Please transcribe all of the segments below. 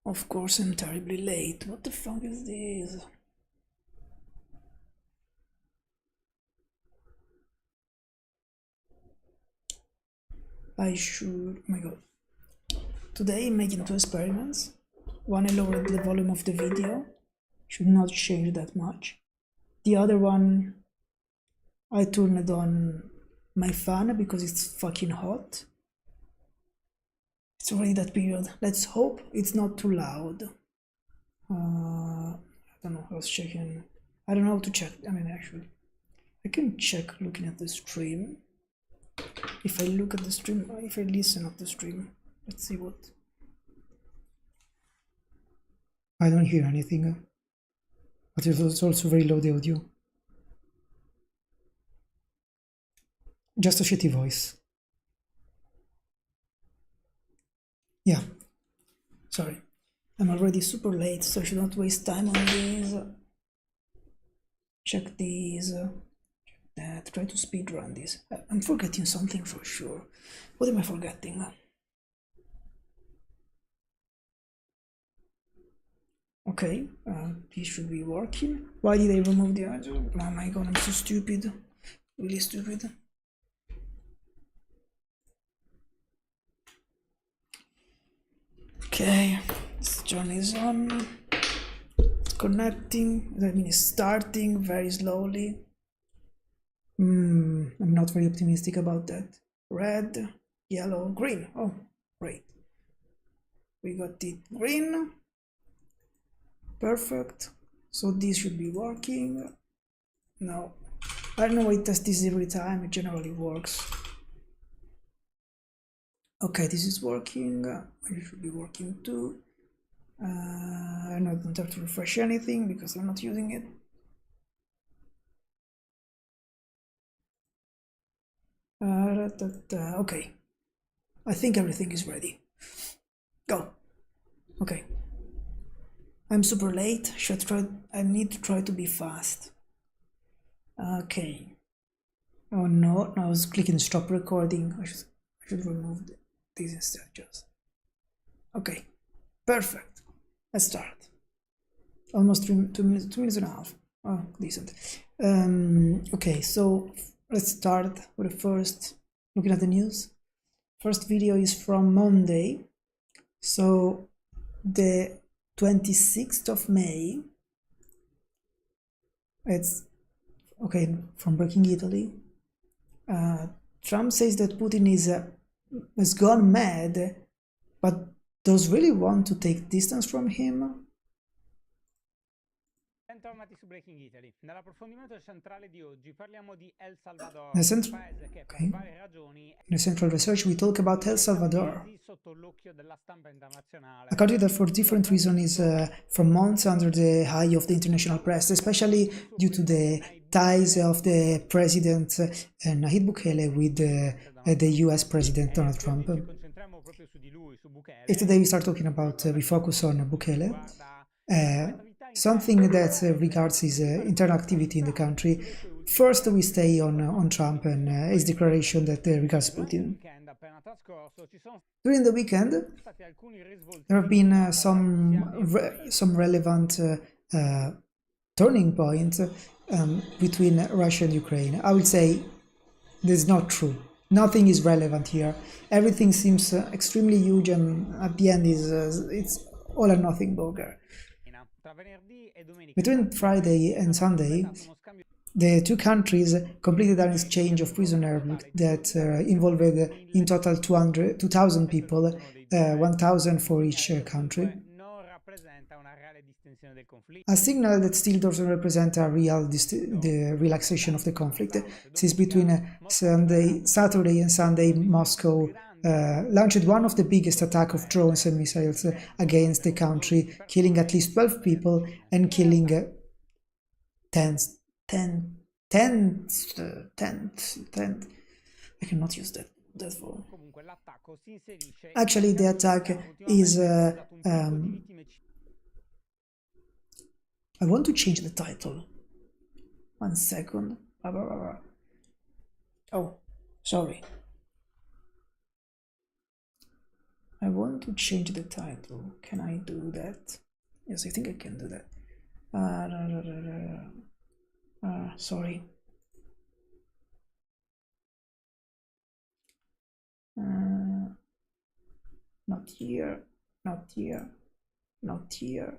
Of course I'm terribly late. What the fuck is this? I should... oh my god. Today I'm making two experiments. One, I lowered the volume of the video. Should not change that much. The other one, I turned on my fan because it's fucking hot. It's already that period. Let's hope it's not too loud. I don't know, I was checking. I don't know how to check. I mean, actually, I can check looking at the stream. If I look at the stream, if I listen at the stream, let's see what. I don't hear anything, but it's also very low, the audio. Just a shitty voice. Yeah, sorry. I'm already super late, so I should not waste time on these. Check these. Check that. Try to speedrun this. I'm forgetting something for sure. What am I forgetting? Okay, this should be working. Why did I remove the audio? Oh my god, I'm so stupid. Really stupid. Okay, this journey is on. It's connecting. That means it's starting very slowly. I'm not very optimistic about that. Red, yellow, green. Oh, great. We got it green. Perfect. So this should be working. No, I don't know why I test this every time. It generally works. Okay, this is working. It should be working too. I don't have to refresh anything because I'm not using it. Okay, I think everything is ready. Go. Okay. I'm super late. I need to try to be fast. Okay. Oh no, I was clicking stop recording. I should remove this instead just. Okay, perfect. Let's start. Almost 2 minutes and a half. Oh, decent. Okay, so let's start with the first, looking at the news. First video is from Monday. So the 26th of May, it's okay, from Breaking Italy. Trump says that Putin has gone mad, but does really want to take distance from him. Bentornati su Breaking Italy. Nell'approfondimento centrale di oggi parliamo di El Salvador, un paese che per varie ragioni in the Central Research we talk about El Salvador, sotto l'occhio della stampa internazionale. a country that for different reasons is for months under the eye of the international press, especially due to the ties of the president Nayib Bukele with the US President Donald Trump. If today we start talking about, we focus on Bukele, something that regards his internal activity in the country. First, we stay on Trump and his declaration that regards Putin. During the weekend, there have been some relevant turning points between Russia and Ukraine. I would say this is not true. Nothing is relevant here. Everything seems extremely huge, and at the end it's all or nothing burger. Between Friday and Sunday, the two countries completed an exchange of prisoners that involved in total 2,000 people, 1,000 for each country. A signal that still doesn't represent a the relaxation of the conflict, since between Saturday and Sunday, Moscow launched one of the biggest attacks of drones and missiles against the country, killing at least 12 people and killing tens. I cannot use that for. Actually, the attack is. I want to change the title. 1 second. Oh, sorry. I want to change the title. Can I do that? Yes, I think I can do that. Sorry. Not here, not here, not here.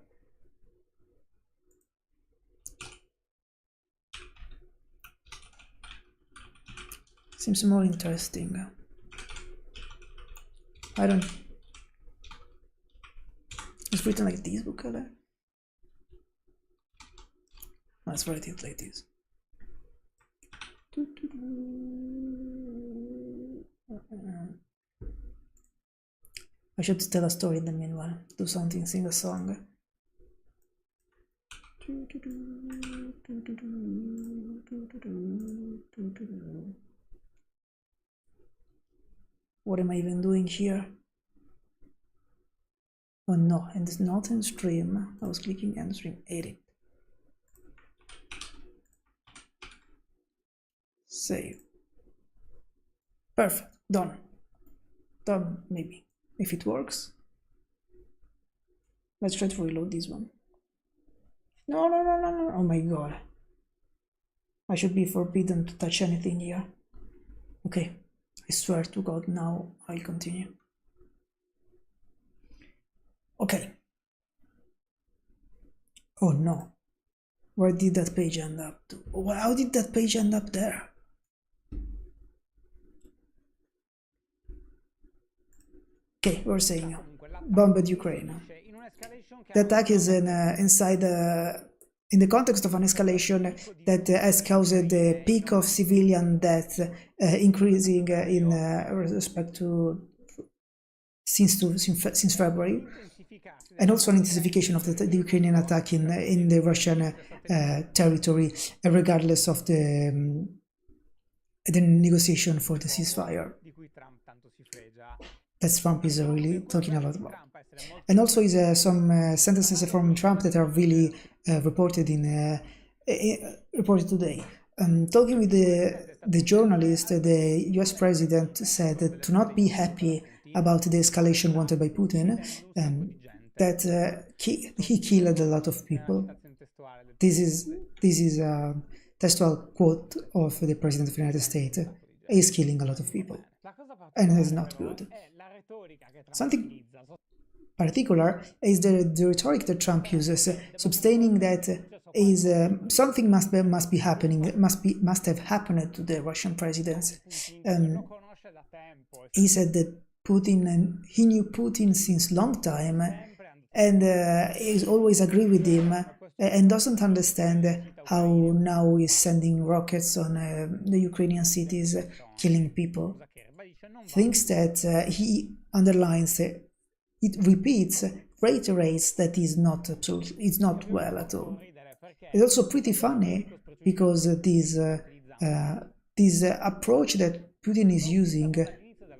Seems more interesting. I don't. It's written like this book color. Let's write it like this. I should tell a story in the meanwhile. Do something, sing a song. What am I even doing here? Oh no, and it's not in stream. I was clicking end stream, edit. Save. Perfect, done. Done, maybe. If it works. Let's try to reload this one. No, no, no, no, no. Oh my god. I should be forbidden to touch anything here. Okay. I swear to God, now I'll continue. Okay. Oh no. Where did that page end up to? How did that page end up there? Okay, we're saying bombed Ukraine. The attack is inside in the context of an escalation that has caused the peak of civilian death increasing in respect to since February, and also an intensification of the Ukrainian attack in the Russian territory, regardless of the negotiation for the ceasefire. That Trump is really talking a lot about. And also is some sentences from Trump that are really reported today. Talking with the journalist, the US president said that to not be happy about the escalation wanted by Putin, that he killed a lot of people. This is a textual quote of the president of the United States. He's killing a lot of people, and it's not good. Something particular is the rhetoric that Trump uses, sustaining that is something must have happened to the Russian president. He said that he knew Putin since long time, and he's always agree with him, and doesn't understand how now he's sending rockets on the Ukrainian cities, killing people. Thinks that he underlines, it repeats, reiterates that it's not well at all. It's also pretty funny because this approach that Putin is using,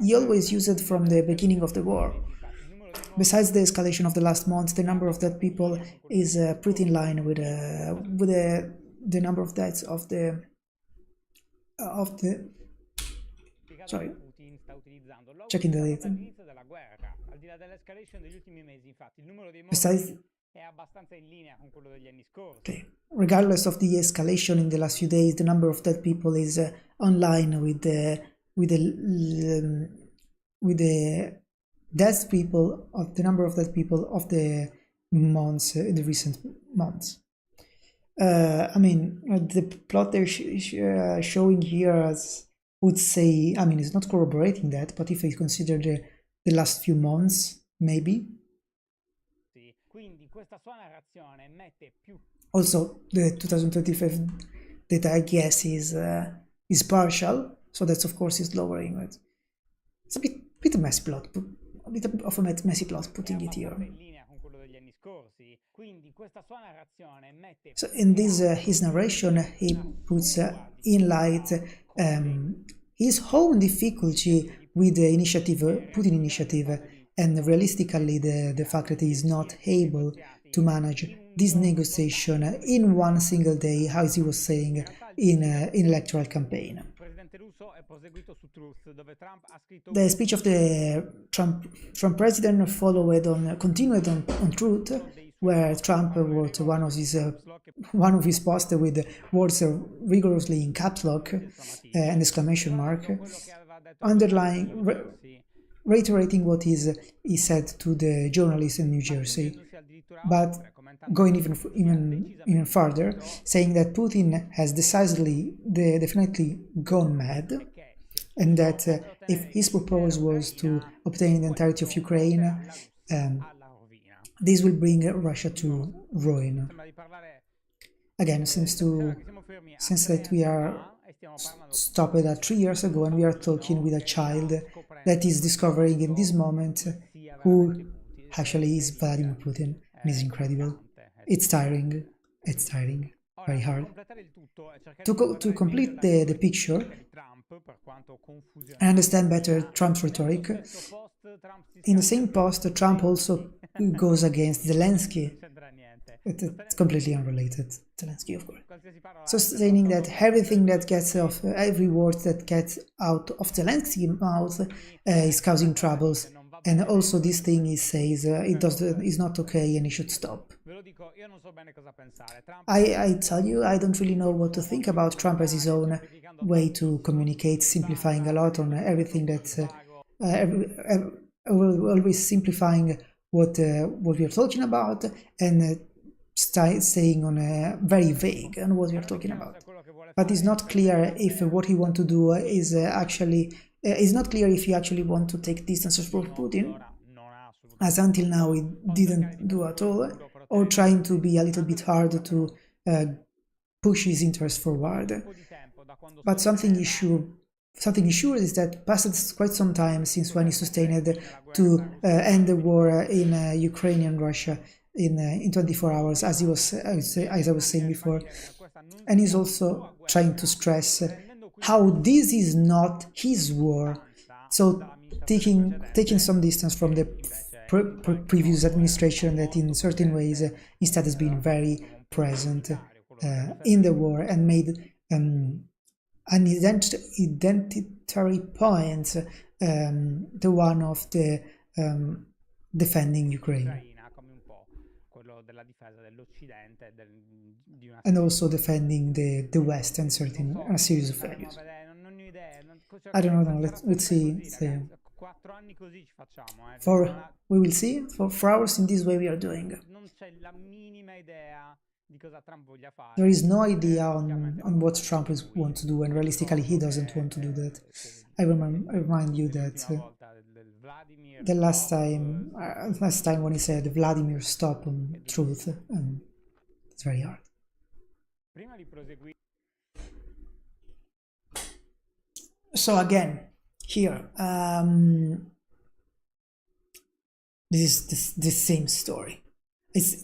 he always used it from the beginning of the war. Besides the escalation of the last month, the number of dead people is pretty in line with the number of deaths of the sorry, checking the data. Besides, okay, regardless of the escalation in the last few days, the number of dead people is online with the death people of the number of dead people of the months in the recent months. I mean, the plot they're showing here would say, I mean, it's not corroborating that, but if I consider the last few months, maybe. Also, the 2025 data, I guess, is partial, so that's of course is lowering it. It's a bit of a messy plot, a bit of a messy plot putting it here. So in this his narration, he puts in light his own difficulty with the Putin initiative, and realistically the fact that he is not able to manage this negotiation in one single day, as he was saying in electoral campaign. The speech of the Trump president continued on Truth, where Trump wrote one of his posts with words rigorously in caps lock and exclamation mark, underlying, reiterating what he said to the journalist in New Jersey, but going even further, saying that Putin has definitely gone mad, and that if his proposal was to obtain the entirety of Ukraine, this will bring Russia to ruin. Again, since that we are stopped at 3 years ago, and we are talking with a child that is discovering in this moment who actually is Vladimir Putin, and is incredible. It's tiring, very hard. To complete the picture and understand better Trump's rhetoric, in the same post, Trump also goes against Zelensky. It's completely unrelated, Zelensky, of course. So saying that everything that gets off, every word that gets out of Zelensky's mouth is causing troubles, and also this thing he says is not okay and he should stop. I tell you, I don't really know what to think about Trump as his own way to communicate, simplifying a lot on everything that's always simplifying what we are talking about, and saying on very vague on what we are talking about. But it's not clear if what he wants to do is it's not clear if he actually wants to take distance from Putin, as until now he didn't do at all, or trying to be a little bit hard to push his interests forward. But something is sure is that passed quite some time since when he sustained to end the war in Ukraine and Russia in 24 hours, as I was saying before, and he's also trying to stress how this is not his war. So taking some distance from the previous administration that in certain ways instead has been very present in the war and made an identitary point, the one of the defending Ukraine, and also defending the West and a series of values. I don't know, let's see. We will see. For 4 hours in this way we are doing. There is no idea on what Trump wants to do, and realistically he doesn't want to do that. I remind you that the last time when he said Vladimir stop on Truth, it's very hard. So again, here, this is the same story.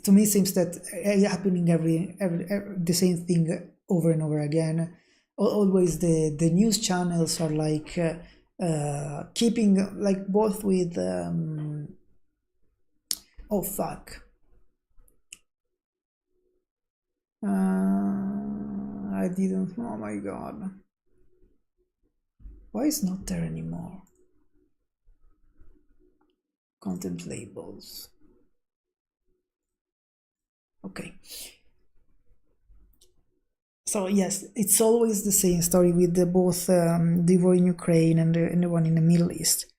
To me, it seems that happening every the same thing over and over again. Always the news channels are like keeping like both with oh fuck. I didn't. Oh my god. Why is not there anymore? Content labels. Okay. So yes, it's always the same story with both the war in Ukraine and the one in the Middle East.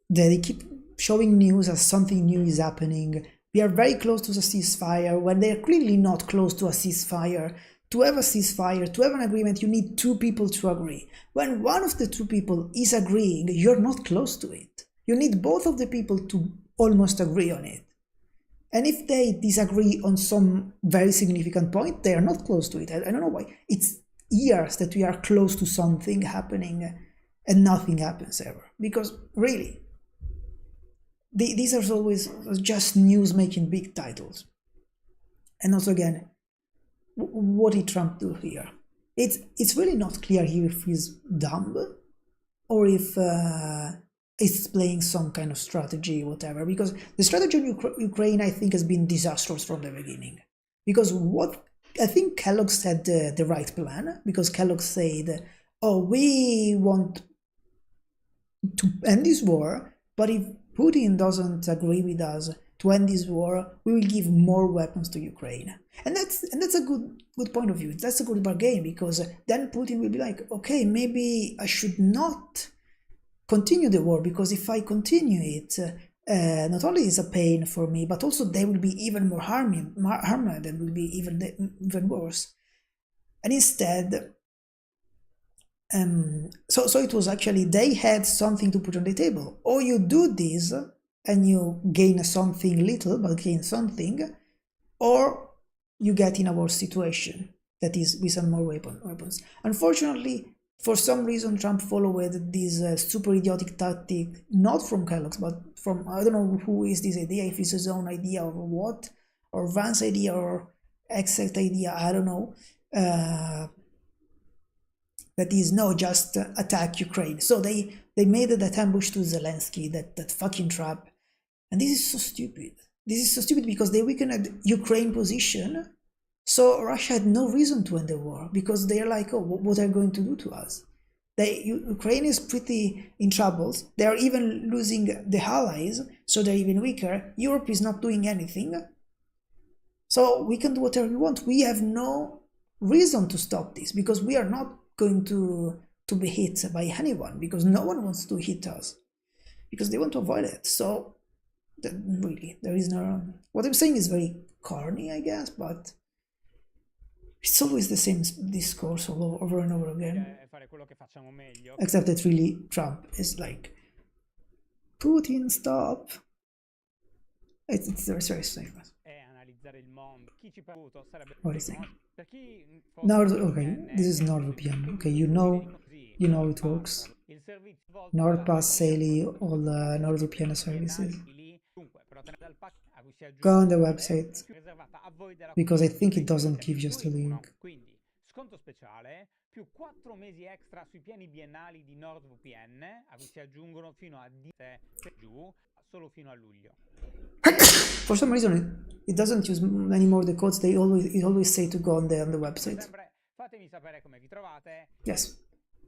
They keep showing news as something new is happening. We are very close to a ceasefire when they are clearly not close to a ceasefire. To have a ceasefire, to have an agreement, you need two people to agree. When one of the two people is agreeing, you're not close to it. You need both of the people to almost agree on it. And if they disagree on some very significant point, they are not close to it. I don't know why. It's years that we are close to something happening and nothing happens ever. Because really, these are always just news making big titles. And also again, what did Trump do here? It's really not clear here if he's dumb or if it's playing some kind of strategy, whatever. Because the strategy in Ukraine, I think, has been disastrous from the beginning. Because what I think Kellogg's had the right plan, because Kellogg said, oh, we want to end this war, but if Putin doesn't agree with us to end this war, we will give more weapons to Ukraine. And that's a good point of view. That's a good bargain, because then Putin will be like, okay, maybe I should not continue the war, because if I continue it, not only is a pain for me, but also they will be even more harmed, and will be even worse. And instead, so it was actually, they had something to put on the table. Or you do this and you gain something little, but gain something, or you get in a worse situation, that is with some more weapons. Unfortunately, for some reason, Trump followed this super idiotic tactic, not from Kellogg's, but from, I don't know who is this idea, if it's his own idea or what, or Vance's idea or exact idea, I don't know. That is, no, just attack Ukraine. So they made that ambush to Zelensky, that fucking trap. And this is so stupid. This is so stupid because they weakened Ukraine position. So Russia had no reason to end the war, because they are like, oh, what are they going to do to us? Ukraine is pretty in troubles. They are even losing the allies, so they're even weaker. Europe is not doing anything. So we can do whatever we want. We have no reason to stop this, because we are not going to be hit by anyone, because no one wants to hit us, because they want to avoid it. So really, there is no, what I'm saying is very corny, I guess, but it's always the same discourse all over and over again, except that really Trump is like, Putin, stop. It's very famous. What is it? Okay, this is NordVPN. Okay, you know it works. NordPass, Saily, all the NordVPN services. Go on the website, because I think it doesn't give just a link. Sconto speciale più 4 mesi extra sui piani biennali di NordVPN, a cui si aggiungono fino a 10 per giù, solo fino a luglio. For some reason it doesn't use anymore the codes. It always say to go on the website. Fatemi sapere come vi trovate. Yes,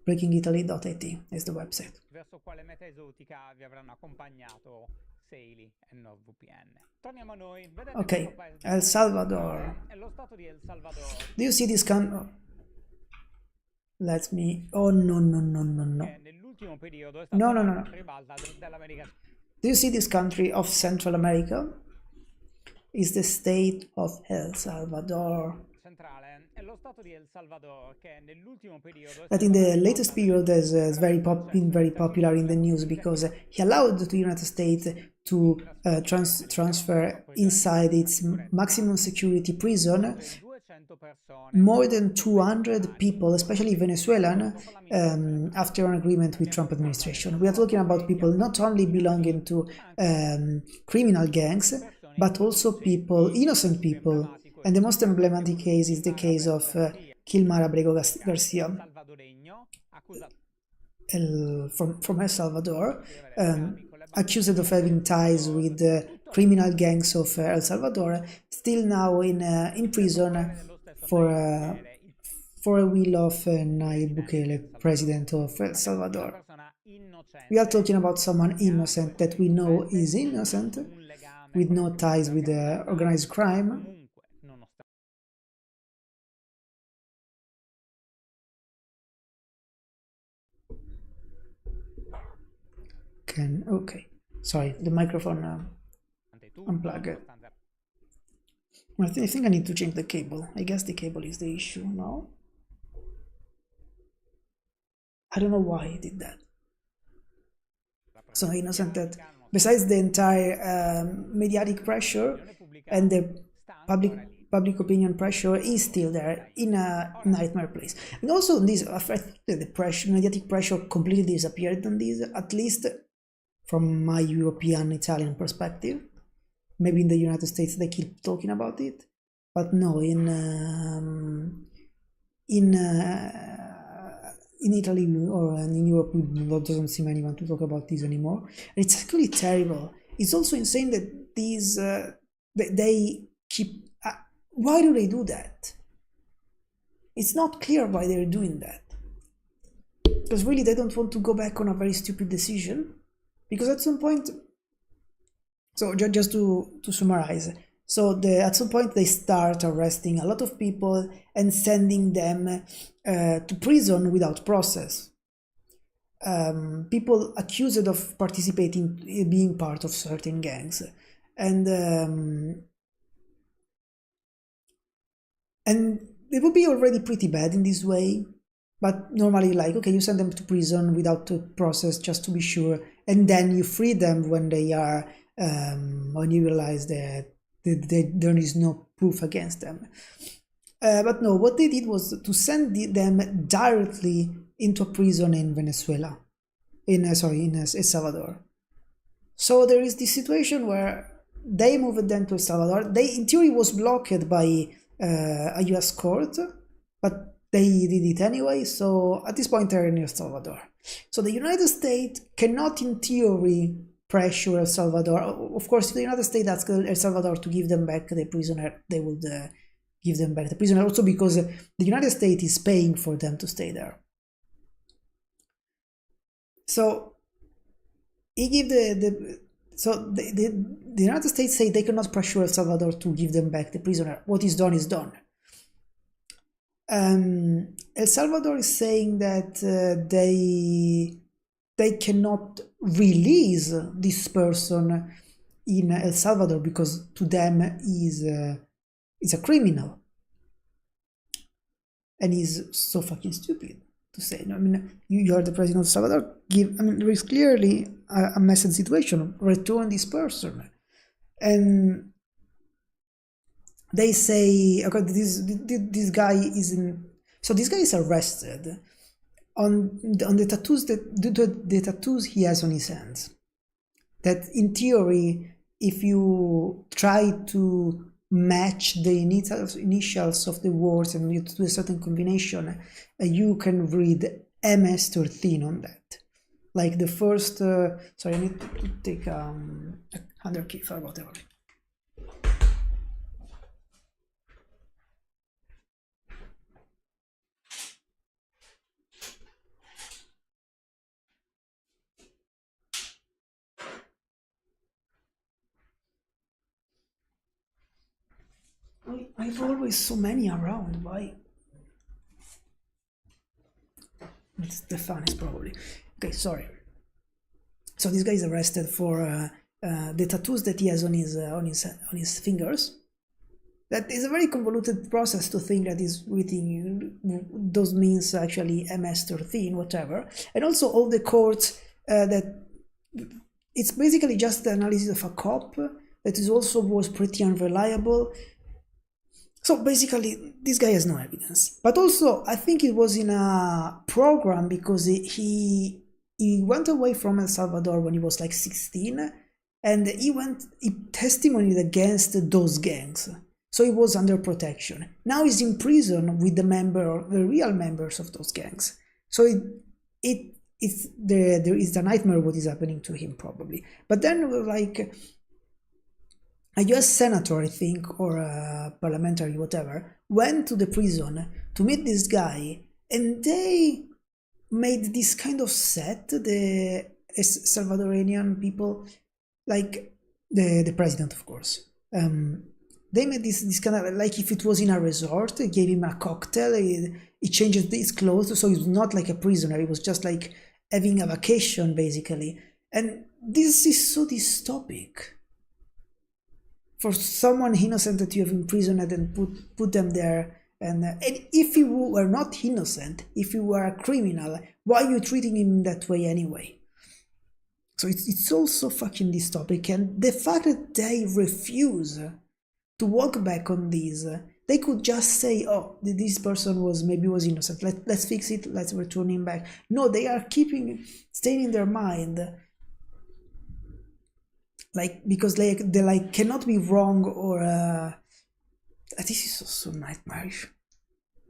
breakingitaly.it is the website. Verso quale meta esotica vi avranno accompagnato Saily e NordVPN. Torniamo a noi. Vedete, okay, El Salvador. È lo stato di El Salvador. Do you see this Let me. Oh no. Nell'ultimo periodo è stata no. ribalta dell'America. Do you see this country of Central America? Is the state of El Salvador. Centrale è lo stato di El Salvador, che nell'ultimo periodo that in the latest period has been very popular in the news, because he allowed the United States to transfer inside its maximum security prison more than 200 people, especially Venezuelan, after an agreement with Trump administration. We are talking about people not only belonging to criminal gangs, but also people, innocent people. And the most emblematic case is the case of Kilmar Abrego Garcia from El Salvador, accused of having ties with criminal gangs of El Salvador, still now in prison for a will of Nayib Bukele, president of El Salvador. We are talking about someone innocent that we know is innocent, with no ties with organized crime. Okay, sorry, the microphone unplugged. I think I need to change the cable. I guess the cable is the issue now. I don't know why I did that. So innocent that, besides the entire mediatic pressure and the public opinion pressure, is still there in a nightmare place. And also this, I think that the mediatic pressure completely disappeared on this, at least from my European Italian perspective. Maybe in the United States they keep talking about it, but no, in Italy or in Europe, it doesn't seem anyone to talk about this anymore. And it's actually terrible. It's also insane that these they keep. Why do they do that? it's not clear why they're doing that. Because really they don't want to go back on a very stupid decision. Because at some point, so just to summarize, so at some point they start arresting a lot of people and sending them to prison without process. People accused of participating, being part of certain gangs, and it would be already pretty bad in this way. But normally, like, okay, you send them to prison without a process just to be sure, and then you free them when they are when you realize that there is no proof against them. But no, what they did was to send them directly into a prison in Venezuela, in El Salvador. So there is this situation where they moved them to El Salvador. They, in theory, was blocked by a U.S. court, but they did it anyway. So at this point, they're in El Salvador. So the United States cannot, in theory, pressure El Salvador. Of course, if the United States asks El Salvador to give them back the prisoner, they would give them back the prisoner. Also because the United States is paying for them to stay there. So he give the United States say they cannot pressure El Salvador to give them back the prisoner. What is done is done. El Salvador is saying that they cannot release this person in El Salvador because to them is a criminal, and he's so fucking stupid to say. I mean, you are the president of Salvador. There is clearly a messy situation. Return this person, and they say, okay, this guy is in. So this guy is arrested on the tattoos the tattoos he has on his hands. That in theory, if you try to match the initials of the words and you do a certain combination, you can read MS-13 on that. Like the first. Sorry, I need to take under key for whatever. I've always so many around. Why? It's the funniest, probably. Okay, sorry. So this guy is arrested for the tattoos that he has on his fingers. That is a very convoluted process to think that is written. Those means actually MS-13, whatever, and also all the courts that it's basically just the analysis of a cop that is also was pretty unreliable. So basically, this guy has no evidence. But also, I think it was in a program because he went away from El Salvador when he was like 16, and he testimonied against those gangs. So he was under protection. Now he's in prison with the real members of those gangs. So there is a nightmare what is happening to him probably. But then like a US senator, I think, or a parliamentary, whatever, went to the prison to meet this guy, and they made this kind of set, the Salvadorian people, like the president, of course. They made this kind of, like if it was in a resort, they gave him a cocktail, he changed his clothes, so he was not like a prisoner, he was just like having a vacation, basically. And this is so dystopic. For someone innocent that you have imprisoned and put them there, and if you were not innocent, if you were a criminal, why are you treating him that way anyway? So it's also fucking dystopic, and the fact that they refuse to walk back on this, they could just say, oh, this person was innocent, let's fix it, let's return him back. No, they are staying in their mind, like, because they like cannot be wrong, or this is also nightmarish.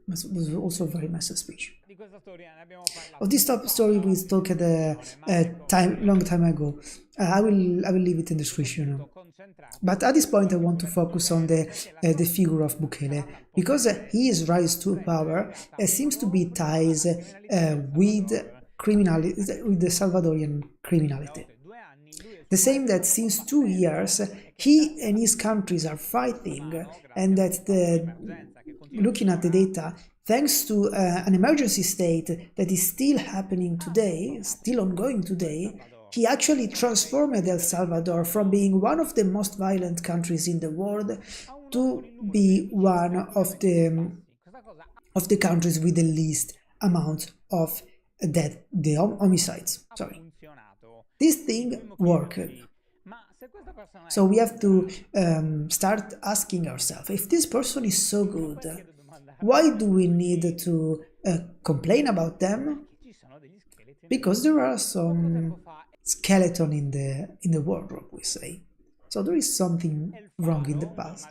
was also a very nice speech. Di questa storia ne abbiamo parlato Of this story we talked long time ago. I will leave it in the description. But at this point, I want to focus on the figure of Bukele, because his rise to power seems to be ties with with the Salvadorian criminality. The same that since 2 years he and his countries are fighting, and that looking at the data, thanks to an emergency state that is still happening today, still ongoing today, he actually transformed El Salvador from being one of the most violent countries in the world to be one of the countries with the least amount of the homicides. Sorry. This thing worked. So we have to start asking ourselves, if this person is so good, why do we need to complain about them? Because there are some skeleton in the wardrobe, we say. So there is something wrong in the past.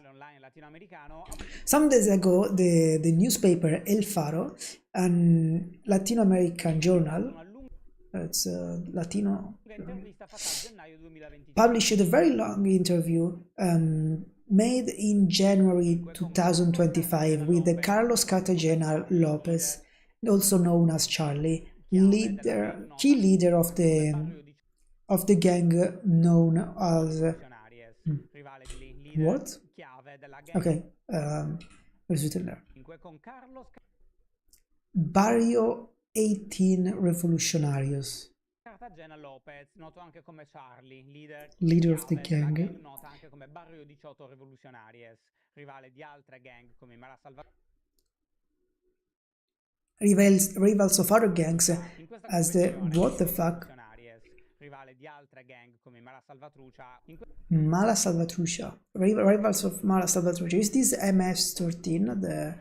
Some days ago, the newspaper El Faro, an Latin American journal, it's Latino, published a very long interview made in January 2025 with Carlos Cartagena Lopez, also known as Charlie, key leader of the gang known as what? Okay, where's it there? Barrio 18 Revolucionarios. Cartagena Lopez, noto anche come Charlie, leader of the gang. Nota anche come Barrio 18 Revolucionaries, rivale di altre gang come Mara Salvatrucha. Rivals of other gangs as the what the fuck? Rivale di altre gang come Mara Salvatrucha. Mala Salvatrucha. Rivals of Mala Salvatrucha. Is this MS-13, the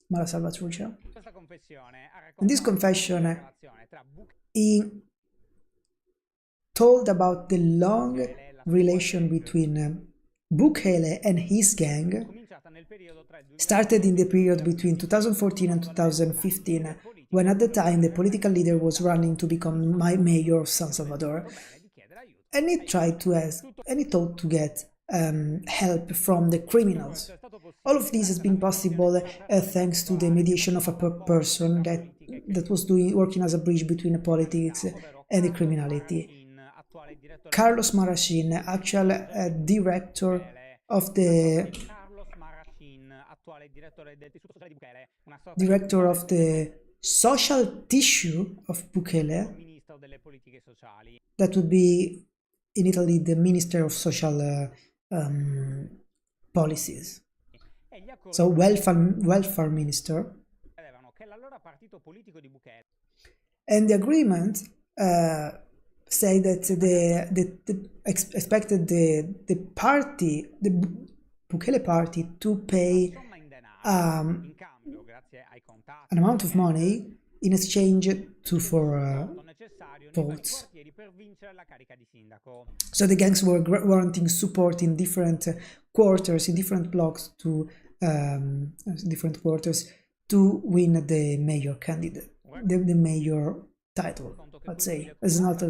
Mala Salvatrucha? In this confession, he told about the long relation between Bukele and his gang, started in the period between 2014 and 2015, when at the time the political leader was running to become mayor of San Salvador, and he tried to ask, and he thought to get help from the criminals. All of this has been possible thanks to the mediation of a person that was working as a bridge between the politics and the criminality. Carlos Marachin, actual director of the social tissue of Bukele, that would be in Italy the Minister of Social Policies, so welfare minister. And the agreement say that expected the Bukele party to pay an amount of money in exchange for votes. So the gangs were warranting support in different quarters, in different blocks to different quarters to win the mayor candidate, the mayor title. Let's say it's not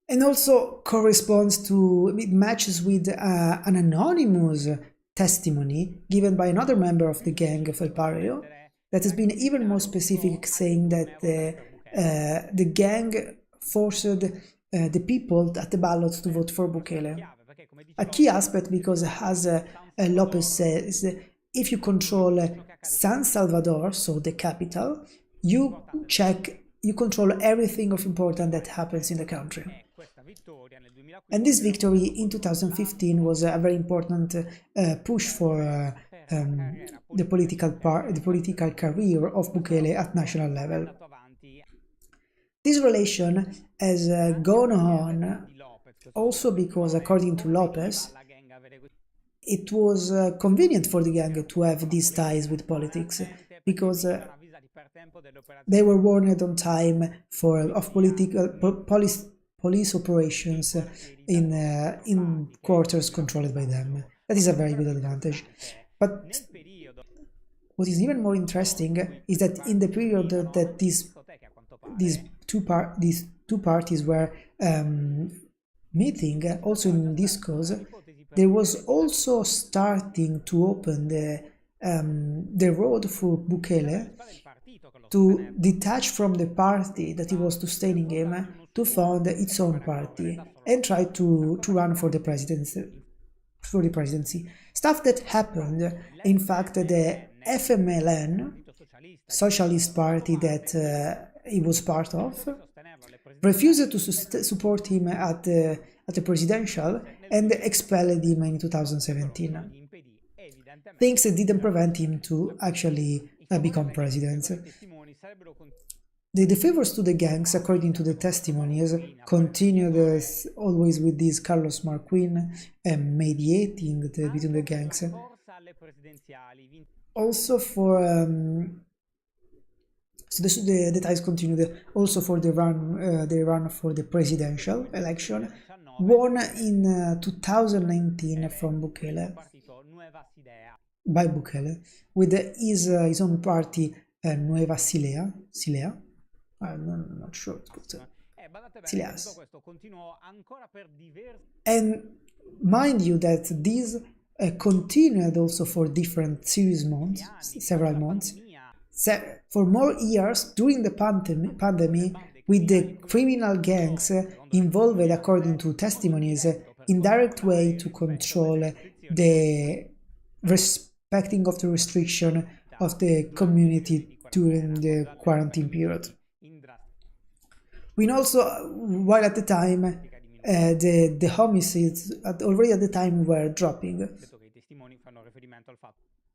and also corresponds to, it matches with an anonymous testimony given by another member of the gang of El Barrio that has been even more specific, saying that the gang forced the people at the ballots to vote for Bukele. A key aspect, because as Lopez says, if you control San Salvador, so the capital, you control everything of important that happens in the country. And this victory in 2015 was a very important push for the political career of Bukele at national level. This relation has gone on also because, according to Lopez, it was convenient for the gang to have these ties with politics, because they were warned on time of police operations in quarters controlled by them. That is a very good advantage. But what is even more interesting is that in the period that these two parties were meeting, also in discourse, there was also starting to open the road for Bukele to detach from the party that he was sustaining him to found its own party and try to run for the presidency. Stuff that happened, in fact, the FMLN, Socialist Party that he was part of, refused to support him at the presidential and expelled him in 2017. Things that didn't prevent him to actually become president. The favors to the gangs, according to the testimonies, continued always with this Carlos Marquin mediating between the gangs. Also for so the ties continued also for the run for the presidential election, won in 2019 from Bukele, by Bukele, with his own party Nueva Silea. I'm not sure. Sileas. And mind you that this continued also for different several months, for more years during the pandemic, with the criminal gangs involved, according to testimonies, in direct way to control the respecting of the restriction of the community during the quarantine period. We know also, while at the time, the homicides already at the time were dropping.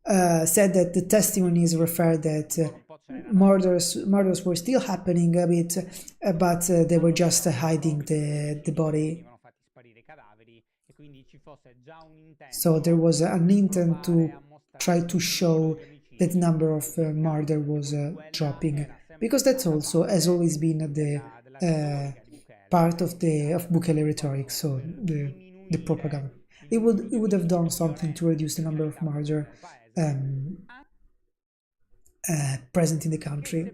Said that the testimonies refer that murders were still happening a bit, but they were just hiding the body. So there was an intent to try to show that the number of murder was dropping, because that's also has always been the part of Bukele rhetoric. So the propaganda. It would have done something to reduce the number of murder present in the country.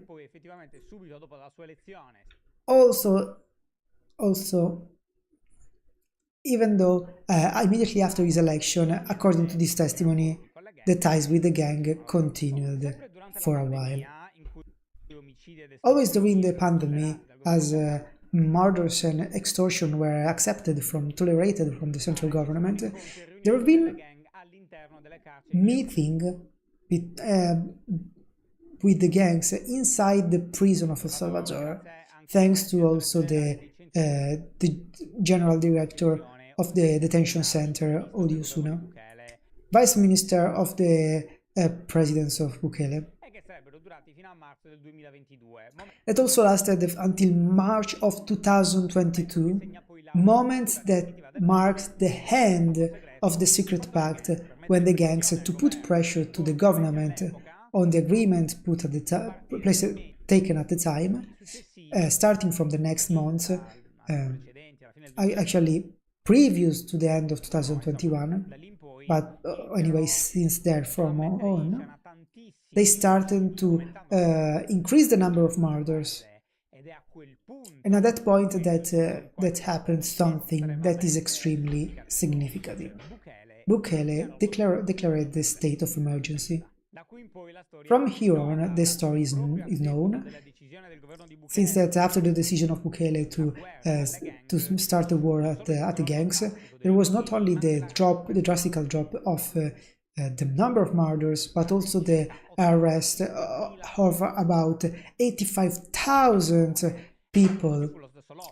Also, even though immediately after his election, according to this testimony, the ties with the gang continued for a while. Always during the pandemic, as murders and extortion were tolerated from the central government, there have been meetings with the gangs inside the prison of El Salvador, thanks to also the general director of the detention center, Odiosuna, vice minister of the presidents of Bukele. It also lasted until March of 2022, moments that marked the end of the secret pact, when the gangs had to put pressure to the government on the agreement taken at the time, starting from the next month, actually previous to the end of 2021, but anyway, since there from on, they started to increase the number of murders. And at that point that happened something that is extremely significant. Bukele declared the state of emergency. From here on, the story is known, since that after the decision of Bukele to start the war at the gangs, there was not only the drastic drop of the number of murders, but also the arrest of about 85,000 people,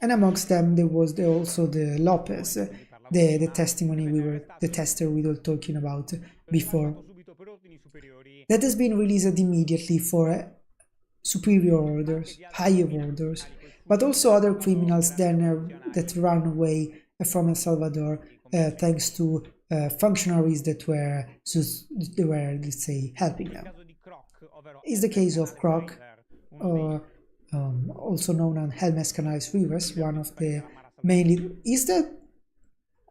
and amongst them there was also the Lopez, the testimony the tester we were talking about before, that has been released immediately for superior orders, higher orders, but also other criminals that ran away from El Salvador thanks to functionaries that were, let's say, helping them. Is the case of Kroc, also known as Helmes Canales Rivers, one of the mainly... Is that?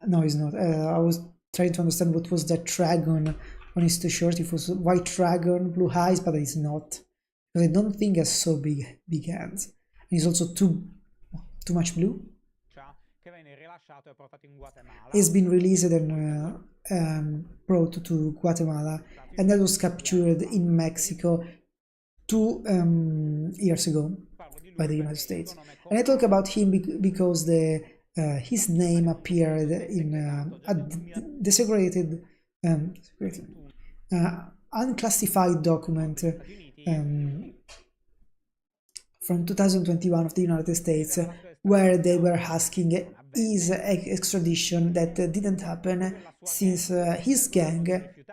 No, it's not. I was trying to understand what was that dragon on his t-shirt. It was a white dragon, blue eyes, but it's not. Because I don't think it's so big hands. And he's also too much blue. He's been released and brought to Guatemala, and that was captured in Mexico 2 years ago by the United States. And I talk about him because his name appeared in a desecrated, unclassified document from 2021 of the United States, where they were asking his extradition that didn't happen since his gang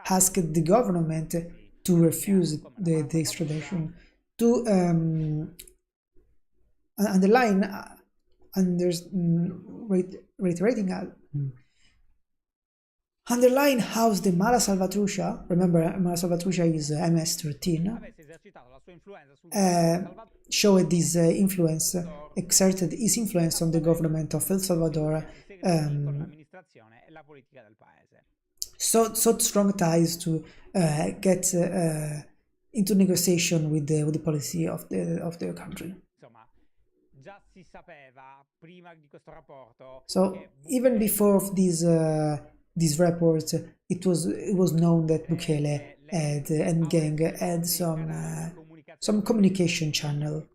asked the government to refuse the extradition. To underline, underline how the Mala Salvatrucha, remember Mala Salvatrucha is MS-13, showed this influence, exerted his influence on the government of El Salvador, so strong ties to get into negotiation with the policy of the country. So even before this report, it was known that Bukele and gang had some communication channel.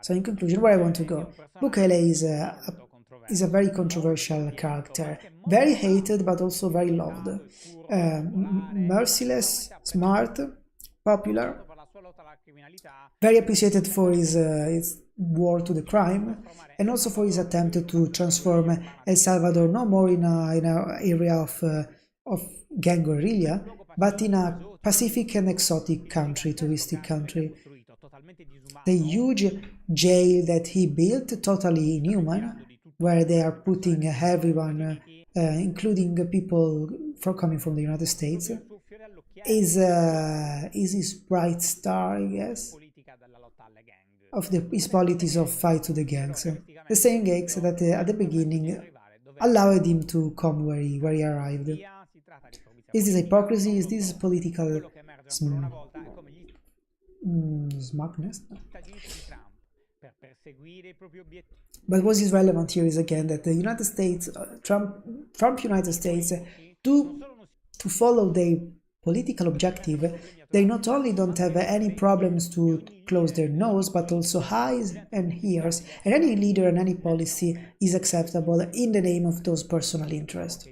So in conclusion, where I want to go, Bukele is a very controversial character, very hated but also very loved, merciless, smart, popular, very appreciated for his war to the crime, and also for his attempt to transform El Salvador no more in an area of gang guerrilla, but in a Pacific and exotic country, touristic country. The huge jail that he built, totally inhuman, where they are putting everyone, including people coming from the United States, is his bright star, I guess, of his politics of fight to the gangs. The same gangs that at the beginning allowed him to come where he arrived. Is this hypocrisy? Is this political smugness? But what is relevant here is again that the United States, Trump United States, to follow their political objective, they not only don't have any problems to close their nose, but also eyes and ears, and any leader and any policy is acceptable in the name of those personal interests.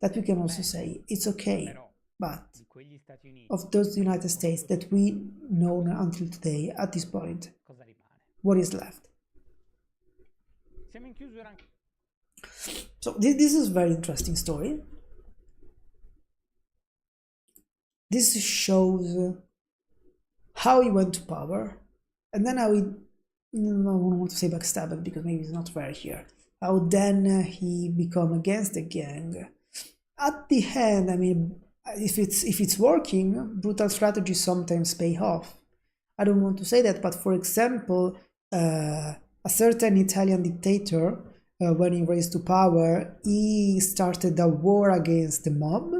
That we can also say, it's okay, but of those United States that we know until today, at this point, what is left? So this is a very interesting story. This shows how he went to power, and then how he, I don't want to say backstabbed because maybe it's not fair here, how then he become against the gang. At the end, I mean, if it's working, brutal strategies sometimes pay off. I don't want to say that, but for example, a certain Italian dictator, when he raised to power, he started a war against the mob,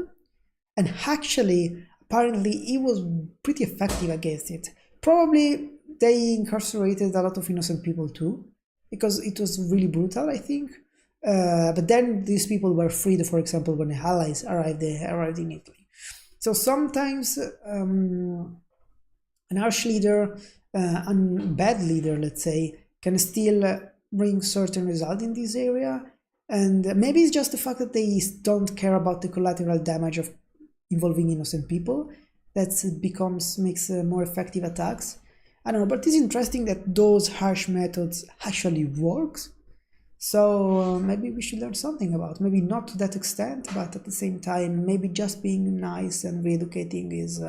and actually, apparently, he was pretty effective against it. Probably they incarcerated a lot of innocent people too, because it was really brutal, I think. But then these people were freed, for example, when the Allies arrived in Italy. So sometimes an harsh leader, a bad leader, let's say, can still bring certain result in this area. And maybe it's just the fact that they don't care about the collateral damage of involving innocent people that makes more effective attacks. I don't know, but it's interesting that those harsh methods actually works. So maybe we should learn something about, maybe not to that extent, but at the same time, maybe just being nice and re-educating is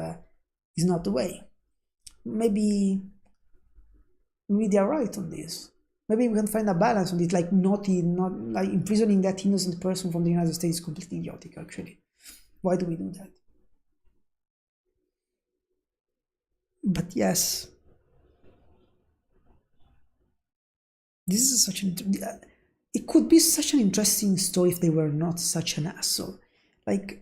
not the way. Maybe they are right on this. Maybe we can find a balance on it, like not like imprisoning that innocent person from the United States is completely idiotic, actually. Why do we do that? But yes, this is such an it could be such an interesting story if they were not such an asshole. Like,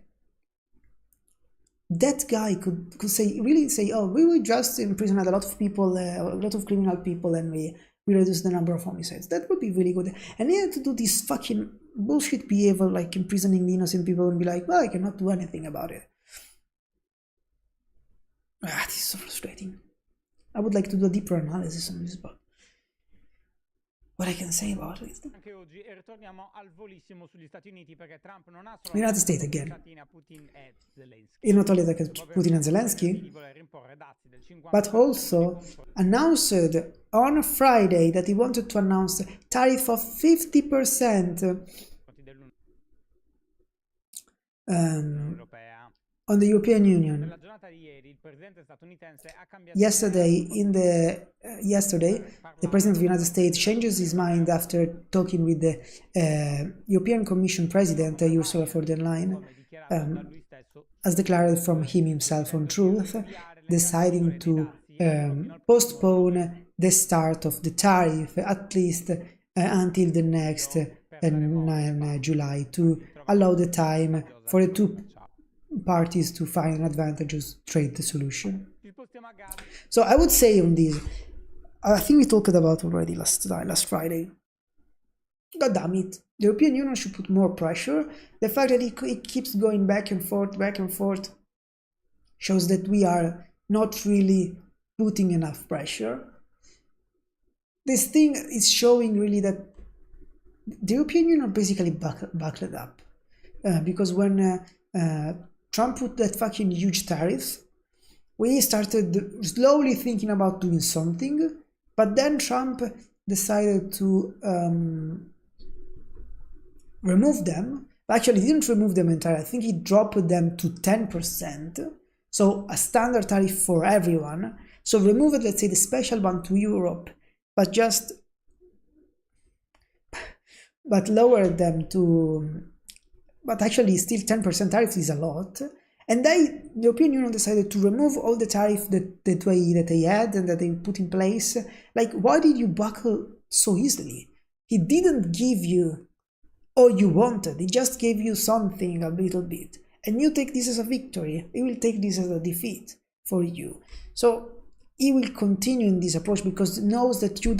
that guy could really say, oh, we will just imprison a lot of people, a lot of criminal people, and we reduce the number of homicides. That would be really good. And they had to do this fucking bullshit behavior, like imprisoning the innocent people and be like, well, I cannot do anything about it. This is so frustrating. I would like to do a deeper analysis on this, but what I can say about it. Anche oggi, e ritorniamo al volissimo sugli Stati Uniti, perché Trump non ha The United States again. Putin e Zelensky. He not only attacked Putin and Zelensky, but also announced on Friday that he wanted to announce a tariff of 50% on the European Union. Yesterday, the President of the United States changes his mind after talking with the European Commission President, Ursula von der Leyen, as declared from him himself on Truth, deciding to postpone the start of the tariff at least until the next 9 July to allow the time for the two parties to find an advantageous trade solution. So I would say on this, I think we talked about already last Friday. God damn it, the European Union should put more pressure. The fact that it keeps going back and forth, shows that we are not really putting enough pressure. This thing is showing really that the European Union basically buckled up. Because when Trump put that fucking huge tariffs, we started slowly thinking about doing something, but then Trump decided to remove them. Actually, he didn't remove them entirely. I think he dropped them to 10%, so a standard tariff for everyone. So removed, let's say, the special one to Europe, but lowered them to, but actually still 10% tariff is a lot. And the European Union decided to remove all the tariff that they had and that they put in place. Like, why did you buckle so easily? He didn't give you all you wanted. He just gave you something a little bit. And you take this as a victory. He will take this as a defeat for you. So he will continue in this approach because he knows that you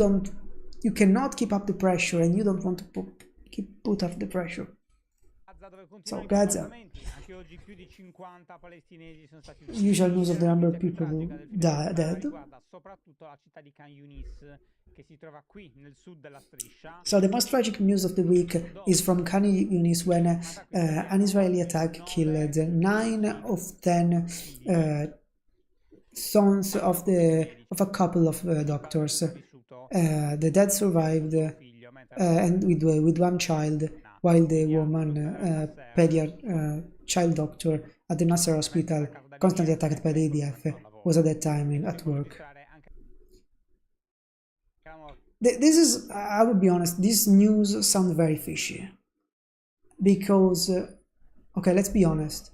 cannot keep up the pressure and you don't want to put up the pressure. So Gaza, usual news of the number of people who dead. So the most tragic news of the week is from Khan Yunis, when an Israeli attack killed 9 of 10 sons of a couple of doctors. The dead survived, and with one child, while the woman, child doctor at the Nasser hospital, constantly attacked by the ADF, was at that time at work. This is, I would be honest, this news sounds very fishy. Because, okay, let's be honest.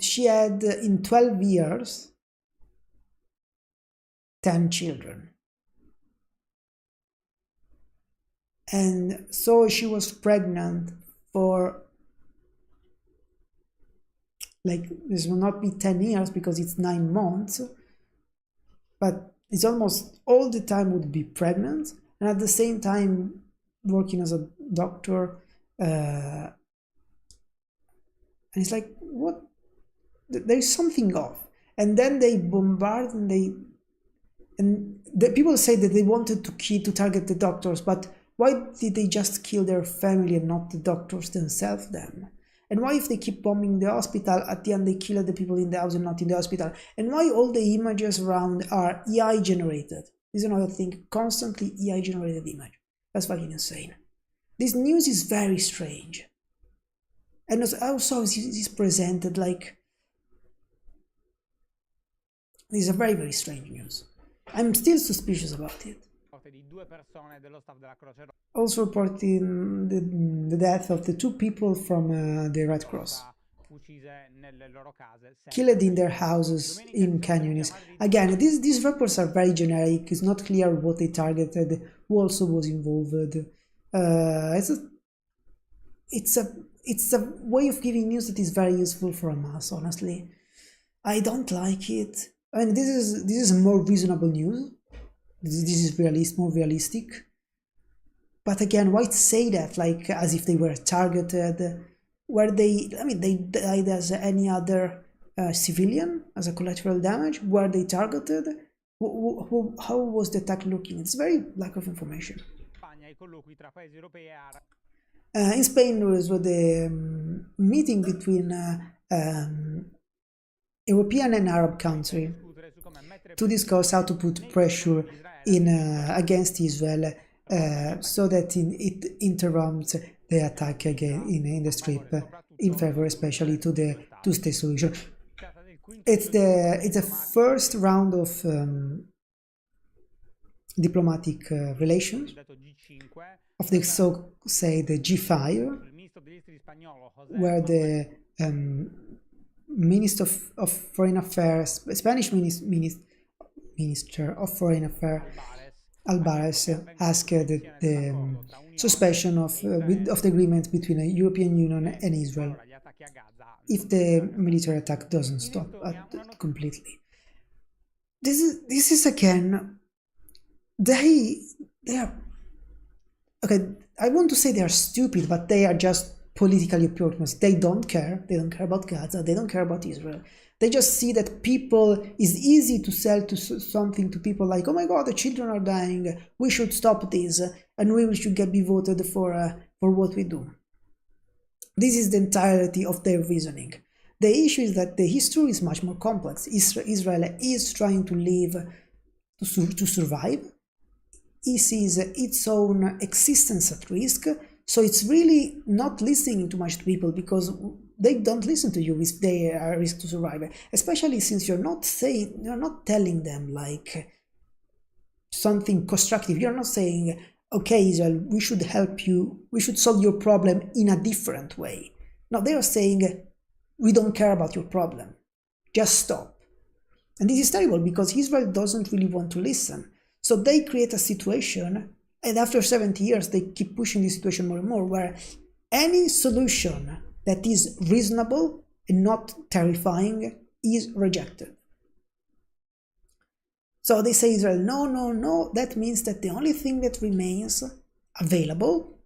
She had, in 12 years, 10 children. And so she was pregnant for, like, this will not be 10 years because it's 9 months, but it's almost all the time would be pregnant, and at the same time working as a doctor. And it's like, what? There's something off. And then they bombard and the people say that they wanted to target the doctors, but why did they just kill their family and not the doctors themselves then? And why, if they keep bombing the hospital, at the end they kill the people in the house and not in the hospital? And why all the images around are AI generated? This is another thing, constantly AI generated image. That's fucking insane. This news is very strange. And also it is presented like, this is a very, very strange news. I'm still suspicious about it. Also reporting the death of the 2 people from the Red Cross. killed in their houses in canyons. Again, these reports are very generic. It's not clear what they targeted, who also was involved. It's a way of giving news that is very useful for Hamas. Honestly, I don't like it. I mean, this is more reasonable news. This is more realistic. But again, why say that like as if they were targeted? Were they? I mean, they died as any other civilian, as a collateral damage. Were they targeted? How was the attack looking? It's very lack of information. In Spain, there was the meeting between European and Arab countries to discuss how to put pressure in against Israel so that it interrupts the attack again in the Strip in favor especially to the two-state solution. It's the first round of diplomatic relations of the so-say the G5, where the Minister of Foreign Affairs, Spanish Minister of Foreign Affairs, Alvarez, asked the suspension of the agreement between the European Union and Israel if the military attack doesn't stop completely. This is again, they are, okay, I want to say they are stupid, but they are just politically opportunists. They don't care about Gaza, they don't care about Israel. They just see that it's easy to sell something to people like, oh my god, the children are dying, we should stop this, and we should be voted for what we do. This is the entirety of their reasoning. The issue is that the history is much more complex. Israel is trying to live, to survive. It sees its own existence at risk, so it's really not listening too much to people because they don't listen to you if they are at risk to survive, especially since you're not telling them like something constructive. You're not saying, okay, Israel, we should help you, we should solve your problem in a different way. No, they are saying, we don't care about your problem, just stop. And this is terrible because Israel doesn't really want to listen. So they create a situation, and after 70 years, they keep pushing this situation more and more, where any solution that is reasonable and not terrifying is rejected. So they say Israel, no, that means that the only thing that remains available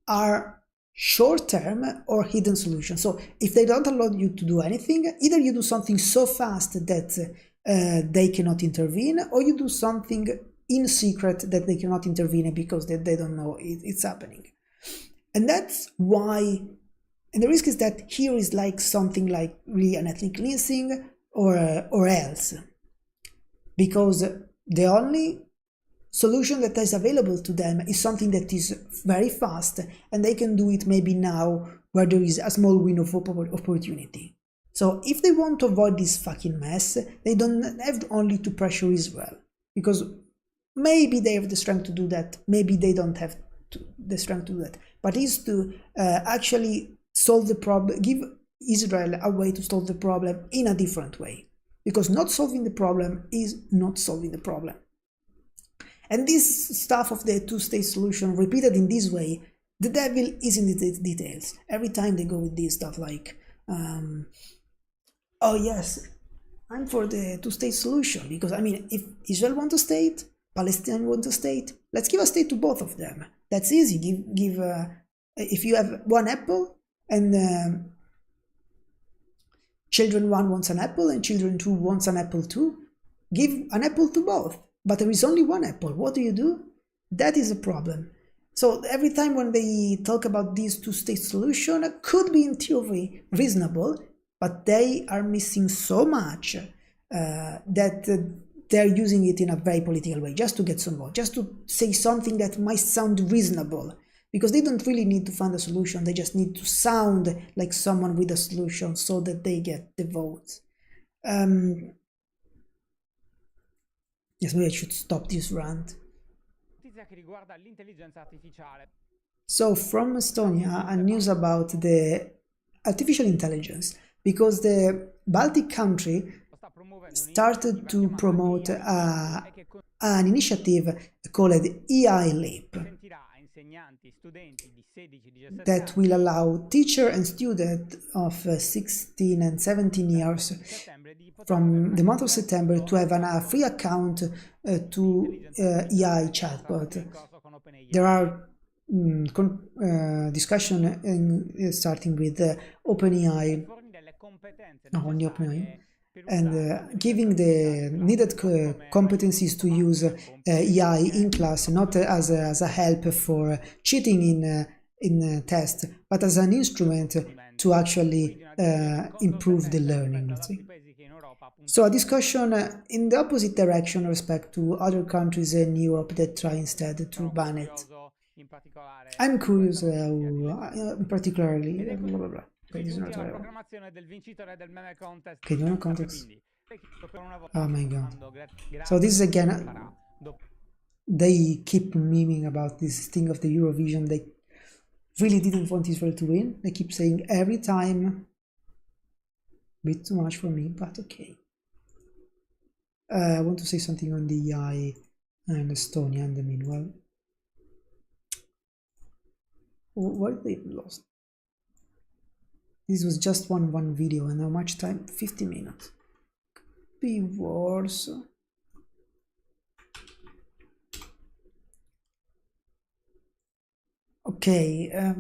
are short-term or hidden solutions. So if they don't allow you to do anything, either you do something so fast that they cannot intervene, or you do something in secret that they cannot intervene because they don't know it's happening. And that's why, and the risk is that here is like something like really an ethnic cleansing or else. Because the only solution that is available to them is something that is very fast, and they can do it maybe now where there is a small window of opportunity. So if they want to avoid this fucking mess, they don't have only to pressure Israel, because maybe they have the strength to do that, maybe they don't have the strength to do that, but is to actually solve the problem, give Israel a way to solve the problem in a different way. Because not solving the problem is not solving the problem. And this stuff of the two-state solution repeated in this way, the devil is in the details. Every time they go with this stuff like, oh yes, I'm for the two-state solution, because I mean, if Israel wants a state, Palestine wants a state, let's give a state to both of them. That's easy. Give if you have one apple and children 1 wants an apple and children 2 wants an apple too, give an apple to both. But there is only one apple. What do? That is a problem. So every time when they talk about this two-state solution, it could be in theory reasonable, but they are missing so much that they're using it in a very political way, just to get some vote, just to say something that might sound reasonable. Because they don't really need to find a solution, they just need to sound like someone with a solution so that they get the votes. Yes, maybe I should stop this rant. So from Estonia, a news about the artificial intelligence, because the Baltic country started to promote an initiative called EI Leap that will allow teacher and student of 16 and 17 years from the month of September to have a free account to EI chatbot. There are discussion starting with OpenAI, only OpenAI, and giving the needed competencies to use AI in class, not as a help for cheating in test, but as an instrument to actually improve the learning, let's say. So a discussion in the opposite direction with respect to other countries in Europe that try instead to ban it. I'm curious particularly blah blah blah. Okay, this is not very well. Okay, no context. Oh my god. So this is again, they keep memeing about this thing of the Eurovision. They really didn't want Israel to win. They keep saying every time. Bit too much for me, but okay. I want to say something on the AI and Estonia in the meanwhile. Why they lost? This was just one video, and how much time? 50 minutes. Be worse. Okay, I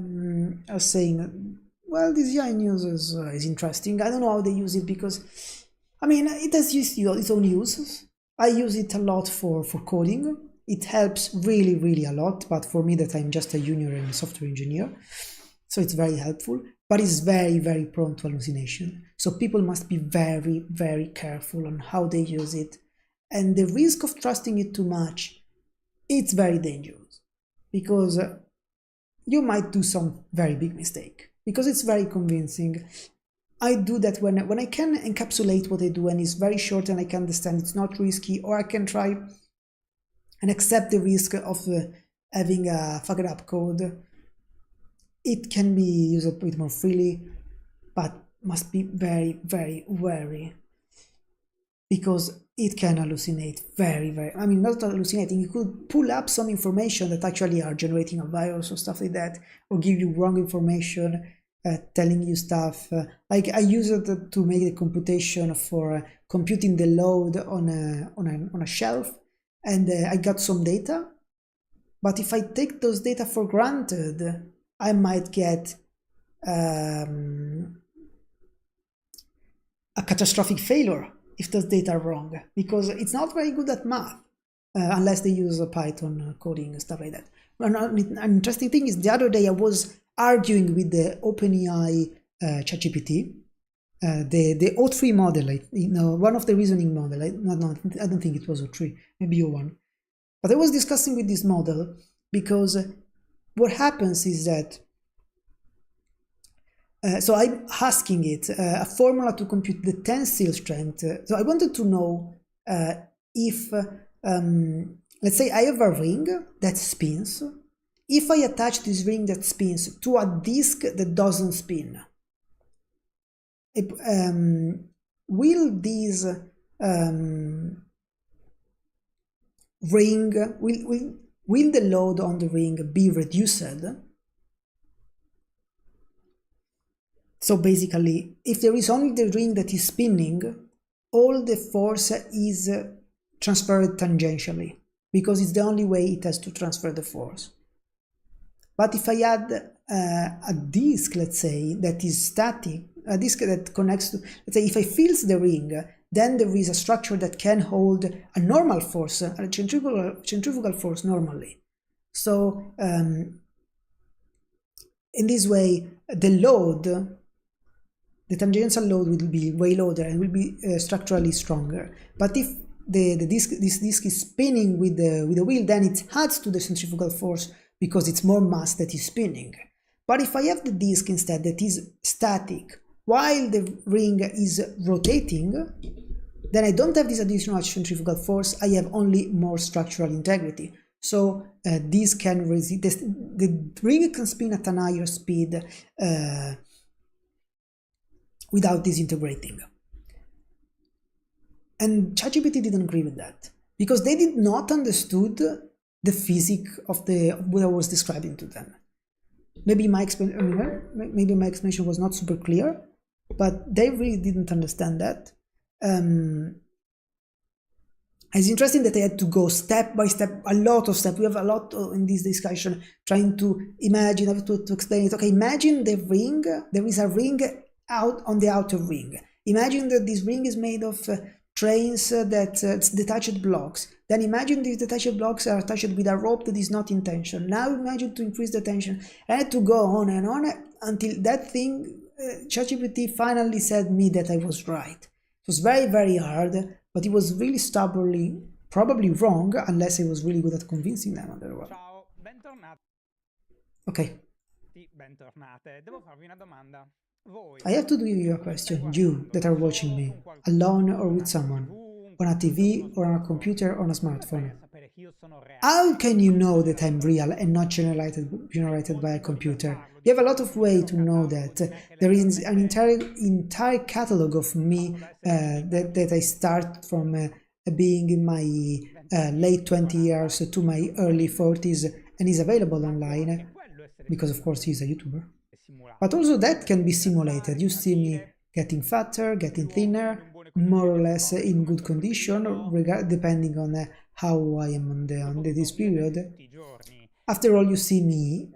was saying, well, this AI news is interesting. I don't know how they use it because, I mean, it has its own uses. I use it a lot for coding. It helps really a lot, but for me that I'm just a junior and software engineer, so it's very helpful, but it's very prone to hallucination. So people must be very careful on how they use it. And the risk of trusting it too much, it's very dangerous, because you might do some very big mistake, because it's very convincing. I do that when I can encapsulate what I do and it's very short and I can understand it's not risky, or I can try and accept the risk of having a fucked up code. It can be used a bit more freely, but must be very wary, because it can hallucinate very, I mean, not hallucinating, you could pull up some information that actually are generating a virus or stuff like that, or give you wrong information, telling you stuff. Like I use it to make the computation for computing the load on a shelf, and I got some data, but if I take those data for granted, I might get a catastrophic failure if those data are wrong, because it's not very good at math, unless they use Python coding and stuff like that. An interesting thing is, the other day I was arguing with the OpenAI ChatGPT, the O3 model, one of the reasoning model. I don't think it was O3, maybe O1. But I was discussing with this model, because what happens is that, so I'm asking it a formula to compute the tensile strength. So I wanted to know if, let's say I have a ring that spins. If I attach this ring that spins to a disk that doesn't spin, will this ring, will the load on the ring be reduced? So basically, if there is only the ring that is spinning, all the force is transferred tangentially, because it's the only way it has to transfer the force. But if I add a disk, let's say, that is static, a disk that connects to, let's say, if I fills the ring, then there is a structure that can hold a normal force, a centrifugal force normally. So in this way, the load, the tangential load will be way lower and will be structurally stronger. But if this disk is spinning with the wheel, then it adds to the centrifugal force, because it's more mass that is spinning. But if I have the disk instead that is static while the ring is rotating, then I don't have this additional centrifugal force, I have only more structural integrity. So this can resist, the ring can spin at an higher speed without disintegrating. And ChatGPT didn't agree with that because they did not understood the physics of what I was describing to them. Maybe my explanation was not super clear, but they really didn't understand that. It's interesting that I had to go step by step, a lot of steps. We have a lot in this discussion trying to imagine, I have to explain it. Okay, imagine the ring. There is a ring out on the outer ring. Imagine that this ring is made of trains that detached blocks. Then imagine these detached blocks are attached with a rope that is not in tension. Now imagine to increase the tension. I had to go on and on until that thing, ChatGPT finally said me that I was right. It was very, very hard, but it was really stubbornly, probably wrong, unless I was really good at convincing them otherwise. Ciao, bentornati. Okay. Bentornate. Devo farvi una domanda. Voi, I have to give you a question, you that are watching me, alone or with someone, on a TV or on a computer or on a smartphone. How can you know that I'm real and not generated by a computer? You have a lot of ways to know that. There is an entire catalog of me that I start from being in my late 20 years to my early 40s and is available online, because of course he's a YouTuber. But also that can be simulated. You see me getting fatter, getting thinner, more or less in good condition, depending on how I am on this period. After all, you see me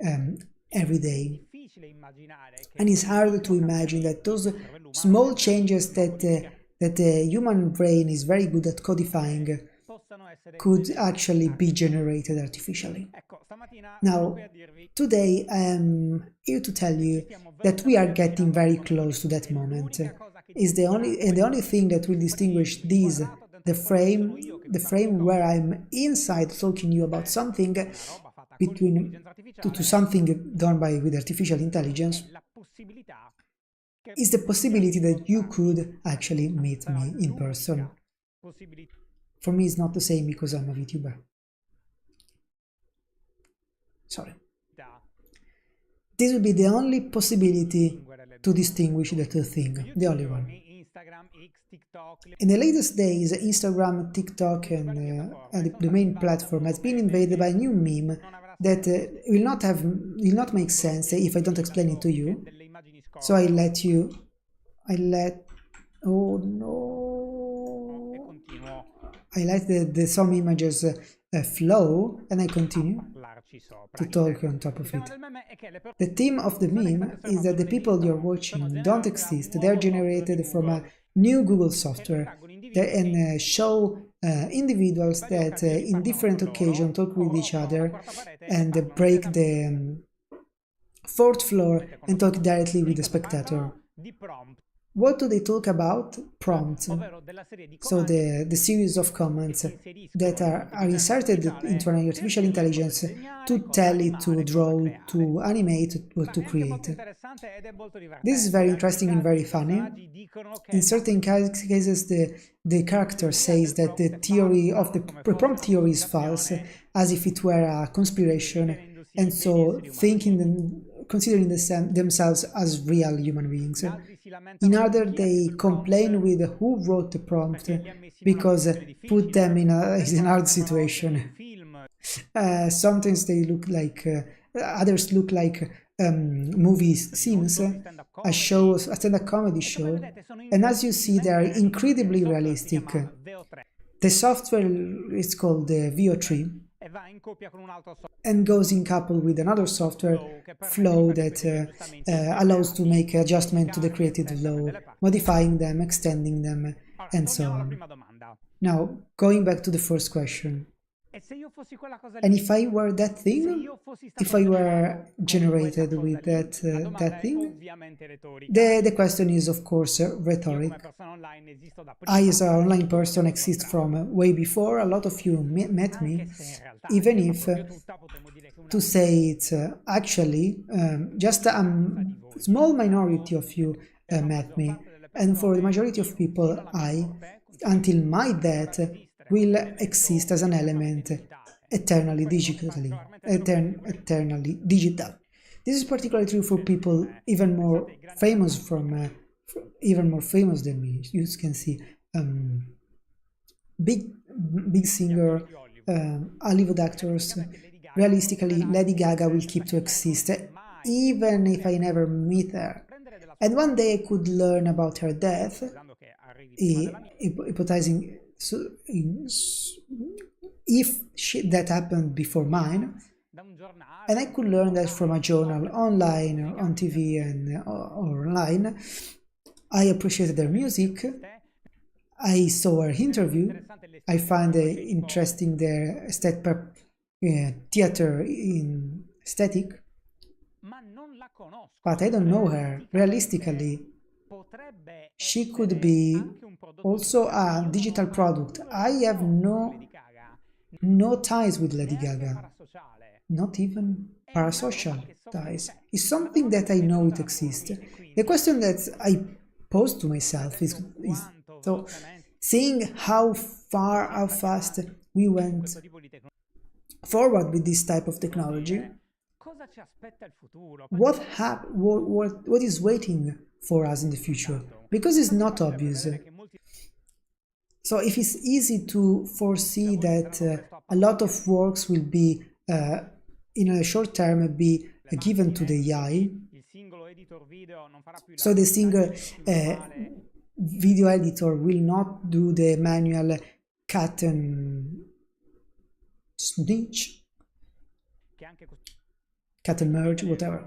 every day. And it's hard to imagine that those small changes that the human brain is very good at codifying could actually be generated artificially. Now, today I'm here to tell you that we are getting very close to that moment. Is the only thing that will distinguish this, the frame where I'm inside talking to you about something to something done with artificial intelligence, is the possibility that you could actually meet me in person. For me, it's not the same because I'm a VTuber. Sorry. This will be the only possibility to distinguish the two things, the only one. In the latest days, Instagram, TikTok and the main platform has been invaded by a new meme that will not make sense if I don't explain it to you. So oh no, I let some images flow and I continue to talk on top of it. The theme of the meme is that the people you're watching don't exist. They're generated from a new Google software and show individuals that in different occasions talk with each other and break the fourth floor and talk directly with the spectator. What do they talk about? Prompts. So the series of commands that are inserted into an artificial intelligence to tell it to draw, to animate, or to create. This is very interesting and very funny. In certain cases, the character says that the theory of the prompt theory is false, as if it were a conspiration, and so considering themselves as real human beings. In other, they complain with who wrote the prompt because put them in a hard situation. Sometimes they look like others look like movie scenes, a stand-up comedy show, and as you see, they are incredibly realistic. The software is called VO3 and goes in couple with another software, Flow, that allows to make adjustment to the created flow, modifying them, extending them, and so on. Now, going back to the first question. And if I were that thing, if I were generated with that thing, the question is of course rhetoric. I as an online person exist from way before a lot of you met me, even if to say it's actually just a small minority of you met me, and for the majority of people until my death, will exist as an element eternally digital. This is particularly true for people even more famous from even more famous than me. You can see big singer, Hollywood actors. Realistically, Lady Gaga will keep to exist, even if I never meet her. And one day I could learn about her death, hypothesizing if that happened before mine, and I could learn that from a journal, online, or on TV, or online. I appreciated their music. I saw her interview. I find interesting their theater in aesthetic, but I don't know her. Realistically, she could be also a digital product. I have no ties with Lady Gaga, not even parasocial ties. It's something that I know it exists. The question that I pose to myself is so, seeing how fast we went forward with this type of technology, what is waiting for us in the future? Because it's not obvious. So if it's easy to foresee that a lot of works will be in a short term be given to the AI, so the single video editor will not do the manual cut and snitch, cut and merge, whatever.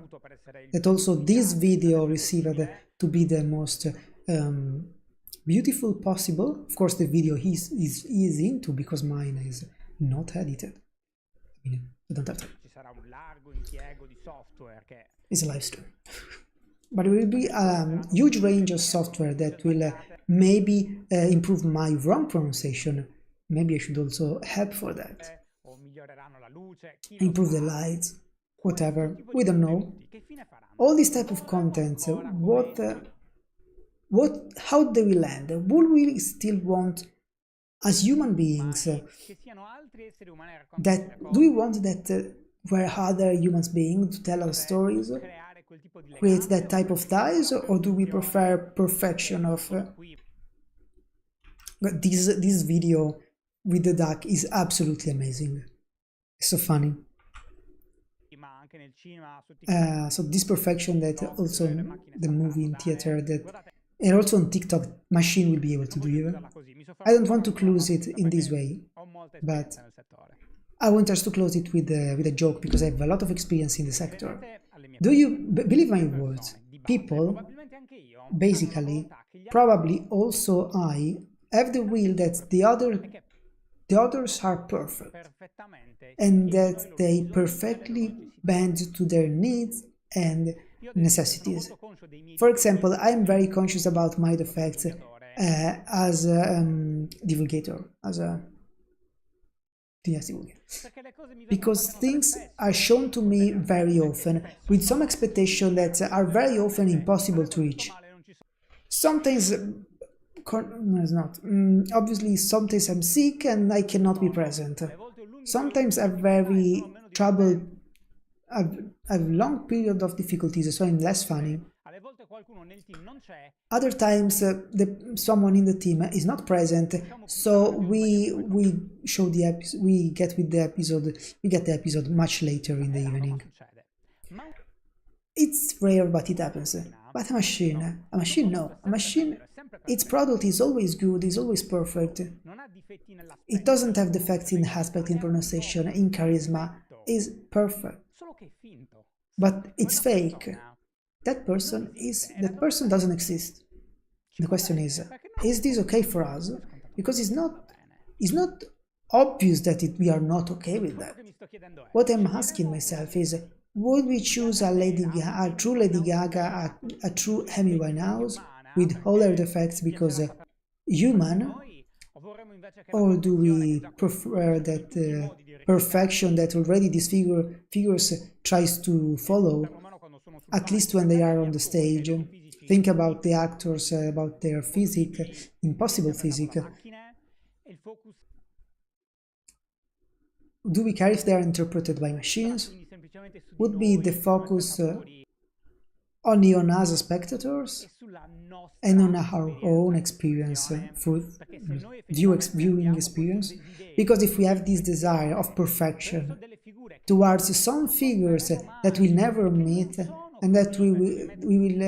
That also this video received to be the most beautiful possible. Of course, the video he's into, because mine is not edited. I don't have time. It's a live stream. But it will be a huge range of software that will maybe improve my wrong pronunciation. Maybe I should also help for that. Improve the lights, whatever. We don't know. All this type of content, how they will end? Will we still want, as human beings, that do we want that where other human beings to tell us stories, create that type of ties, or do we prefer perfection of this video with the duck is absolutely amazing. It's so funny. So this perfection that also the movie in theater that, and also on TikTok, machine will be able to do even. I don't want to close it in this way, but I want us to close it with a joke, because I have a lot of experience in the sector. Do you believe my words? People, basically, probably also I, have the will that the others are perfect, and that they perfectly bend to their needs and necessities. For example, I'm very conscious about my defects as a divulgator, because things are shown to me very often with some expectation that are very often impossible to reach. Sometimes it's not. Obviously, sometimes I'm sick and I cannot be present. Sometimes I'm very troubled. I've long period of difficulties, so I'm less funny. Other times, someone in the team is not present, so we show the episode. We get the episode much later in the evening. It's rare, but it happens. But a machine, no. A machine, its product is always good, is always perfect. It doesn't have defects in aspect, in pronunciation, in charisma. Is perfect. But it's fake. That person doesn't exist. The question is this okay for us? Because it's not obvious that we are not okay with that. What I'm asking myself is, would we choose a true Lady Gaga, a true Amy Winehouse, with all her defects because human? Or do we prefer that perfection that already these figures tries to follow, at least when they are on the stage? Think about the actors, about their physique, impossible physique. Do we care if they are interpreted by machines? Would be the focus only on us as spectators e sulla and on nostra our own experience for viewing experience. Because if we have this desire of perfection towards some figures that we'll never meet and that we will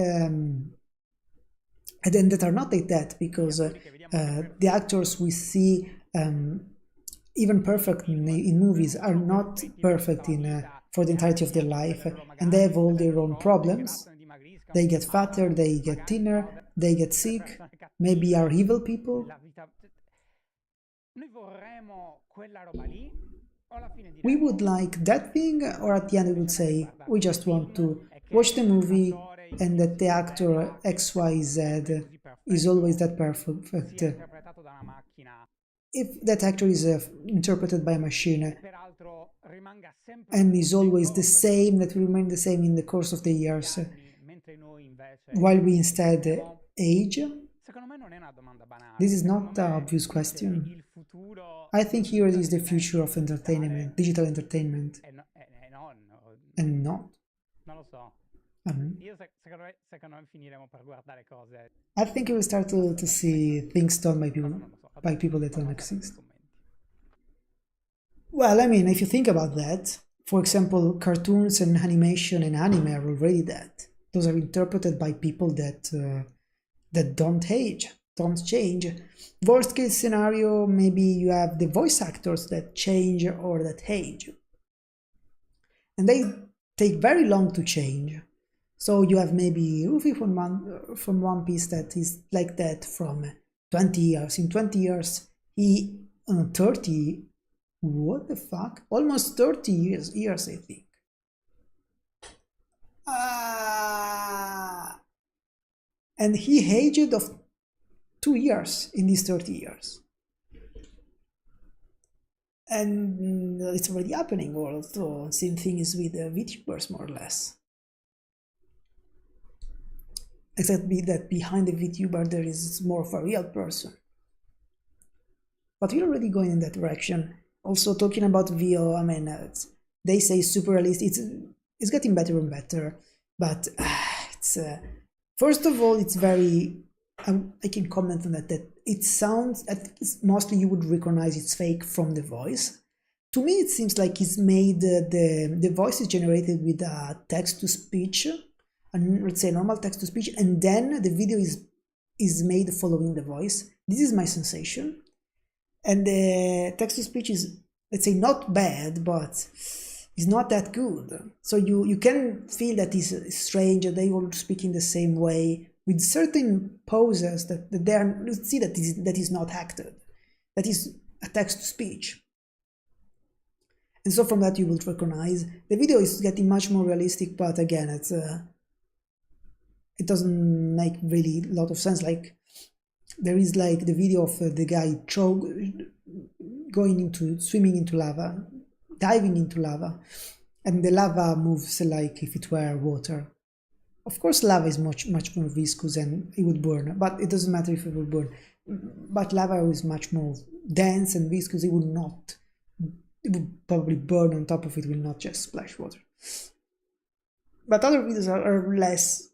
and that are not like that, because the actors we see even perfect in movies are not perfect in for the entirety of their life, and they have all their own problems. They get fatter, they get thinner, they get sick, maybe are evil people. We would like that thing, or at the end we would say we just want to watch the movie and that the actor XYZ is always that perfect. If that actor is interpreted by a machine and is always the same, that will remain the same in the course of the years, while we instead age? This is not an obvious question. I think here is the future of entertainment, digital entertainment, and not. I think we will start to see things done by people that don't exist. Well, I mean, if you think about that, for example, cartoons and animation and anime are already that. Those are interpreted by people that don't age, don't change. Worst case scenario, maybe you have the voice actors that change or that age. And they take very long to change. So you have maybe Luffy from One Piece that is like that from 20 years. In 20 years, he 30, what the fuck? Almost 30 years I think. And he aged of 2 years in these 30 years. And it's already happening. Also, same thing is with VTubers, more or less. Except that behind the VTuber there is more of a real person. But we're already going in that direction. Also, talking about VO, I mean, they say super realistic. It's getting better and better. But it's first of all, it's very. I can comment on that it sounds. Mostly you would recognize it's fake from the voice. To me, it seems like it's made. The voice is generated with a text to speech. And let's say normal text-to-speech, and then the video is made following the voice. This is my sensation. And the text-to-speech is, let's say, not bad, but it's not that good. So you can feel that it's strange, that they all speak in the same way, with certain poses that they are, you see that is not acted. That is a text-to-speech. And so from that you will recognize. The video is getting much more realistic, but again, it doesn't make really a lot of sense. Like there is like the video of the guy swimming into lava, diving into lava, and the lava moves like if it were water. Of course, lava is much more viscous and it would burn, but it doesn't matter if it would burn. But lava is much more dense and viscous. It would not. It would probably burn on top of it. Will not just splash water. But other videos are less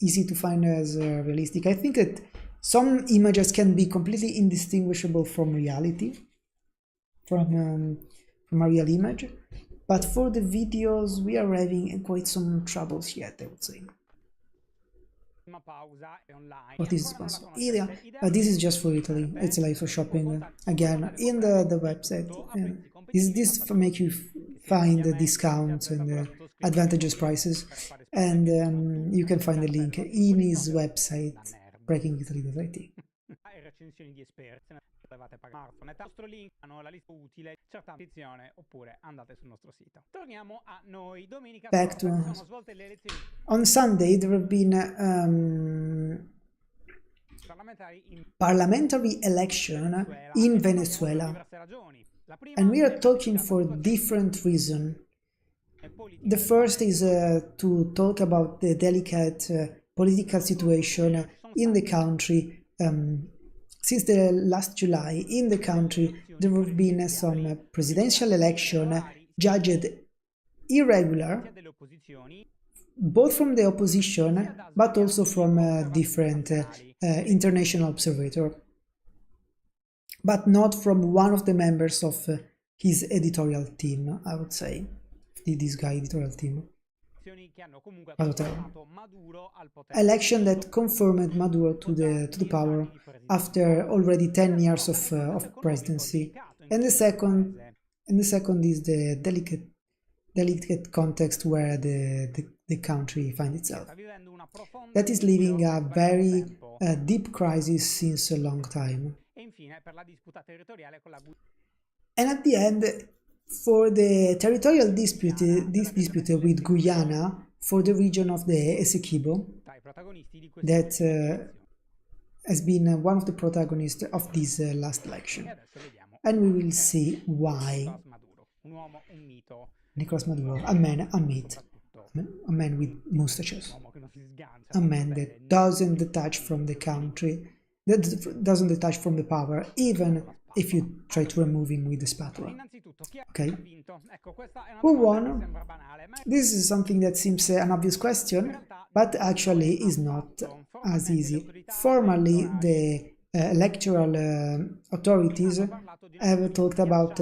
easy to find as realistic. I think that some images can be completely indistinguishable from reality, from a real image, but for the videos we are having quite some troubles yet, I would say. What is sponsored? This is just for Italy. It's like for shopping again in the website. This for make you find the discounts and advantageous prices, and you can find the link in his website breakingitaly.it. Recensioni di esperti, potevate pagare il nostro link, la lista utile, certa petizione, oppure andate sul nostro sito. Torniamo a noi. Domenica back to sono svolte le elezioni. On Sunday there have been parliamentary election in Venezuela, and we are talking for different reasons. The first is to talk about the delicate political situation in the country. Since the last July, in the country, there have been some presidential election judged irregular both from the opposition, but also from different international observers, but not from one of the members of his editorial team, I would say, this guy editorial team. But whatever. Election that confirmed Maduro to the power after already 10 years of presidency, and the second is the delicate context where the country finds itself. That is living a very deep crisis since a long time. And at the end, for the territorial dispute with Guyana for the region of the Essequibo, that has been one of the protagonists of this last election. And we will see why Nicolas Maduro, a myth, a man with mustaches, a man that doesn't detach from the country, that doesn't detach from the power, even if you try to remove him with the spatula. Okay? Who won? This is something that seems an obvious question, but actually is not as easy. Formally, the electoral authorities have talked about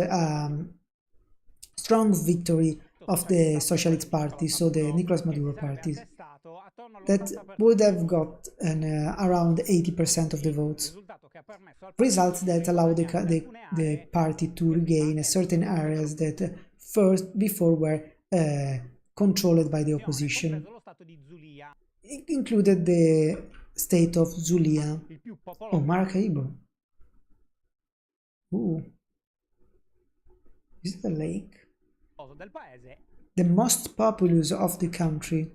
strong victory of the Socialist Party, so the Nicolas Maduro party, that would have got around 80% of the votes. Results that allow the party to regain certain areas that before were controlled by the opposition. It included the state of Zulia or Maracaibo. Ooh. Is it a lake? The most populous of the country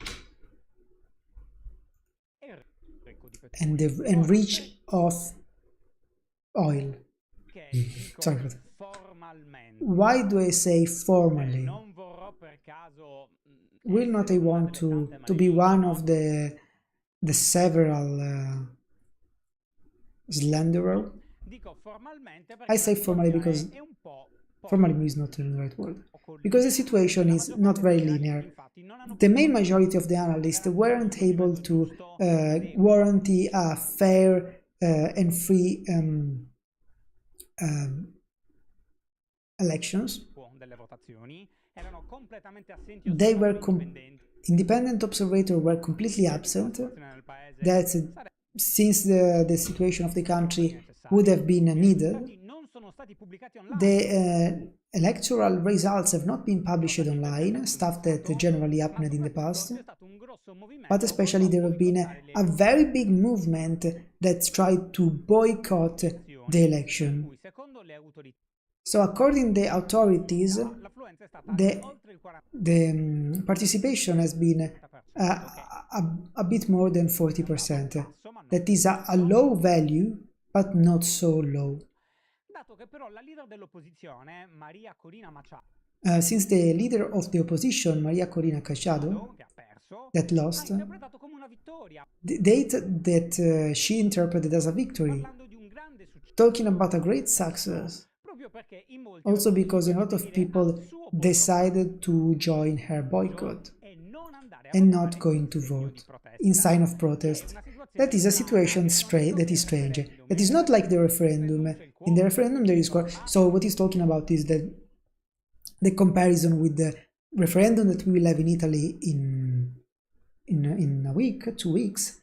and rich of oil. Sorry for that. Why do I say formally? Will not I want to be one of the several slanderer? I say formally because formally is not the right word. Because the situation is not very linear. The main majority of the analysts weren't able to warranty a fair and free elections. They were independent observers were completely absent. That since the situation of the country would have been needed, the electoral results have not been published online, stuff that generally happened in the past, but especially there have been a very big movement that tried to boycott the election. So according to the authorities, the participation has been a bit more than 40%. That is a low value, but not so low. Since the leader of the opposition, Maria Corina Machado, that lost, the date that she interpreted as a victory, talking about a great success. Also because a lot of people decided to join her boycott and not going to vote in sign of protest. That is a situation that is strange. That is not like the referendum. In the referendum there is... So what he's talking about is that the comparison with the referendum that we will have in Italy in a week, 2 weeks.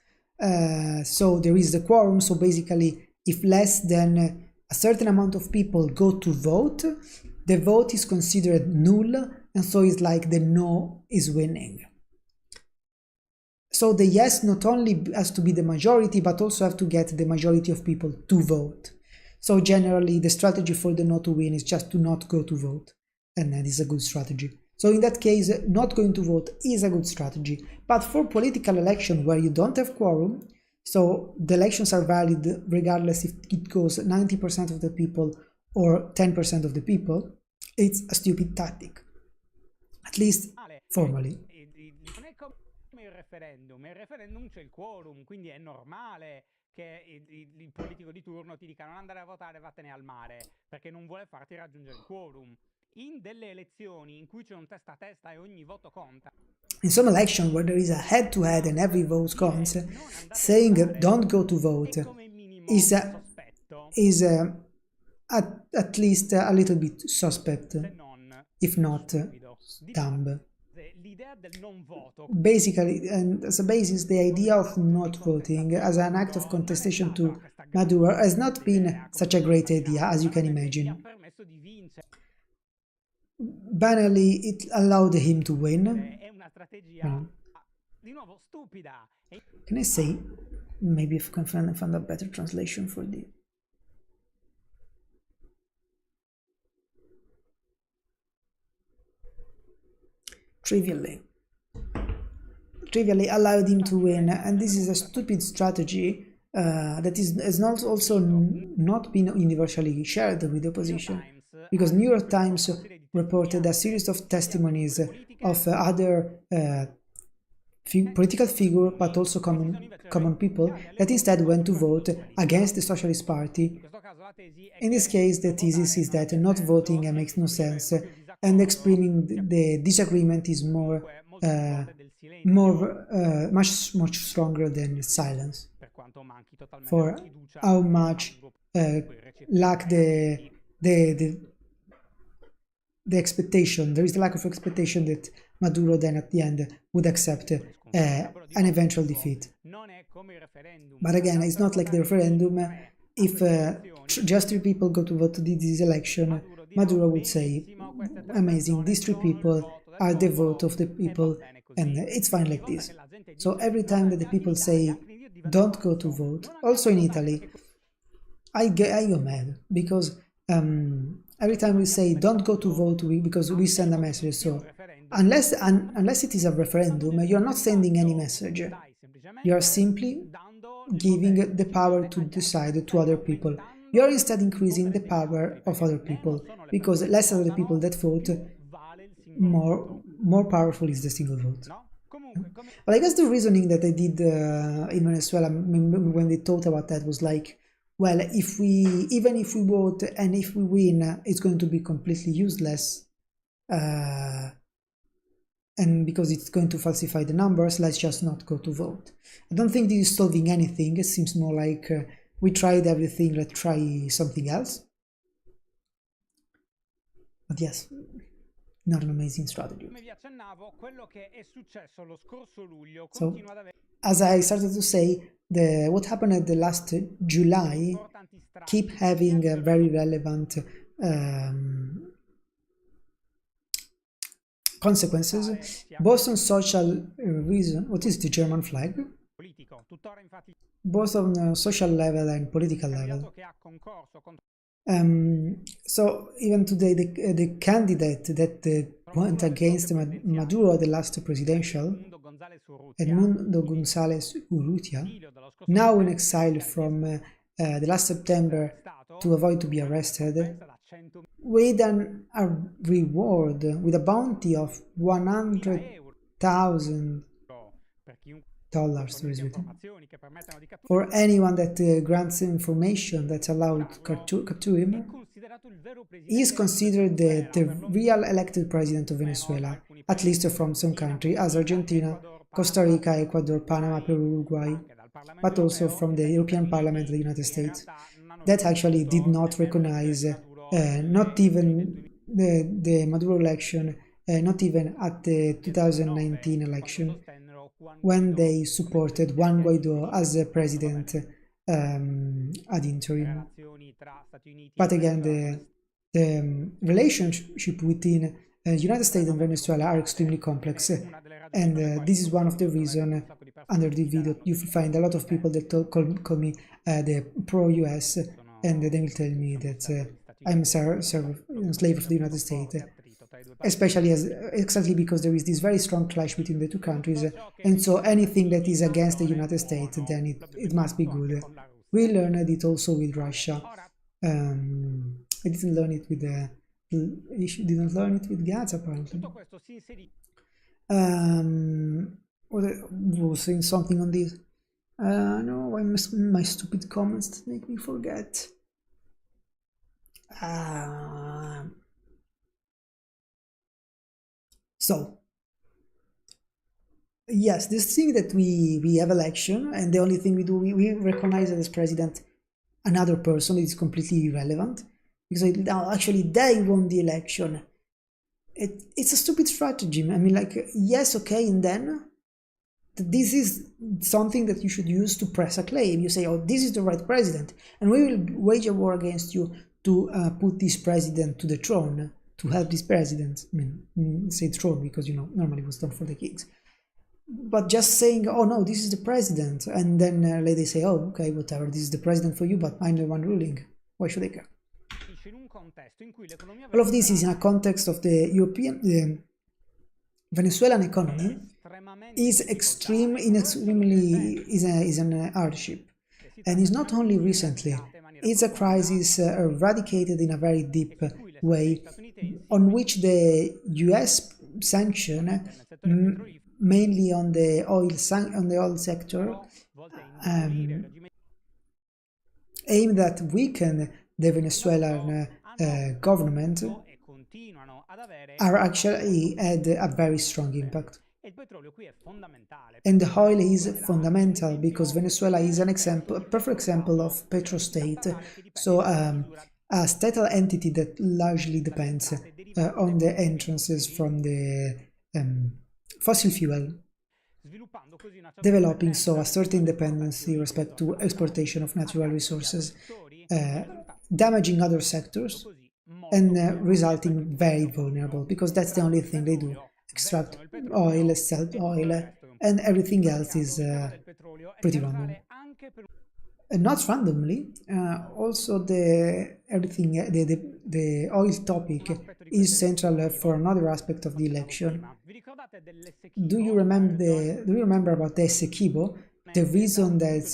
So there is the quorum, so basically if less than a certain amount of people go to vote, the vote is considered null, and so it's like the no is winning. So the yes not only has to be the majority, but also have to get the majority of people to vote. So generally the strategy for the no to win is just to not go to vote, and that is a good strategy. So in that case, not going to vote is a good strategy. But for political election where you don't have quorum, so the elections are valid regardless if it goes 90% of the people or 10% of the people, it's a stupid tactic, at least formally. Non è come il referendum c'è il quorum, quindi è normale che il politico di turno ti dica non andare a votare, vattene al mare, perché non vuole farti raggiungere il quorum. in delle elezioni in cui c'è un testa a testa e ogni voto conta, in some election where there is a head-to-head and every vote counts, dire non andate a saying votare don't go to è vote come minimo is sospetto, at least a little bit suspect, se non if not stupido. Di dumb. base, l'idea del non voto Basically, and as a basis, the idea of not voting as an act of contestation to Maduro has not been such a great idea, as you can gli ha imagine. permesso di vincere. Banally, it allowed him to win. È una strategia di nuovo stupida. Can I say, maybe if I can find a better translation for this? Trivially allowed him to win, and this is a stupid strategy that has not also not been universally shared with the opposition, because New York Times reported a series of testimonies of other political figures, but also common people, that instead went to vote against the Socialist Party. In this case, the thesis is that not voting makes no sense, and explaining the disagreement is much stronger than silence, for how much lack the expectation, there is the lack of expectation that Maduro then at the end would accept an eventual defeat. But again, it's not like the referendum. If just 3 people go to vote to this election, Maduro would say, amazing, these 3 people are the vote of the people, and it's fine like this. So every time that the people say, don't go to vote, also in Italy, I go mad, because every time we say don't go to vote because we send a message. So unless it is a referendum, you're not sending any message. You're simply giving the power to decide to other people. You're instead increasing the power of other people, because less of the people that vote, more powerful is the single vote. But I guess the reasoning that I did in Venezuela when they thought about that was like, well, even if we vote and if we win, it's going to be completely useless, and because it's going to falsify the numbers, let's just not go to vote. I don't think this is solving anything. It seems more like we tried everything, let's try something else. But yes, not an amazing strategy. So, as I started to say, what happened at the last July keep having a very relevant consequences, both on social reason. What is the German flag? Both on social level and political level. So even today, the candidate that went against Maduro at the last presidential, Edmundo González Urrutia, now in exile from the last September to avoid to be arrested, with a reward, with a bounty of $100,000 for anyone that grants information that's allowed to him. He is considered the real elected president of Venezuela, at least from some countries, as Argentina, Costa Rica, Ecuador, Panama, Peru, Uruguay, but also from the European Parliament of the United States, that actually did not recognize, not even the Maduro election, not even at the 2019 election, when they supported Juan Guaido as a president ad interim. But again, the relationship between the United States and Venezuela are extremely complex, and this is one of the reasons under the video you will find a lot of people that call me the pro-US, and they will tell me that I'm a slave of the United States, especially exactly because there is this very strong clash between the two countries, and so anything that is against the United States, then it must be good. We learned it also with Russia. I didn't learn it with didn't learn it with Gaza, apparently. Was saying something on this. No, I missed my stupid comments that make me forget. So yes, this thing that we have election, and the only thing we do, we recognize that as president another person is completely irrelevant, because now actually they won the election. It's a stupid strategy. I mean, like, yes, okay, and then this is something that you should use to press a claim. You say, oh, this is the right president, and we will wage a war against you to put this president to the throne, to help this president. I mean, say throne because, you know, normally it was done for the kings. But just saying, oh no, this is the president, and then they say, oh, okay, whatever, this is the president for you, but I'm the one ruling. Why should I care? All of this is in a context of the Venezuelan economy is an hardship, and is not only recently. It's a crisis eradicated in a very deep way, on which the U.S. sanction, mainly on the oil sector, aimed at weaken the Venezuelan government, are actually had a very strong impact. And the oil is fundamental because Venezuela is an example, a perfect example of petrostate. So a statal entity that largely depends on the entrances from the fossil fuel, developing so a certain dependency with respect to exportation of natural resources, damaging other sectors, and resulting very vulnerable, because that's the only thing they do: extract oil, sell oil, and everything else is pretty random. And not randomly, also the oil topic is central for another aspect of the election. Do you remember about the Essequibo? The reason that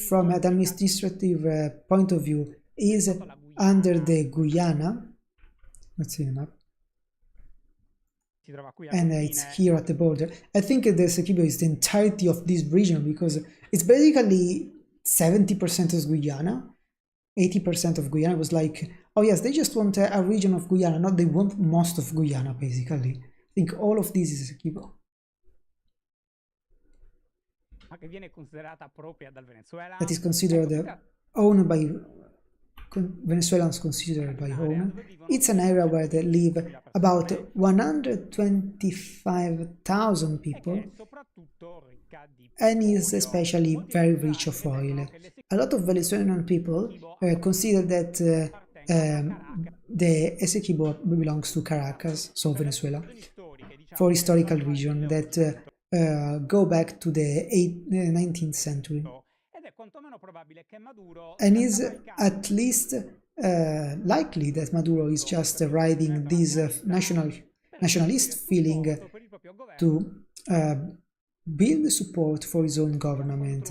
from an administrative point of view is under the Guyana. Let's see the map. And it's here at the border. I think the Essequibo is the entirety of this region, because it's basically 70% is Guyana, 80% of Guyana. Was like, oh yes, they just want a region of Guyana, not they want most of Guyana, basically. I think all of this is Essequibo. That is considered owned by Venezuelans, considered by own. It's an area where they live about 125,000 people, and is especially very rich of oil. A lot of Venezuelan people consider that the Essequibo belongs to Caracas, so Venezuela, for historical reasons that go back to the 19th century. And is at least likely that Maduro is just riding this nationalist feeling to build support for his own government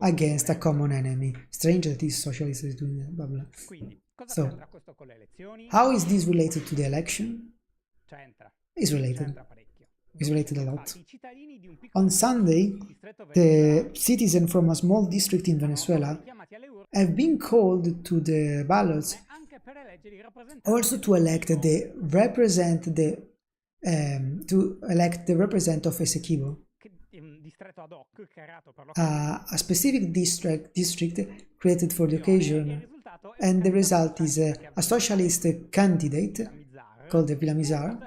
against a common enemy. Strange that these socialists is doing that, blah blah. So, how is this related to the election? It's related. It's related a lot. On Sunday, the citizens from a small district in Venezuela have been called to the ballots also to elect the representative of Essequibo, a specific district created for the occasion, and the result is a socialist candidate called the Villamizar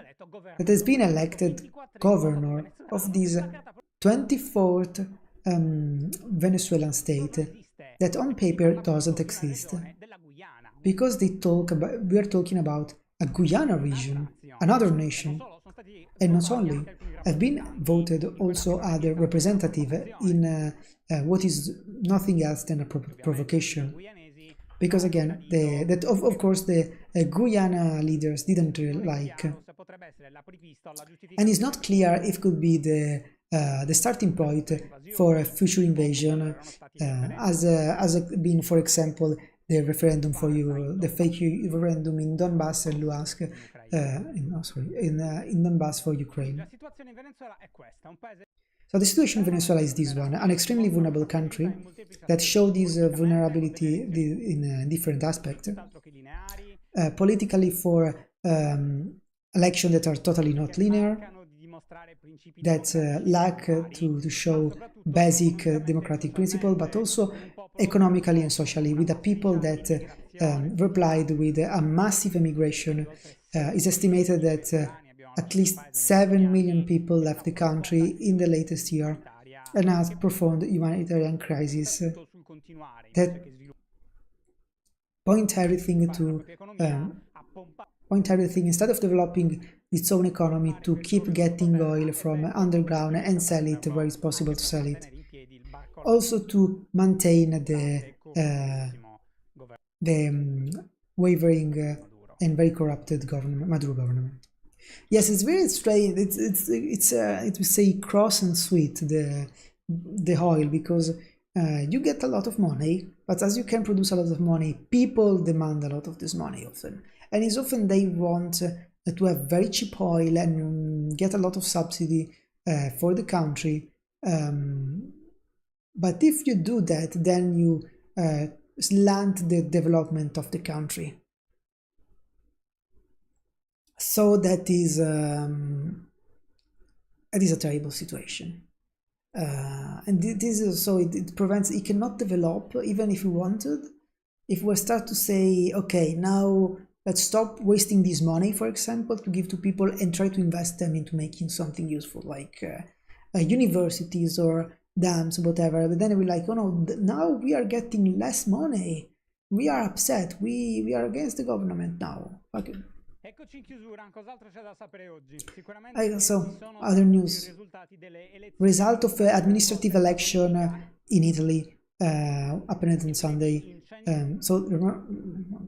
that has been elected governor of this 24th Venezuelan state that on paper doesn't exist, because we are talking about a Guyana region, another nation, and not only have been voted also other representative in what is nothing else than a provocation, because again of course the Guyana leaders didn't really like, and it's not clear if it could be the starting point for a future invasion, as been, for example, the referendum for the fake referendum in Donbass and Luhansk, in Donbass for Ukraine. So the situation in Venezuela is this one: an extremely vulnerable country that showed this vulnerability in different aspects. Politically, for elections that are totally not linear, that lack to show basic democratic principle, but also economically and socially, with a people that replied with a massive immigration. It's estimated that at least 7 million people left the country in the latest year, and has profound humanitarian crisis that point everything instead of developing its own economy to keep getting oil from underground and sell it where it's possible to sell it. Also to maintain the wavering and very corrupted Maduro government. Yes, it's very strange. It we say cross and sweet the oil, because you get a lot of money, but as you can produce a lot of money, people demand a lot of this money often, and it's often they want to have very cheap oil and get a lot of subsidy for the country. But if you do that, then you slant the development of the country. So that is a terrible situation. And this is so it prevents, it cannot develop even if we wanted. If we start to say, okay, now let's stop wasting this money, for example, to give to people and try to invest them into making something useful, like universities or dams, whatever. But then we're like, oh no, now we are getting less money. We are upset. We are against the government now. Okay. Eccoci in chiusura, cos'altro c'è da sapere oggi? Sicuramente So, other news. Result of administrative election in Italy happened on Sunday.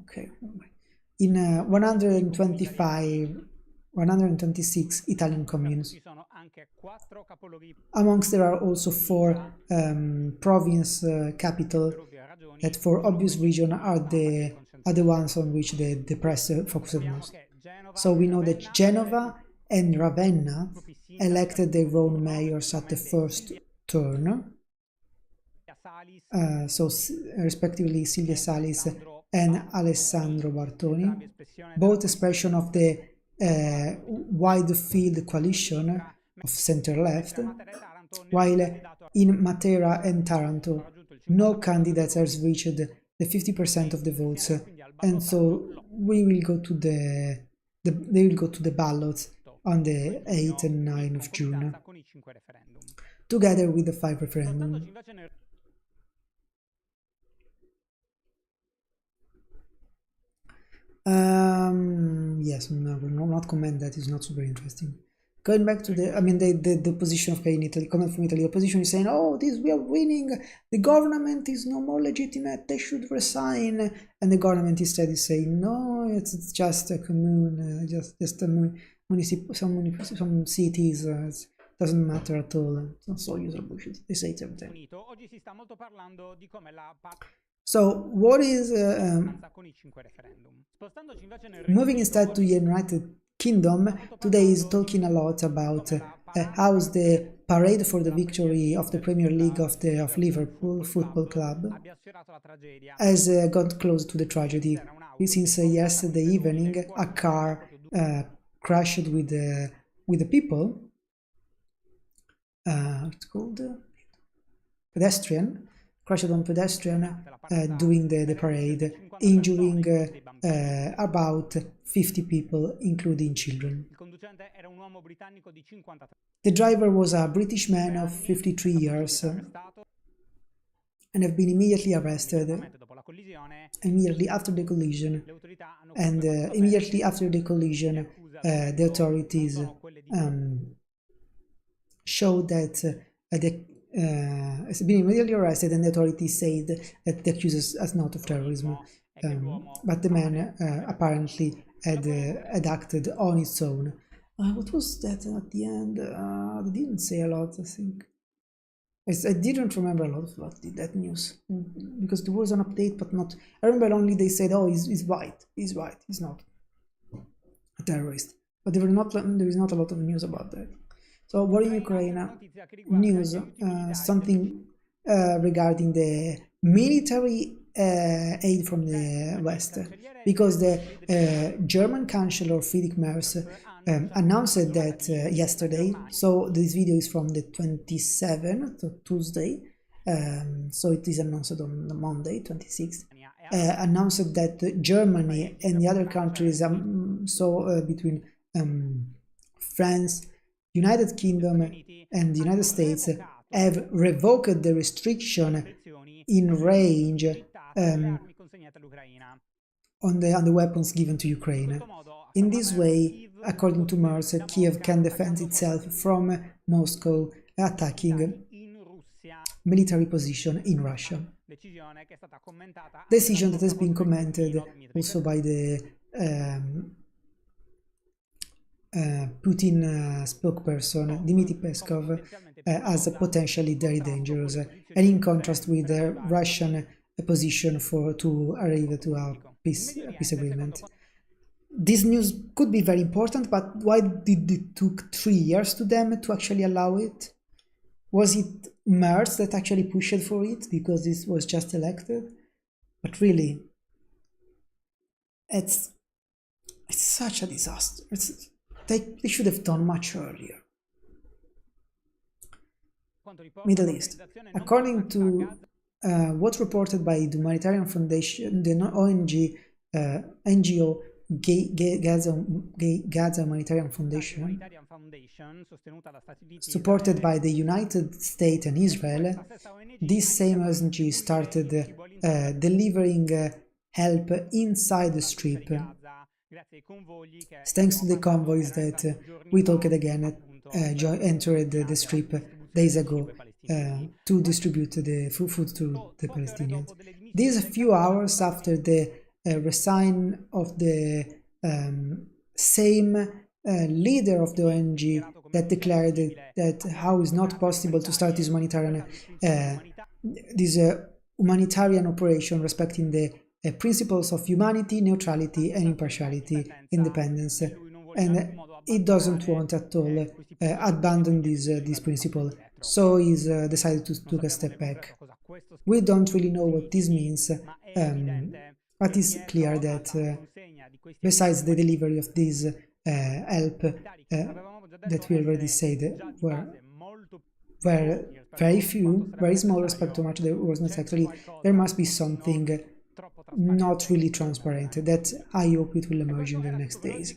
Okay. In 126 Italian communes. Amongst there are also 4 province capital that, for obvious reason, are the ones on which the press focused most. So we know that Genova and Ravenna elected their own mayors at the first turn. So respectively Silvia Salis and Alessandro Bartoni, both expression of the wide field coalition of center-left, while in Matera and Taranto no candidate has reached the 50% of the votes, and so they will go to the ballot on the 8th and 9th of June, together with the 5 referendum. Yes, no, will not comment that, is not super interesting. Going back to the position of in Italy, comment from Italy, opposition is saying, oh, we are winning, the government is no more legitimate, they should resign, and the government instead is saying, no, it's just a commune, just a some cities, it doesn't matter at all, it's all user bullshit, they say it every time. So what is moving instead to the United Kingdom, today is talking a lot about how's the parade for the victory of the Premier League of Liverpool Football Club has got close to the tragedy. Since yesterday evening, a car crashed with the people. It's called pedestrian. Crashed on pedestrian doing the parade, injuring about 50 people, including children. The driver was a British man of 53 years and have been immediately arrested immediately after the collision. And immediately after the collision, the authorities showed that has been immediately arrested, and the authorities said that the accused as not of terrorism, but the man apparently had acted on its own. What was that at the end? They didn't say a lot, I think. I didn't remember a lot about that news, because there was an update, but not. I remember only they said, oh, he's white, he's not a terrorist. But there is not a lot of news about that. So, war in Ukraine, news, something regarding the military aid from the West, because the German Chancellor Friedrich Merz announced that yesterday. So this video is from the 27th, so Tuesday. So it is announced on the Monday, 26th. Announced that Germany and the other countries, between France, United Kingdom, and the United States, have revoked the restriction in range on the weapons given to Ukraine. In this way, according to Mers, Kiev can defend itself from Moscow attacking military position in Russia. Decision that has been commented also by the Putin spokesperson Dmitry Peskov as potentially very dangerous, and in contrast with the Russian position to arrive to a peace agreement. This news could be very important, but why did it took 3 years to them to actually allow it? Was it Merz that actually pushed for it because this was just elected? But really, it's such a disaster. They should have done much earlier. Middle East. According to what's reported by the Humanitarian Foundation, the NGO Gaza Humanitarian Foundation, supported by the United States and Israel, this same ONG started delivering help inside the strip, thanks to the convoys that we talked again entered the strip days ago to distribute the food to the Palestinians. This a few hours after the resign of the same leader of the ONG that declared that how is not possible to start this humanitarian operation respecting the principles of humanity, neutrality and impartiality, independence, and it doesn't want at all abandon this principle, so he's decided to take a step back. We don't really know what this means, but it's clear that besides the delivery of this help that we already said were very few, very small respect to how much there was not actually, there must be something not really transparent that I hope it will emerge in the next days.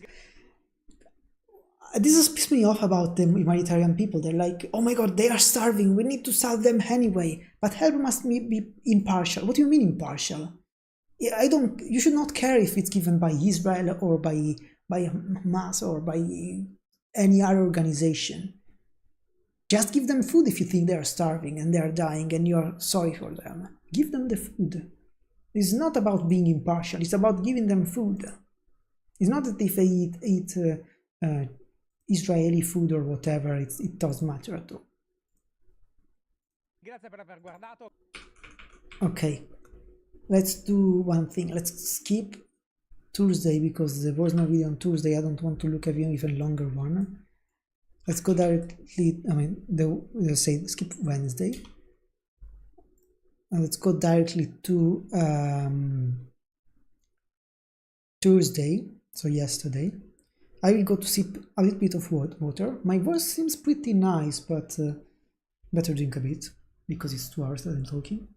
This has pissed me off about the humanitarian people. They're like, oh my god, they are starving, we need to serve them anyway, but help must be impartial. What do you mean impartial? You should not care if it's given by Israel or by Hamas or by any other organization. Just give them food if you think they are starving and they are dying and you are sorry for them. Give them the food. It's not about being impartial, it's about giving them food. It's not that if they eat Israeli food or whatever, it doesn't matter at all. Okay, let's do one thing. Let's skip Tuesday because there was no video on Tuesday. I don't want to look at an even longer one. Let's go directly, let's say skip Wednesday. And let's go directly to Tuesday, so yesterday. I will go to sip a little bit of water. My voice seems pretty nice, but better drink a bit because it's 2 hours that I'm talking.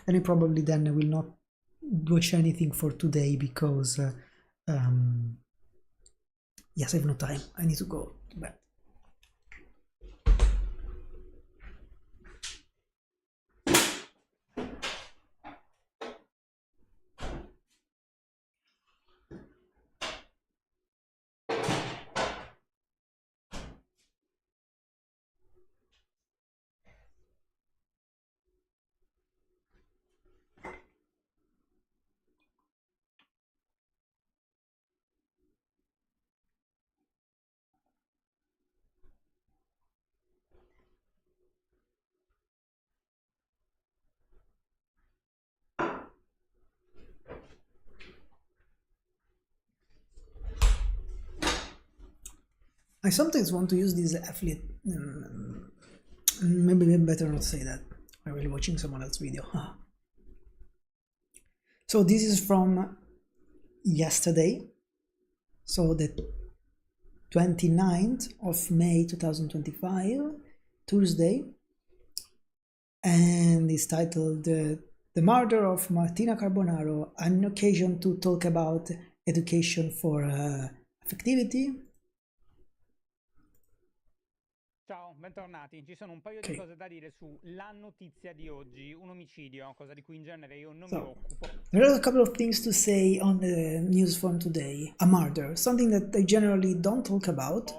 And I probably then will not watch anything for today because yes, I have no time. I need to go to bed. I sometimes want to use this affiliate. Maybe better not say that. I'm really watching someone else's video. So this is from yesterday. So that 29th of May 2025, Tuesday, and it's titled The Murder of Martina Carbonaro, an occasion to talk about education for affectivity. Ciao, bentornati. Ci sono un paio di cose da dire sulla notizia di oggi, un omicidio, cosa di cui in genere io non mi occupo. There are a couple of things to say on the news from today. A murder, something that I generally don't talk about,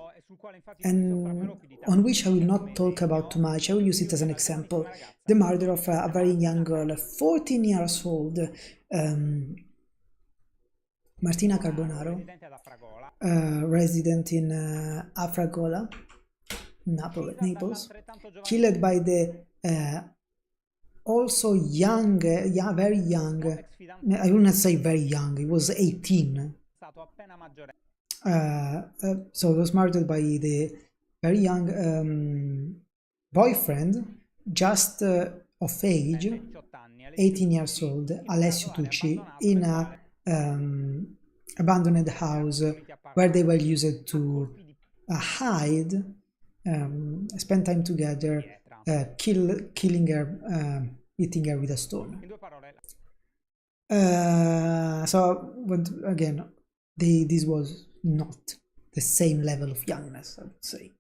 and on which I will not talk about too much. I will use it as an example. The murder of a very young girl, 14 years old, Martina Carbonaro, resident in Afragola, Naples, killed by the also young, very young, I will not say very young, he was 18. So it was murdered by the very young boyfriend, just of age, 18 years old, Alessio Tucci, in a abandoned house where they were used to hide, spend time together, killing her, hitting her with a stone. So, but again, this was not the same level of youngness, I would say.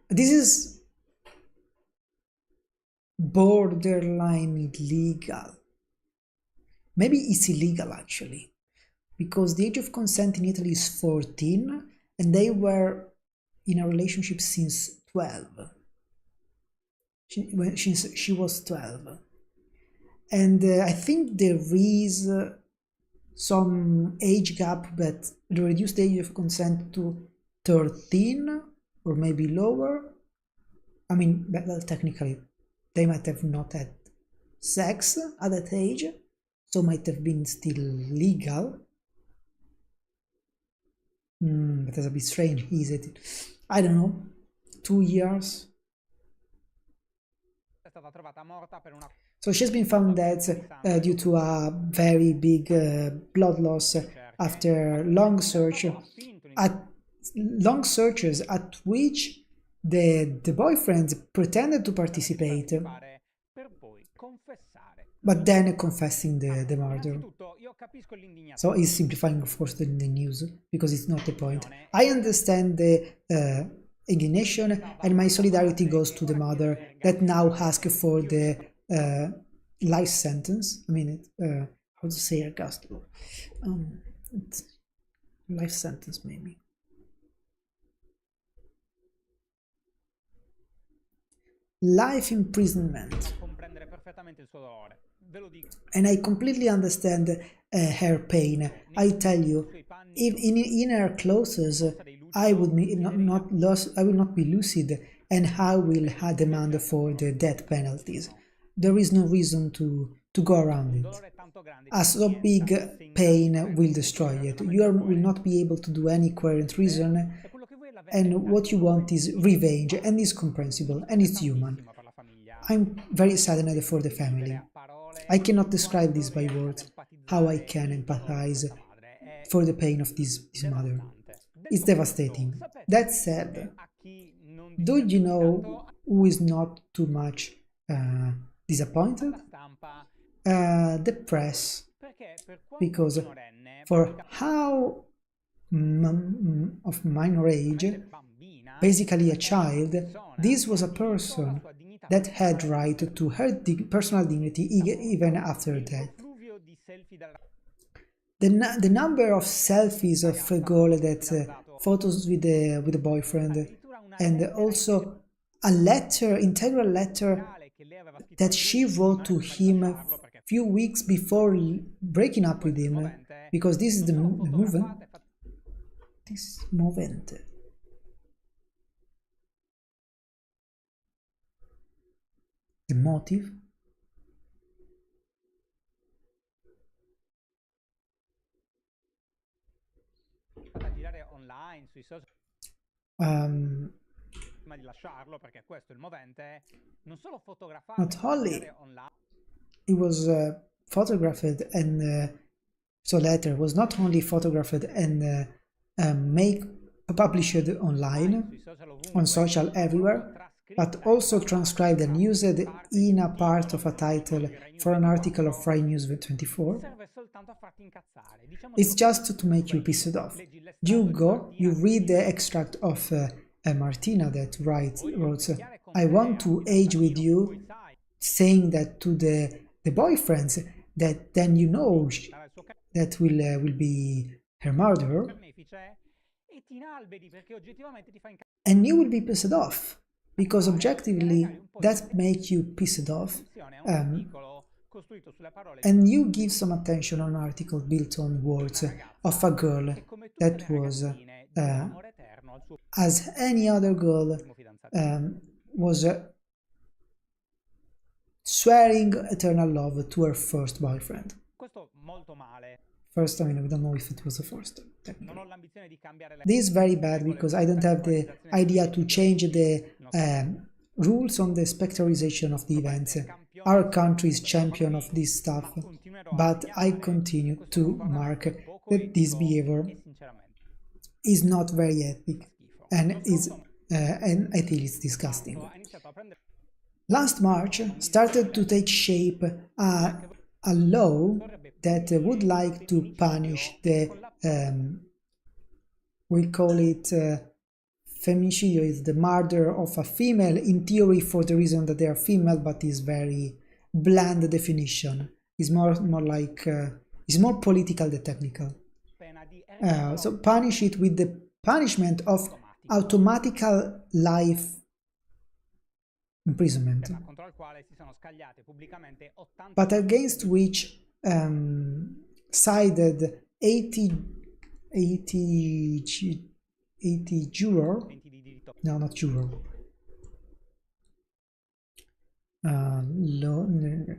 This is borderline illegal. Maybe it's illegal actually, because the age of consent in Italy is 14 and they were in a relationship since 12. She was 12. And I think there is some age gap, but the reduced age of consent to 13 or maybe lower. I mean, well, technically, they might have not had sex at that age, so might have been still legal. But that's a bit strange, is it? I don't know, 2 years. So she's been found dead due to a very big blood loss after long searches at which the boyfriend pretended to participate, but then confessing the murder. So he's simplifying, of course, the news, because it's not the point. I understand the indignation, and my solidarity goes to the mother that now asks for the life sentence. I mean, how to say ergastolo? Life sentence, maybe. Life imprisonment. And I completely understand her pain. I tell you, if in her clothes, I would not be lucid, and I will demand for the death penalties. There is no reason to go around it. A so big pain will destroy it. You will not be able to do any coherent reason, and what you want is revenge, and it's comprehensible, and it's human. I'm very saddened for the family. I cannot describe this by words, how I can empathize for the pain of this mother. It's devastating. That said, do you know who is not too much disappointed? The press. Because for how of minor age, basically a child, this was a person that had right to her personal dignity even after death. The number of selfies of Fregole, that photos with the boyfriend, and also a letter, integral letter that she wrote to him a few weeks before breaking up with him, because this is the movement. This movement. The motive. Not only it was photographed, and so letter was not only photographed and published online, on social everywhere, but also transcribed and used in a part of a title for an article of Fry News 24. It's just to make you pissed off. You go, you read the extract of Martina that wrote, I want to age with you, saying that to the boyfriends that then you know that will be her murderer, and you will be pissed off because objectively that makes you pissed off, and you give some attention on an article built on words of a girl that was as any other girl was swearing eternal love to her first boyfriend. First, I mean, we don't know if it was the first. This is very bad because I don't have the idea to change the rules on the spectacularization of the events. Our country is champion of this stuff, but I continue to mark that this behavior is not very ethic and I think it's disgusting. Last March started to take shape a law that would like to punish the, we call it femicidio, is the murder of a female, in theory for the reason that they are female, but is very bland definition. It's more like, it's more political than technical. So punish it with the punishment of automatical life imprisonment, but against which sided 80 juror, no, not juror, law, I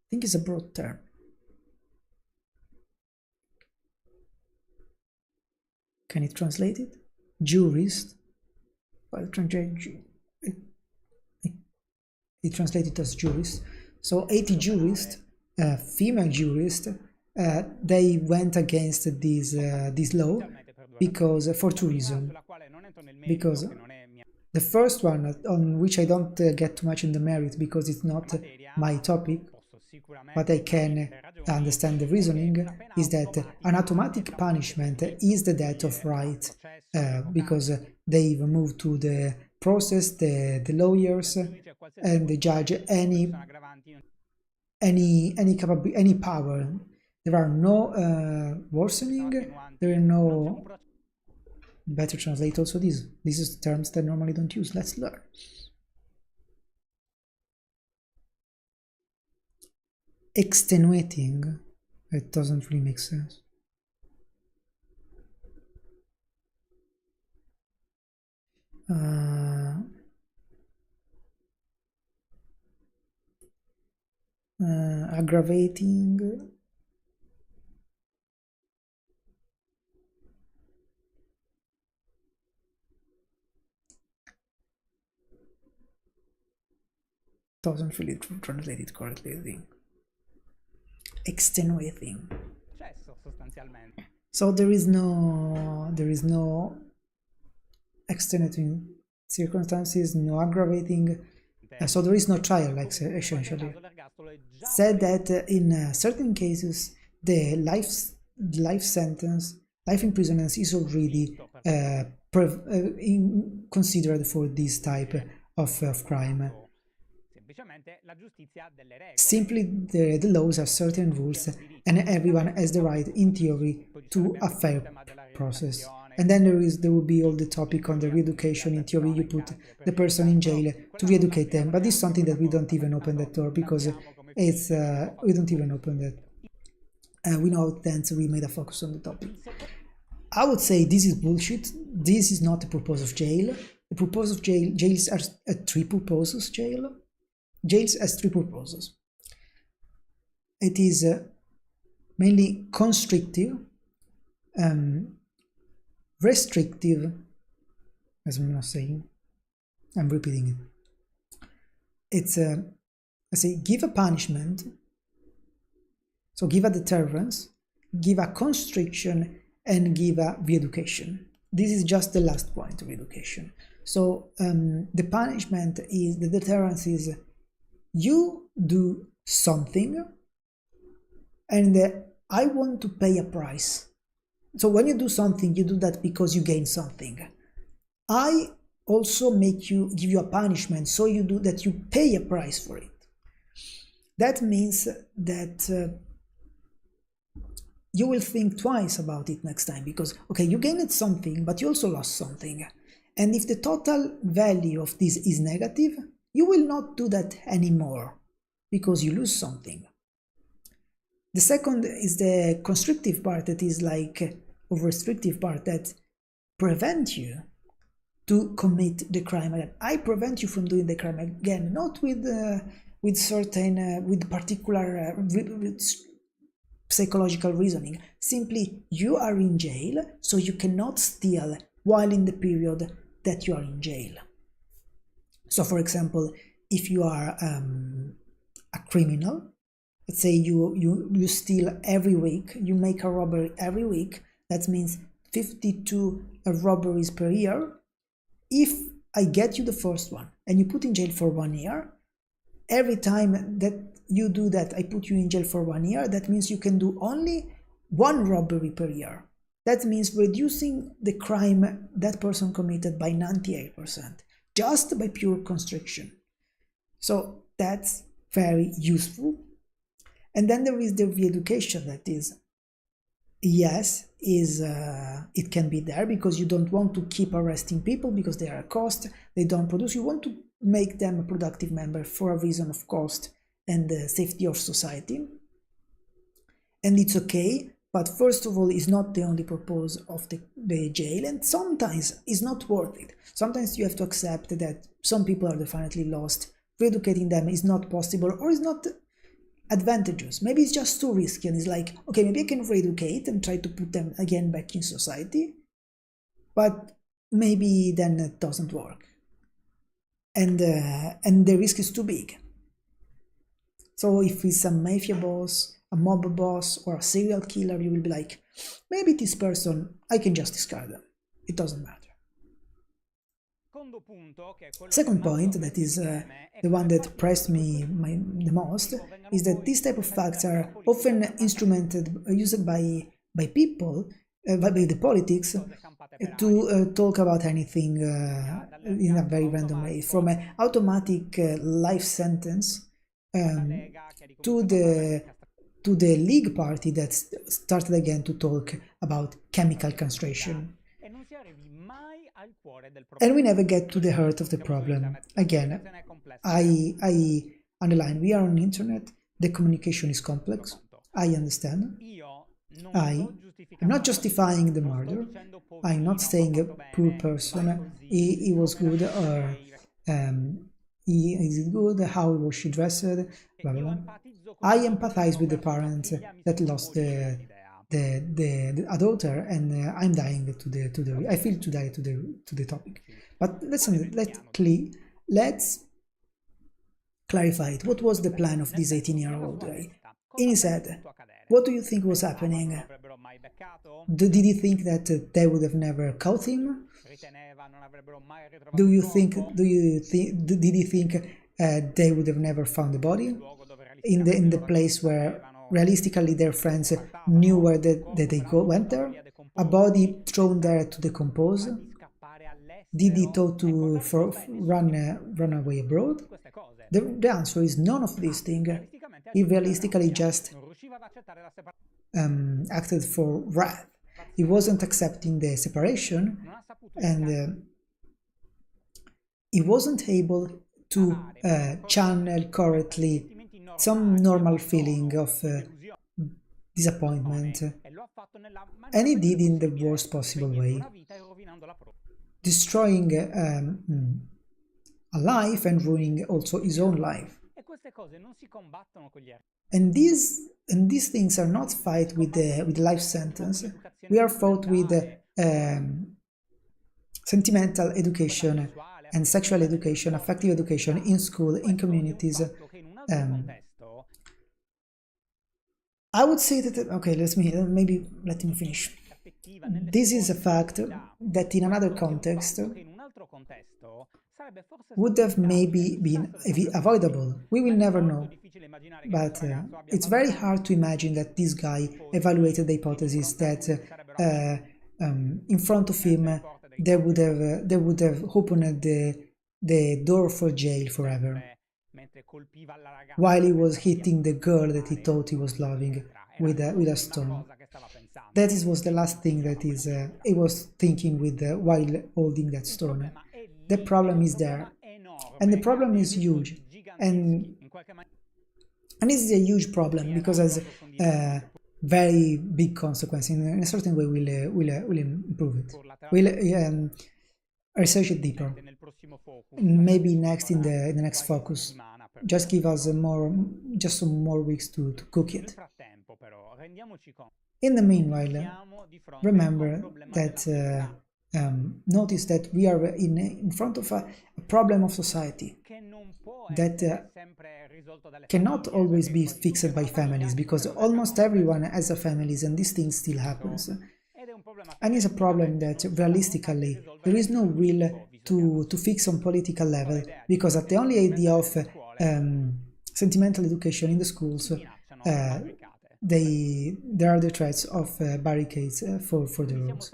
think it's a broad term. Can it translate it? Jurist. Well, it translated as jurist. So 80 jurists, female jurists, they went against this law because for two reasons. Because the first one, on which I don't get too much in the merit because it's not my topic, but I can understand the reasoning, is that an automatic punishment is the death of right, because they've moved to the process, the lawyers and the judge, any power. There are no worsening, there are no, better translate also this is terms that I normally don't use, let's learn. Extenuating, it doesn't really make sense. Aggravating, doesn't really translate it correctly, I think. Extenuating. So there is no extenuating circumstances, no aggravating, so there is no trial, like essentially. Said that in certain cases the life sentence, life imprisonment is already considered for this type of crime. Simply the laws have certain rules and everyone has the right in theory to a fair process. And then there will be all the topic on the re-education. In theory you put the person in jail to re-educate them, but this is something that we don't even open that door because it's we don't even open that. We know then, so we made a focus on the topic. I would say this is bullshit. This is not the purpose of jail. The purpose of jails are three purposes. Jails has three purposes. It is mainly constrictive, restrictive, as I'm not saying, I'm repeating it. It's I say give a punishment, so give a deterrence, give a constriction, and give a re-education. This is just the last point of education. So the punishment is, the deterrence is, you do something and I want to pay a price. So when you do something, you do that because you gain something. I also give you a punishment, so you do that, you pay a price for it. That means that you will think twice about it next time, because, okay, you gained something, but you also lost something. And if the total value of this is negative, you will not do that anymore, because you lose something. The second is the constrictive part, that is like, or restrictive part, that prevent you to commit the crime again. I prevent you from doing the crime again, not with particular psychological reasoning. Simply, you are in jail, so you cannot steal while in the period that you are in jail. So, for example, if you are a criminal, let's say you steal every week, you make a robbery every week, that means 52 robberies per year. If I get you the first one and you put in jail for 1 year, every time that you do that, I put you in jail for 1 year, that means you can do only 1 robbery per year. That means reducing the crime that person committed by 98%, just by pure constriction. So that's very useful. And then there is the re-education, that is, yes, it can be there because you don't want to keep arresting people because they are a cost, they don't produce. You want to make them a productive member for a reason of cost and the safety of society. And it's okay, but first of all, it's not the only purpose of the jail, and sometimes it's not worth it. Sometimes you have to accept that some people are definitely lost. Re-educating them is not possible, or is not advantageous. Maybe it's just too risky, and it's like, okay, maybe I can re-educate and try to put them again back in society, but maybe then it doesn't work, and the risk is too big. So if it's a mafia boss, a mob boss, or a serial killer, you will be like, maybe this person, I can just discard them, it doesn't matter. Second point, that is the one that pressed me the most, is that these type of facts are often used by people, by the politics, to talk about anything in a very random way, from an automatic life sentence to the League Party that started again to talk about chemical castration. And we never get to the heart of the problem. Again, I underline, we are on the internet, the communication is complex, I understand. I'm not justifying the murder, I'm not saying a poor person, he was good, or is it good, how was she dressed, blah blah blah. I empathize with the parents that lost a daughter, and I'm dying I feel to die to the topic. But let's clarify it. What was the plan of this 18-year-old guy? In his head, what do you think was happening? Did he think that they would have never caught him? Did he think they would have never found the body in the place where realistically their friends knew where that they went there? A body thrown there to decompose? Did he thought to run away abroad? The answer is none of these things. He realistically just acted for wrath. He wasn't accepting the separation, and he wasn't able to channel correctly some normal feeling of disappointment, and he did in the worst possible way, destroying a life and ruining also his own life. And these things are not fought with life sentence. We are fought with sentimental education and sexual education, affective education in school, in communities. I would say that, okay, let me finish. this is a fact that in another context would have maybe been avoidable. We will never know. But it's very hard to imagine that this guy evaluated the hypothesis that in front of him they would have opened the door for jail forever, while he was hitting the girl that he thought he was loving with a stone. That was the last thing that he was thinking with while holding that stone. The problem is there, and the problem is huge, and this is a huge problem because it has very big consequence. In a certain way, will improve it. We'll research it deeper. Maybe next in the next focus. Just give us some more weeks to cook it. In the meanwhile, remember that notice that we are in front of a problem of society that cannot always be fixed by families, because almost everyone has a family and this thing still happens. And it's a problem that realistically there is no will to fix on political level, because at the only idea of sentimental education in the schools, there are the threats of barricades for the roads.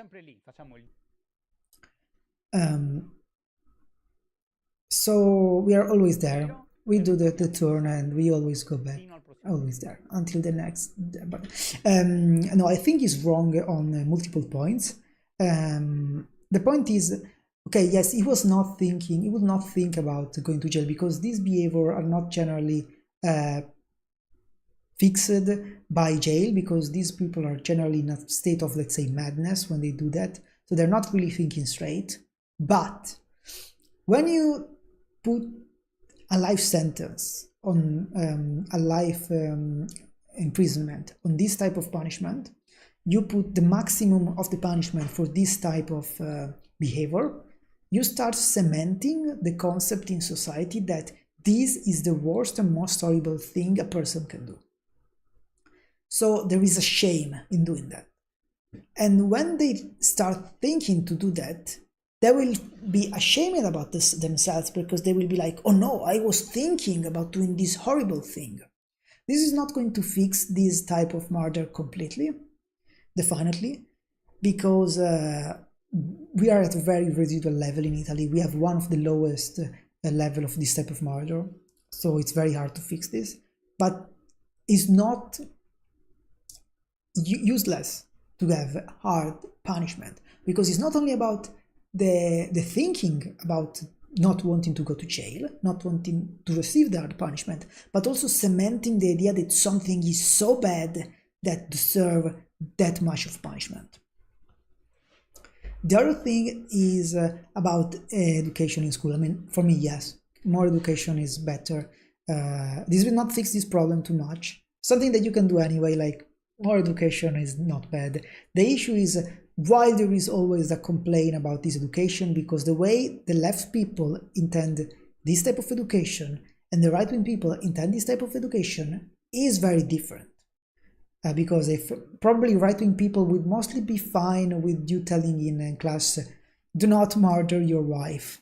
So we are always there. We do the turn and we always go back. Always there until the next. But no, I think he's wrong on multiple points. The point is, okay, yes, he would not think about going to jail, because these behavior are not generally fixed by jail, because these people are generally in a state of, let's say, madness when they do that, so they're not really thinking straight. But when you put a life sentence on a life imprisonment on this type of punishment, you put the maximum of the punishment for this type of behavior, you start cementing the concept in society that this is the worst and most horrible thing a person can do. So there is a shame in doing that. And when they start thinking to do that, they will be ashamed about this themselves, because they will be like, oh no, I was thinking about doing this horrible thing. This is not going to fix this type of murder completely, definitely, because we are at a very residual level in Italy. We have one of the lowest level of this type of murder, so it's very hard to fix this. But it's not useless to have hard punishment, because it's not only about the thinking about not wanting to go to jail, not wanting to receive the hard punishment, but also cementing the idea that something is so bad that deserve that much of punishment. The other thing is about education in school. I mean, for me, yes, more education is better. This will not fix this problem too much. Something that you can do anyway, like more education is not bad. The issue is why there is always a complaint about this education, because the way the left people intend this type of education and the right-wing people intend this type of education is very different. Because if probably right-wing people would mostly be fine with you telling in class, do not murder your wife.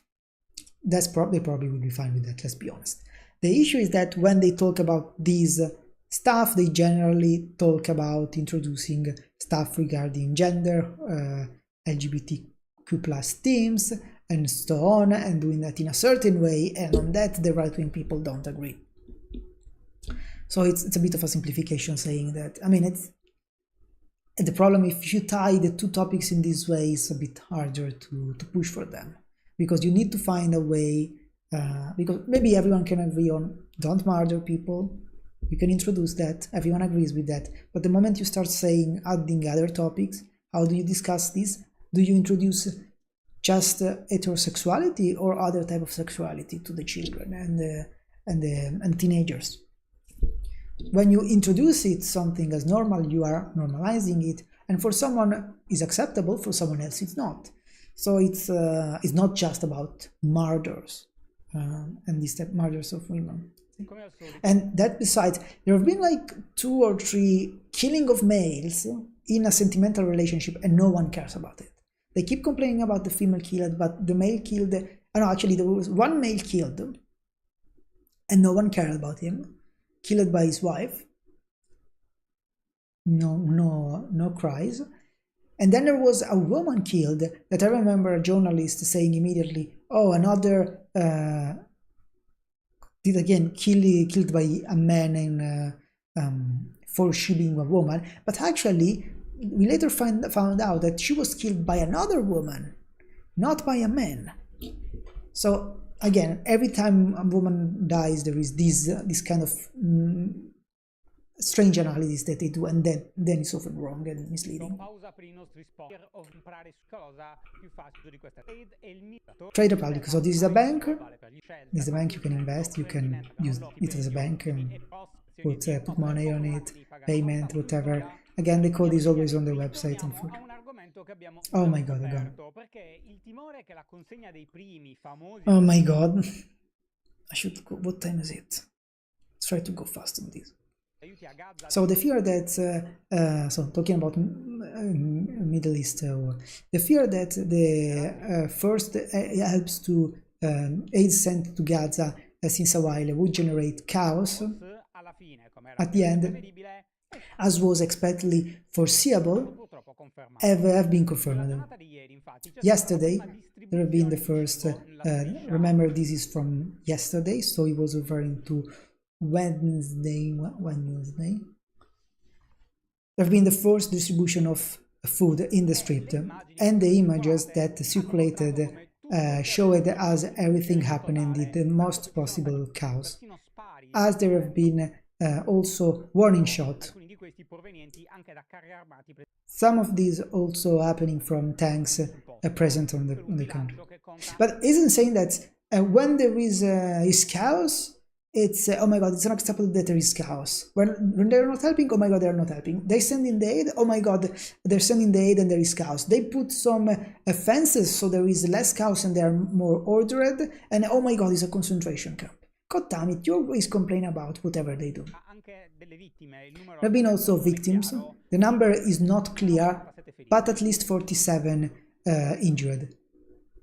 They probably would be fine with that, let's be honest. The issue is that when they talk about these stuff, they generally talk about introducing stuff regarding gender, LGBTQ plus themes, and so on, and doing that in a certain way, and on that the right-wing people don't agree. So it's a bit of a simplification saying that. I mean, it's the problem if you tie the two topics in this way, it's a bit harder to push for them, because you need to find a way, because maybe everyone can agree on don't murder people. You can introduce that, everyone agrees with that, but the moment you start saying, adding other topics, how do you discuss this? Do you introduce just heterosexuality or other type of sexuality to the children and teenagers? When you introduce it something as normal, you are normalizing it, and for someone is acceptable, for someone else it's not. So it's not just about murders and these type murders of women. And that besides, there have been like 2 or 3 killing of males in a sentimental relationship and no one cares about it. They keep complaining about the female killed, but the male killed, no, actually there was one male killed and no one cared about him, killed by his wife. No cries. And then there was a woman killed that I remember a journalist saying immediately, oh, another did again killed by a man in for shooting a woman. But actually, we later found out that she was killed by another woman, not by a man. So again, every time a woman dies, there is this kind of strange analysis that they do, and then it's often wrong and misleading. Trade Republic, so this is a bank. This is a bank you can invest, you can use it as a bank and put money on it, payment, whatever. Again, the code is always on the website. Oh my god, again. Oh my god. I should go. What time is it? Let's try to go fast on this. So the fear that, so talking about Middle East, the fear that the first helps to aid sent to Gaza since a while would generate chaos at the end, as was expectedly foreseeable, have been confirmed. Yesterday, there have been the first, remember this is from yesterday, so he was referring to Wednesday. There have been the first distribution of food in the street, and the images that circulated showed as everything happening in the most possible chaos, as there have been also warning shots. Some of these also happening from tanks present on the country. But isn't saying that when there is chaos, it's oh my god, it's unacceptable that there is chaos. When they're not helping, oh my god, they're not helping. They send in the aid, oh my god, they're sending the aid and there is chaos. They put some fences so there is less chaos and they're more ordered, and oh my god, it's a concentration camp. God damn it, you always complain about whatever they do. There have been also victims. The number is not clear, but at least 47 injured.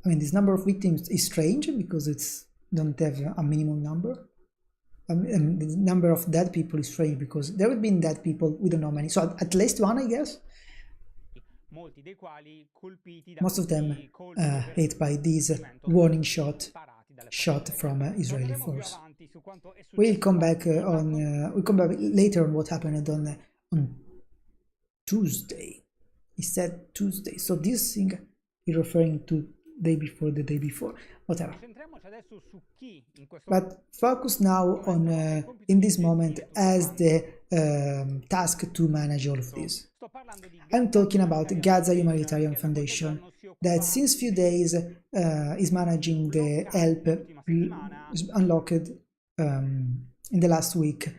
I mean, this number of victims is strange because it's don't have a minimum number. And the number of dead people is strange because there have been dead people, we don't know many. So at least one, I guess. Most of them hit by this warning shot from Israeli force. We'll come back later on what happened on Tuesday. He said Tuesday, so this thing is referring to the day before, whatever. But focus now on in this moment as the task to manage all of this. I'm talking about Gaza Humanitarian Foundation, that since few days is managing the help unlocked in the last week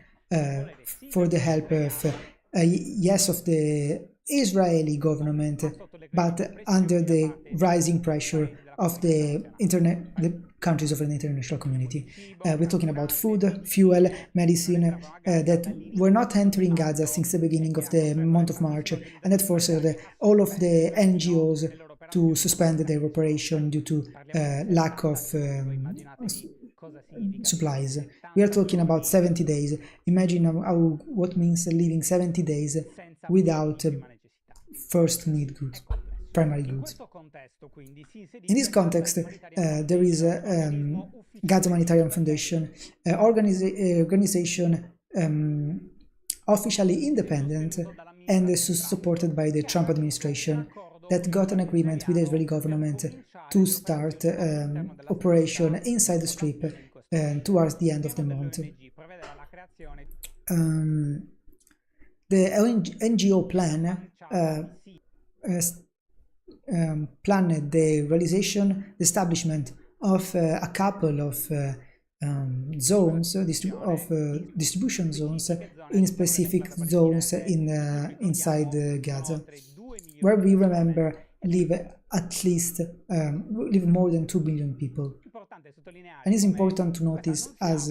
for the help of yes, of the Israeli government, but under the rising pressure of the countries of the international community. We're talking about food, fuel, medicine that were not entering Gaza since the beginning of the month of March, and that forced all of the NGOs to suspend their operation due to lack of supplies. We are talking about 70 days. Imagine what means living 70 days without first need goods, primary goods. In this context, there is Gaza Humanitarian Foundation, organization officially independent and supported by the Trump administration, that got an agreement with the Israeli government to start operation inside the Strip towards the end of the month. The NGO plan planned the establishment of a couple of zones, distribution zones in specific zones inside Gaza, where we remember live more than 2 billion people And it's important to notice as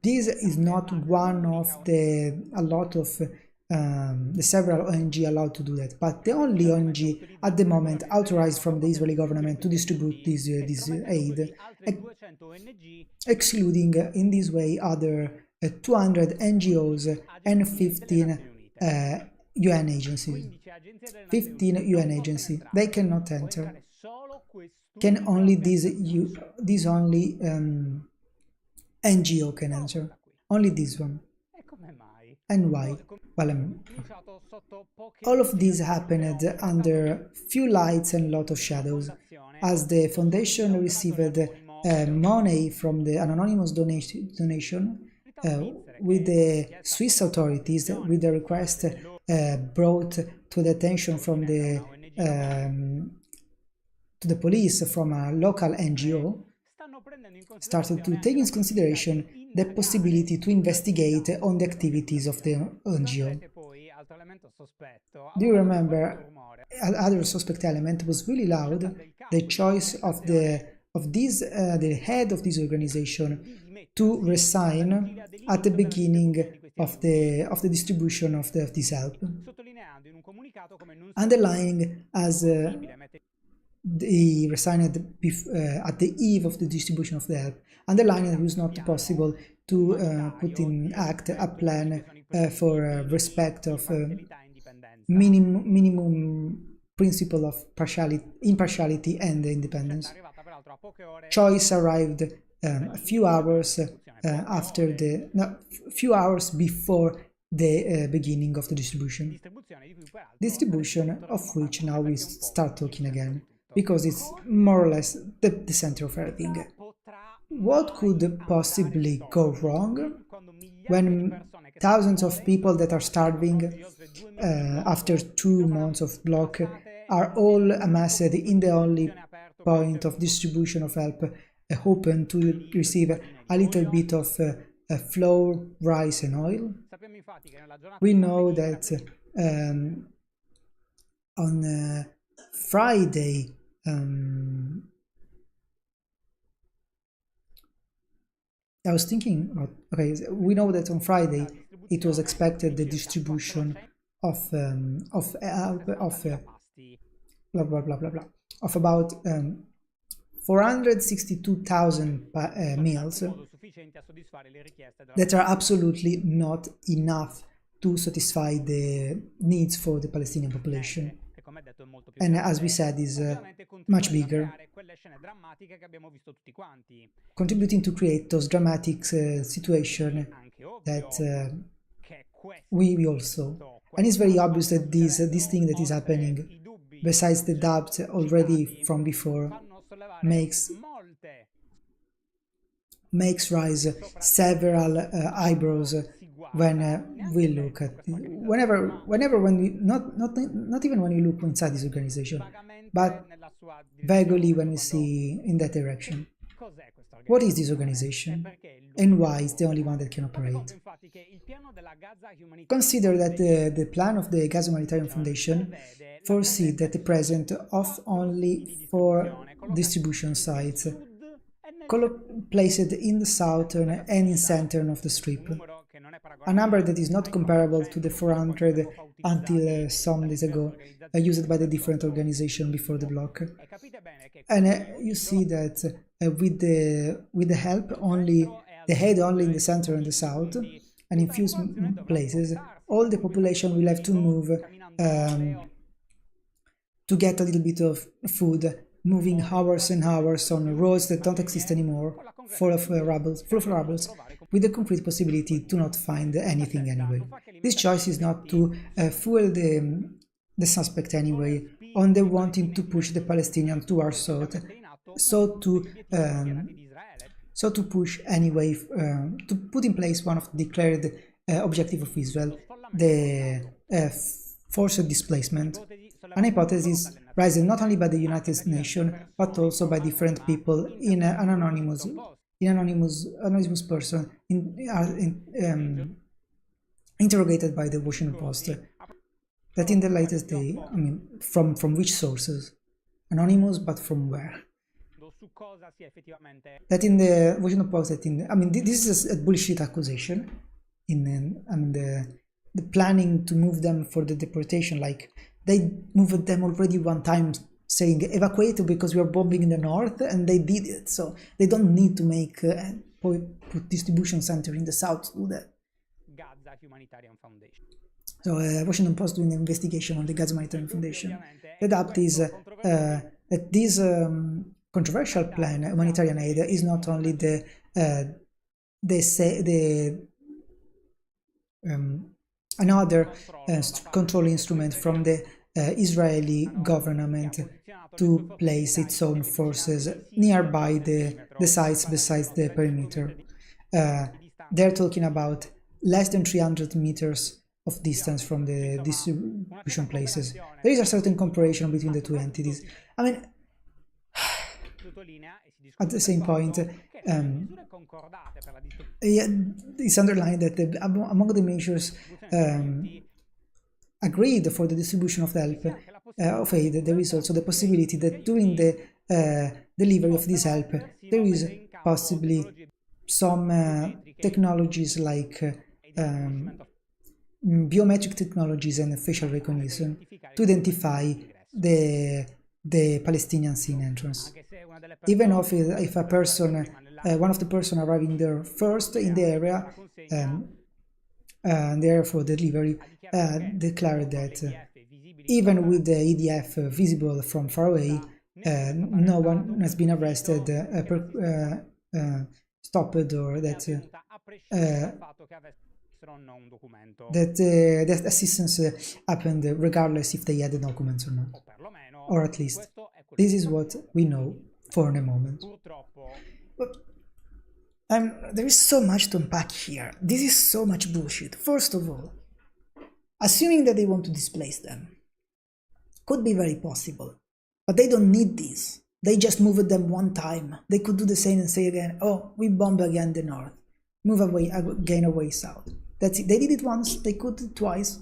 this is not one of the a lot of the several ONG allowed to do that, but the only ONG at the moment authorized from the Israeli government to distribute this aid, excluding in this way other 200 NGOs and 15 UN agencies. 15 UN agencies, they cannot enter. Can only this only NGO can enter. Only this one. And why? Well, all of this happened under few lights and lot of shadows, as the foundation received money from an anonymous donation with the Swiss authorities, with the request brought to the attention from the to the police from a local NGO, started to take into consideration the possibility to investigate on the activities of the NGO. Do you remember other suspect element was really loud? The choice of the head of this organization to resign at the beginning of the distribution of this help, underlying as he resigned at the eve of the distribution of the help, underlining it was not possible to put in act a plan for respect of minimum principle of impartiality and independence. Choice arrived a few hours few hours before the beginning of the distribution of which now we start talking again, because it's more or less the center of everything. What could possibly go wrong when thousands of people that are starving after 2 months of block are all amassed in the only point of distribution of help, hoping to receive a little bit of flour, rice and oil? We know that on Friday I was thinking, okay, we know that on Friday it was expected the distribution of blah blah blah blah blah of about 462,000 meals that are absolutely not enough to satisfy the needs for the Palestinian population. And as we said, is much bigger, contributing to create those dramatic situations that we also. And it's very obvious that this thing that is happening, besides the doubt already from before, makes rise several eyebrows when we look at when we not even when we look inside this organization, but vaguely when we see in that direction. What is this organization and why it's the only one that can operate? Consider that the plan of the Gaza Humanitarian Foundation foresee that the presence of only 4 distribution sites placed in the southern and in center of the strip, a number that is not comparable to the 400 until some days ago used by the different organization before the block. And you see that with the help only, the head only in the center and the south, and in few places, all the population will have to move to get a little bit of food, moving hours and hours on roads that don't exist anymore, full of rubble, with the concrete possibility to not find anything anyway. This choice is not to fuel the suspect anyway, on the wanting to push the Palestinians to our south, so to push anyway, to put in place one of the declared objective of Israel, the forced displacement, an hypothesis raised not only by the United Nations but also by different people in an anonymous person interrogated by the Washington Post. That in the latest day, from which sources? Anonymous, but from where? that in the Washington Post, that in I mean this is a bullshit accusation. I mean the planning to move them for the deportation, like they moved them already one time, saying evacuate because we are bombing in the north, and they did it. So they don't need to make put distribution center in the south to do that. Gaza Humanitarian Foundation. So Washington Post doing an investigation on the Gaza Humanitarian Foundation. The doubt is that this controversial plan, humanitarian aid, is not only another control instrument from the Israeli government to place its own forces nearby the sites besides the perimeter. They're talking about less than 300 meters of distance from the distribution places. There is a certain comparison between the two entities. I mean, at the same point, it's underlined that among the measures agreed for the distribution of the help of aid, there is also the possibility that during the delivery of this help, there is possibly some technologies like biometric technologies and facial recognition to identify the Palestinians in entrance. Even if a person, one of the person arriving there first in the area, there for delivery, declared that even with the EDF visible from far away, no one has been arrested, stopped, or that that assistance happened regardless if they had the documents or not. Or at least, this is what we know for the moment. But there is so much to unpack here. This is so much bullshit. First of all, assuming that they want to displace them, could be very possible. But they don't need this. They just moved them one time. They could do the same and say again, oh, we bomb again the north. Move away again away south. That's it. They did it once, they could do it twice.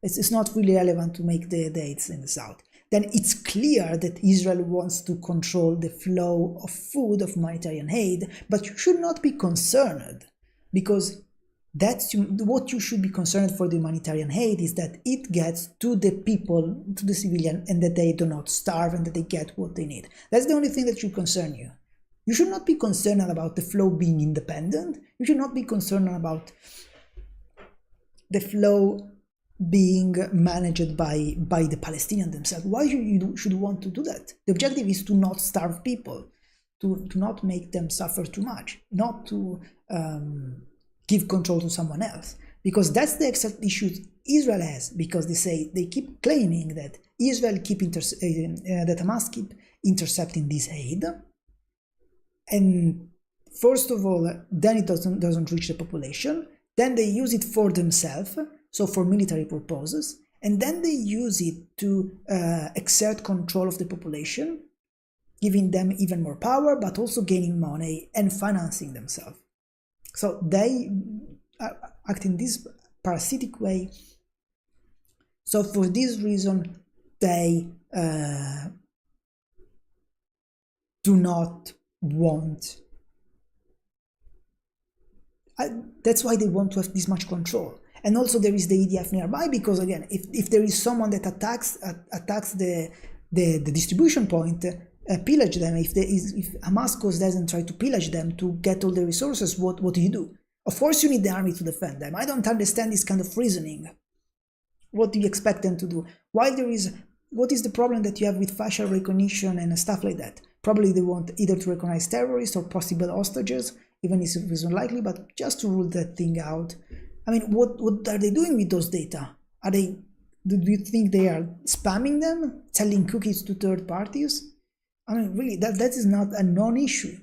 It's not really relevant to make the dates in the south. Then it's clear that Israel wants to control the flow of food, of humanitarian aid, but you should not be concerned, because that's what you should be concerned for the humanitarian aid, is that it gets to the people, to the civilian, and that they do not starve and that they get what they need. That's the only thing that should concern you. You should not be concerned about the flow being independent. You should not be concerned about the flow being managed by the Palestinians themselves. Why should you want to do that? The objective is to not starve people, to not make them suffer too much, not to give control to someone else, because that's the exact issue Israel has. Because they keep claiming that Israel that Hamas keep intercepting this aid, and first of all, then it doesn't reach the population. Then they use it for themselves, so for military purposes, and then they use it to exert control of the population, giving them even more power, but also gaining money and financing themselves. So they act in this parasitic way. So for this reason, they do not want. That's why they want to have this much control. And also there is the EDF nearby, because again, if there is someone that attacks the distribution point, pillage them. If Hamas doesn't try to pillage them to get all the resources, what do you do? Of course you need the army to defend them. I don't understand this kind of reasoning. What do you expect them to do? What is the problem that you have with facial recognition and stuff like that? Probably they want either to recognize terrorists or possible hostages, even if it's unlikely, but just to rule that thing out. I mean, what are they doing with those data? Do you think they are spamming them, selling cookies to third parties? I mean, really, that is not a non-issue.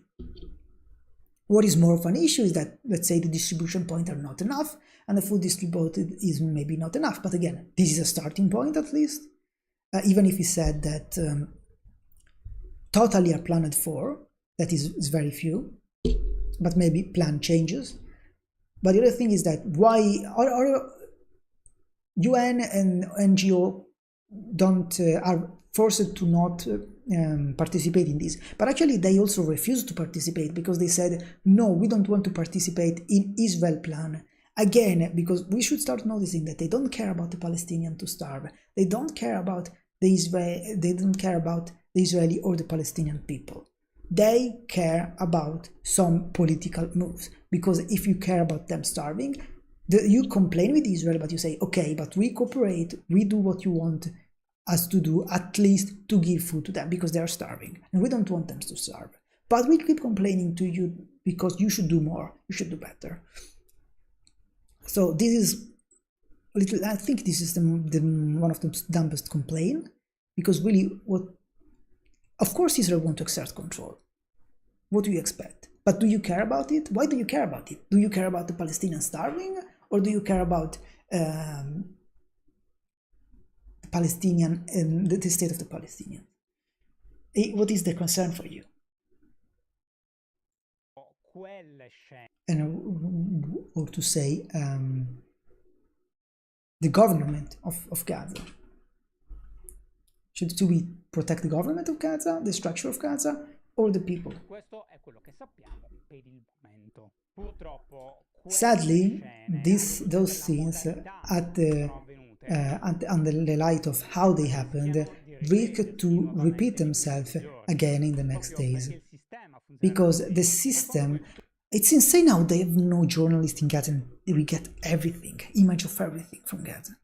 What is more of an issue is that, let's say, the distribution points are not enough, and the food distributed is maybe not enough. But again, this is a starting point at least. Even if he said that totally are planned for, that is very few, but maybe plan changes. But the other thing is that why are UN and NGO are forced to not participate in this. But actually they also refused to participate because they said, no, we don't want to participate in Israel plan. Again, because we should start noticing that they don't care about the Palestinian to starve. They don't care about the Israeli or the Palestinian people. They care about some political moves. Because if you care about them starving, you complain with Israel, but you say, okay, but we cooperate, we do what you want us to do, at least to give food to them, because they are starving, and we don't want them to starve. But we keep complaining to you because you should do more, you should do better. So this is I think this is one of the dumbest complaint, because really, of course Israel wants to exert control. What do you expect? But do you care about it? Why do you care about it? Do you care about the Palestinians starving? Or do you care about the Palestinian and the state of the Palestinians? What is the concern for you? And or to say the government of Gaza. Should we protect the government of Gaza, the structure of Gaza, or the people? Sadly, those scenes, under the light of how they happened, risk to repeat themselves again in the next days. Because the system, it's insane how they have no journalists in Gaza, and we get everything, image of everything from Gaza.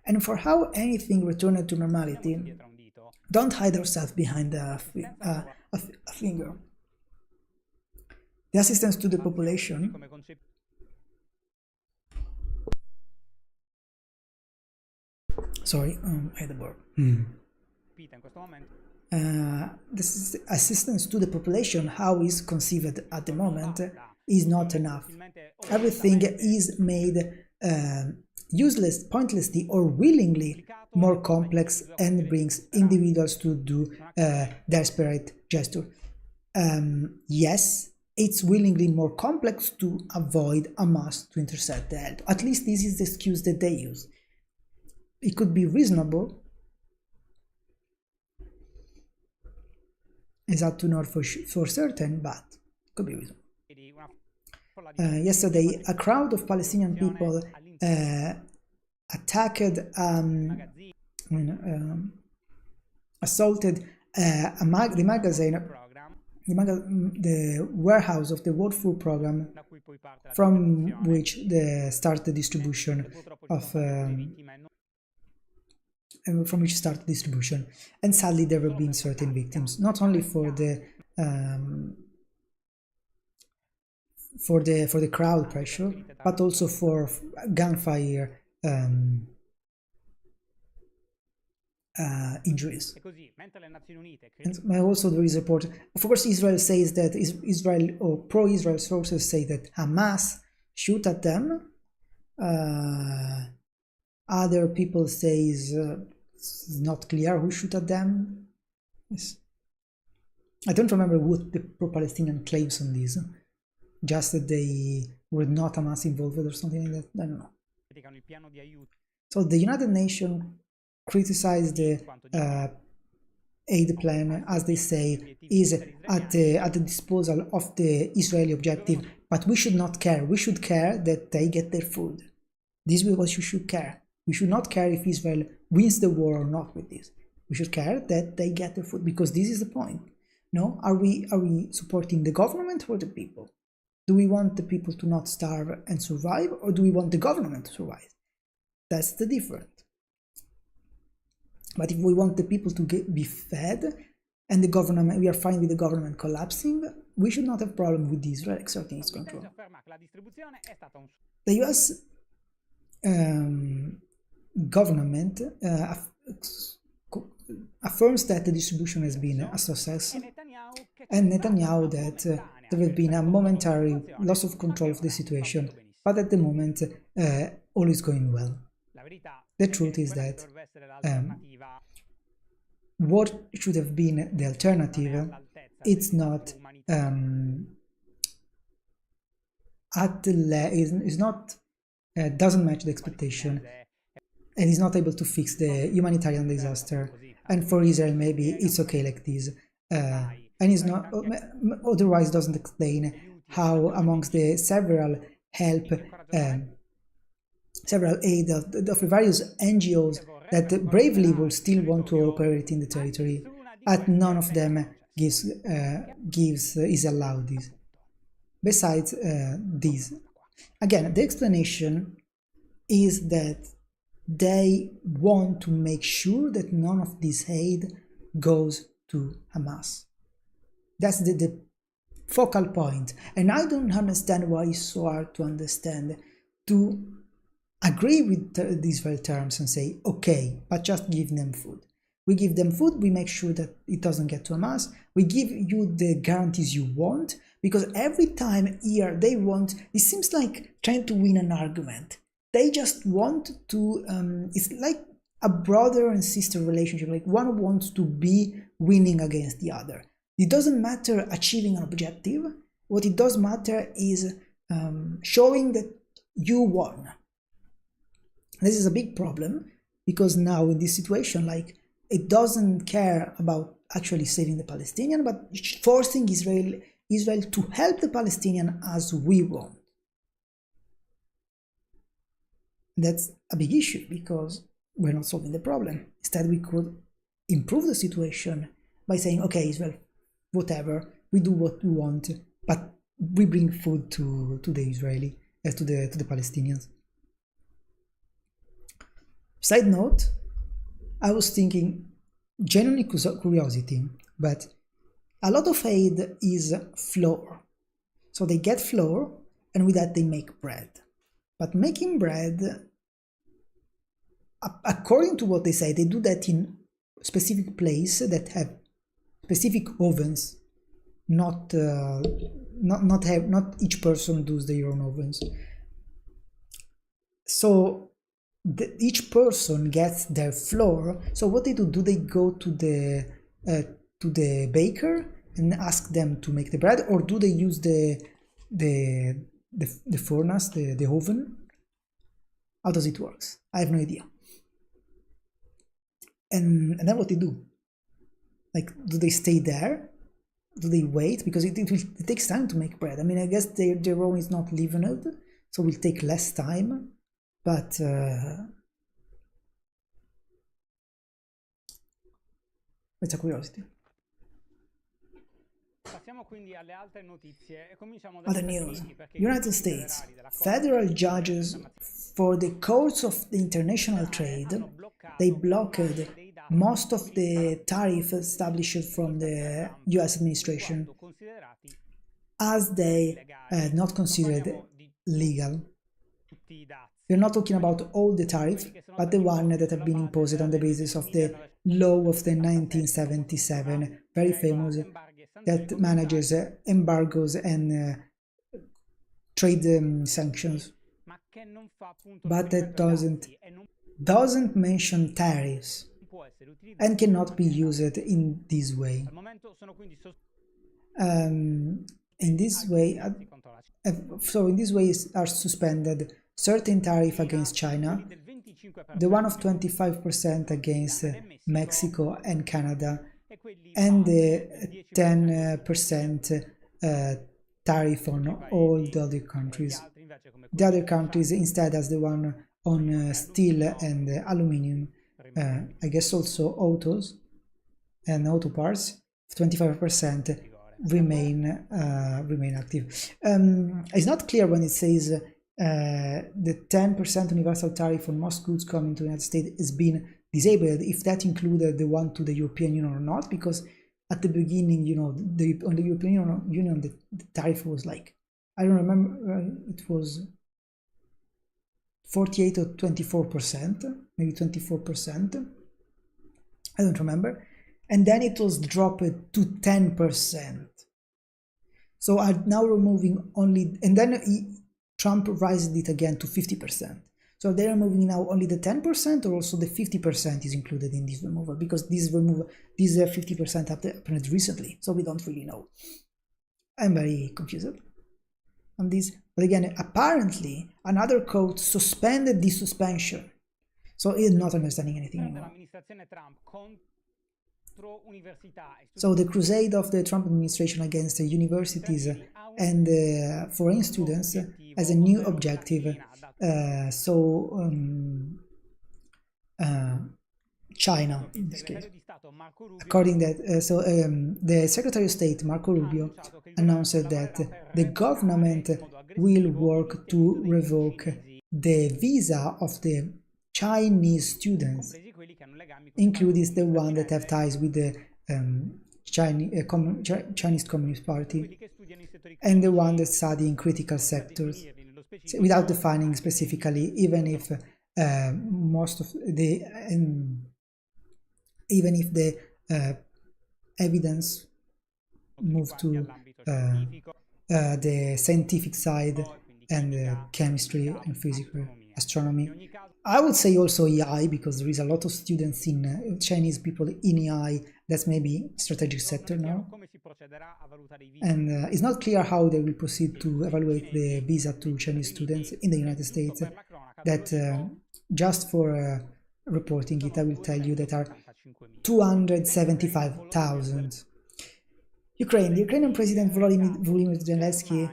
And for how anything returned to normality, don't hide ourselves behind a finger. The assistance to the population sorry, I had a burp. This is assistance to the population, how is conceived at the moment, is not enough. Everything is made useless, pointlessly, or willingly more complex, and brings individuals to do desperate gesture. Yes, it's willingly more complex to avoid a mass to intercept the help. At least this is the excuse that they use. It could be reasonable. It's hard to know for certain, but it could be reasonable. Yesterday, a crowd of Palestinian people assaulted the warehouse of the World Food Program, from which they start the distribution of. And sadly there have been certain victims, not only for the crowd pressure, but also for gunfire injuries. And also there is a report, of course Israel says that Israel, or pro-Israel sources say that Hamas shoot at them. Other people say it's not clear who shoot at them. I don't remember what the pro-Palestinian claims on this. Just that they were not Hamas involved or something like that. I don't know. So the United Nations criticized the aid plan, as they say, is at the disposal of the Israeli objective. But we should not care. We should care that they get their food. This is what you should care. We should not care if Israel wins the war or not with this. We should care that they get their food, because this is the point. No, are we supporting the government or the people? Do we want the people to not starve and survive, or do we want the government to survive? That's the difference. But if we want the people to be fed, and the government, we are fine with the government collapsing, we should not have problem with Israel exerting its control. The US government affirms that the distribution has been a success, and Netanyahu that there has been a momentary loss of control of the situation, but at the moment all is going well. The truth is that what should have been the alternative, it's not doesn't match the expectation, and is not able to fix the humanitarian disaster. and for Israel maybe it's okay like this, and it's not otherwise doesn't explain how amongst the several help several aid of the various NGOs that bravely will still want to operate in the territory, but none of them is allowed this. Besides this, again, the explanation is that they want to make sure that none of this aid goes to Hamas. That's the focal point, and I don't understand why it's so hard to understand, to agree with the Israel terms and say, okay, but just give them food. We give them food, we make sure that it doesn't get to Hamas, we give you the guarantees you want, because every time here they want, it seems like trying to win an argument. They just want to, it's like a brother and sister relationship, like one wants to be winning against the other. It doesn't matter achieving an objective, what it does matter is showing that you won. This is a big problem, because now in this situation, like, it doesn't care about actually saving the Palestinian, but forcing Israel to help the Palestinian as we want. That's a big issue, because we're not solving the problem. Instead, we could improve the situation by saying, okay, Israel, whatever, we do what we want, but we bring food to the Israeli, to the Palestinians. Side note, I was thinking, genuinely curiosity, but a lot of aid is flour. So they get flour, and with that they make bread. But making bread, according to what they say, they do that in specific places that have specific ovens. Not each person does their own ovens. So each person gets their flour. So what they do they go to the baker and ask them to make the bread, or do they use the furnace, the oven? How does it work? I have no idea. And then what they do? Like, do they stay there? Do they wait? Because it takes time to make bread. I mean, I guess their oven is not leavened, so it will take less time. But it's a curiosity. Other news. United States. Federal judges for the courts of the international trade, they blocked most of the tariff established from the US administration, as they not considered legal. We're not talking about all the tariffs, but the one that have been imposed on the basis of the law of the 1977, very famous, that manages embargoes and trade sanctions, but that doesn't mention tariffs and cannot be used in this way. In this way, are suspended certain tariff against China, the one of 25% against Mexico and Canada, and the 10% tariff on all the other countries. The other countries instead has the one on steel and aluminium, I guess also autos and auto parts, 25% remain active. It's not clear when it says the 10% universal tariff on most goods coming to the United States has been disabled, if that included the one to the European Union or not, because at the beginning, you know, on the European Union, the tariff was like, I don't remember, it was 48 or 24%, maybe 24%, I don't remember, and then it was dropped to 10%. So are now removing only, and then Trump raised it again to 50%. So they are moving now only the 10%, or also the 50% is included in this removal, because this 50% happened recently, so we don't really know. I'm very confused on this. But again, apparently another court suspended this suspension, so he's not understanding anything anymore. So the crusade of the Trump administration against the universities and foreign students as a new objective. China in this case. According that, the Secretary of State Marco Rubio announced that the government will work to revoke the visa of the Chinese students, including the one that have ties with the Chinese Communist Party and the one that study in critical sectors, without defining specifically, even if the evidence moved to the scientific side and chemistry and physics, astronomy. I would say also AI, because there is a lot of students in Chinese people in AI. That's maybe strategic sector now. And it's not clear how they will proceed to evaluate the visa to Chinese students in the United States. That just for reporting it, I will tell you that are 275,000. Ukraine. The Ukrainian President Volodymyr Zelensky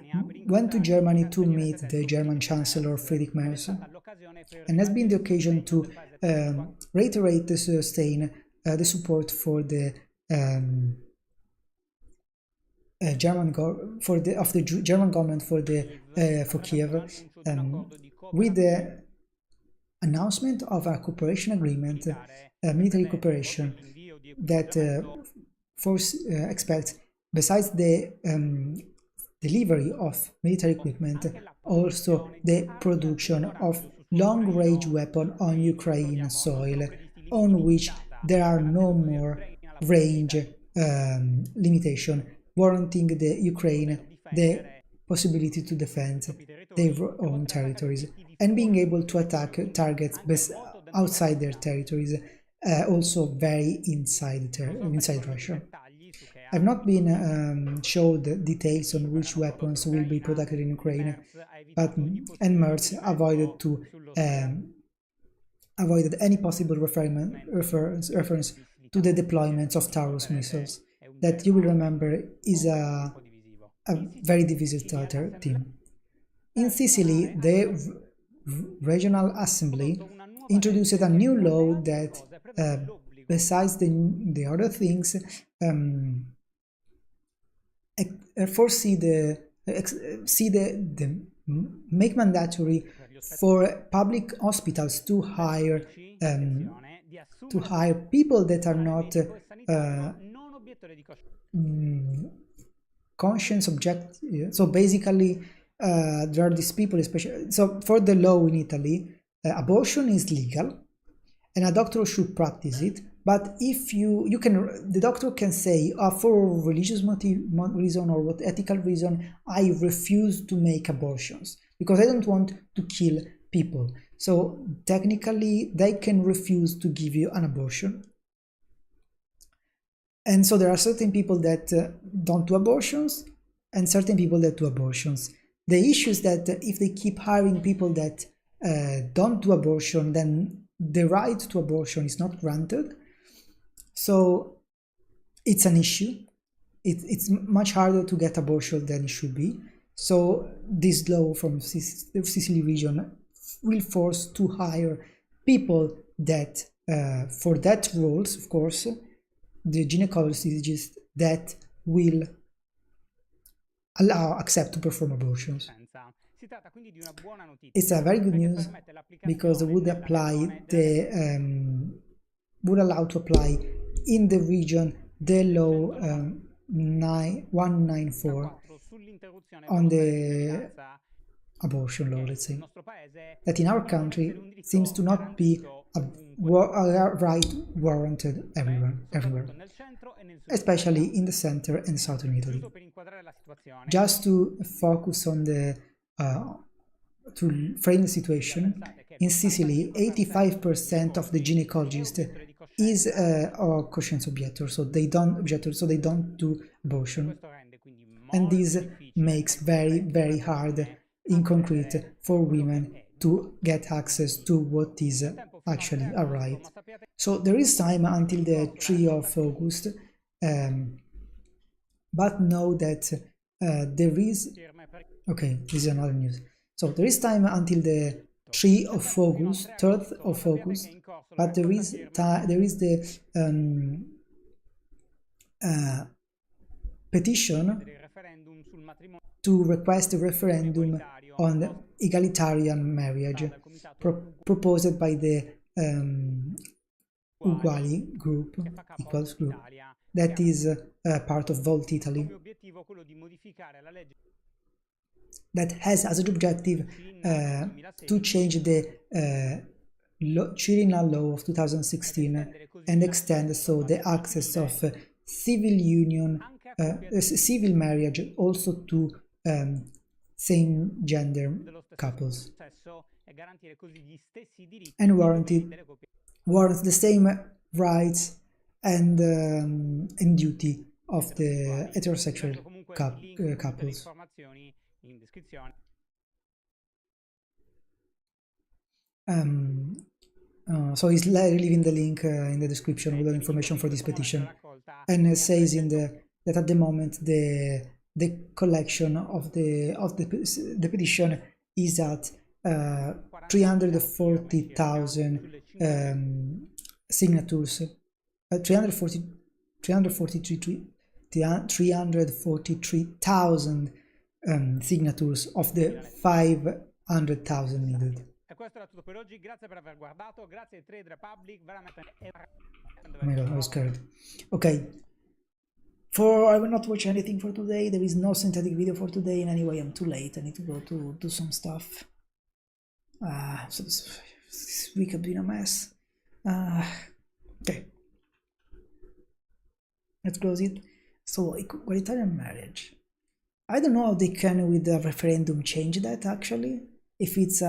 went to Germany to meet the German Chancellor Friedrich Merz, and has been the occasion to reiterate the sustain the support for the German government for Kiev, with the announcement of a cooperation agreement, military cooperation that expects, besides the delivery of military equipment, also the production of long-range weapons on Ukrainian soil, on which there are no more range limitation, warranting the Ukraine the possibility to defend their own territories and being able to attack targets outside their territories, also very inside Russia. I've not been showed details on which weapons will be produced in Ukraine, and Merz avoided any possible reference to the deployments of Taurus missiles, that you will remember is a very divisive team. In Sicily, the regional assembly introduced a new law that, besides the other things, make mandatory for public hospitals to hire people that are not conscience object. So basically, there are these people, especially. So for the law in Italy, abortion is legal, and a doctor should practice it. But if the doctor can say, for religious reason or what ethical reason, I refuse to make abortions because I don't want to kill people. So technically, they can refuse to give you an abortion. And so there are certain people that don't do abortions and certain people that do abortions. The issue is that if they keep hiring people that don't do abortion, then the right to abortion is not granted. So it's an issue. It's much harder to get abortion than it should be. So this law from the Sicily region will force to hire people that, for that roles, of course, the gynecologists that will accept to perform abortions. It's a very good news because it would allow to apply in the region the law 194 on the abortion law, let's say, that in our country seems to not be a right warranted everywhere, especially in the center and southern Italy. Just to focus on to frame the situation, in Sicily, 85% of the gynecologists is a conscience objector, so they don't do abortion, and this makes very, very hard in concrete for women to get access to what is actually arrived. So there is time until the 3 of August, but know that there is... Okay, this is another news. So there is time until the 3 of August, 3rd of August, but there is the petition to request a referendum on egalitarian marriage proposed by the Uguali group, Equals group, that is part of Volt Italy, that has as an objective to change the Chirinal law of 2016 and extend so the access of civil union, civil marriage also to same-gender couples, and warrants the same rights and duty of the heterosexual couples. So he's leaving the link in the description with all information for this petition, and it says in that at the moment the collection of the petition is at 340,000 signatures, 343,000 signatures of the 500,000 needed. E questo era tutto per oggi, grazie per aver guardato, grazie Trade Republic, veramente... Oh my god, I was scared. Okay, I will not watch anything for today. There is no synthetic video for today, and anyway I'm too late. I need to go to do some stuff. So this week has been a mess. Okay, let's close it. So egalitarian marriage, I don't know how they can with the referendum change that actually. If it's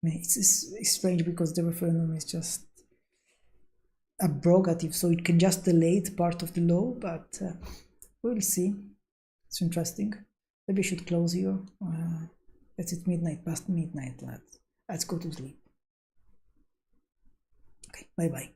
it's strange because the referendum is just abrogative, so it can just delete part of the law, but we'll see. It's interesting. Maybe I should close here. It's past midnight. Let's go to sleep. Okay, bye bye.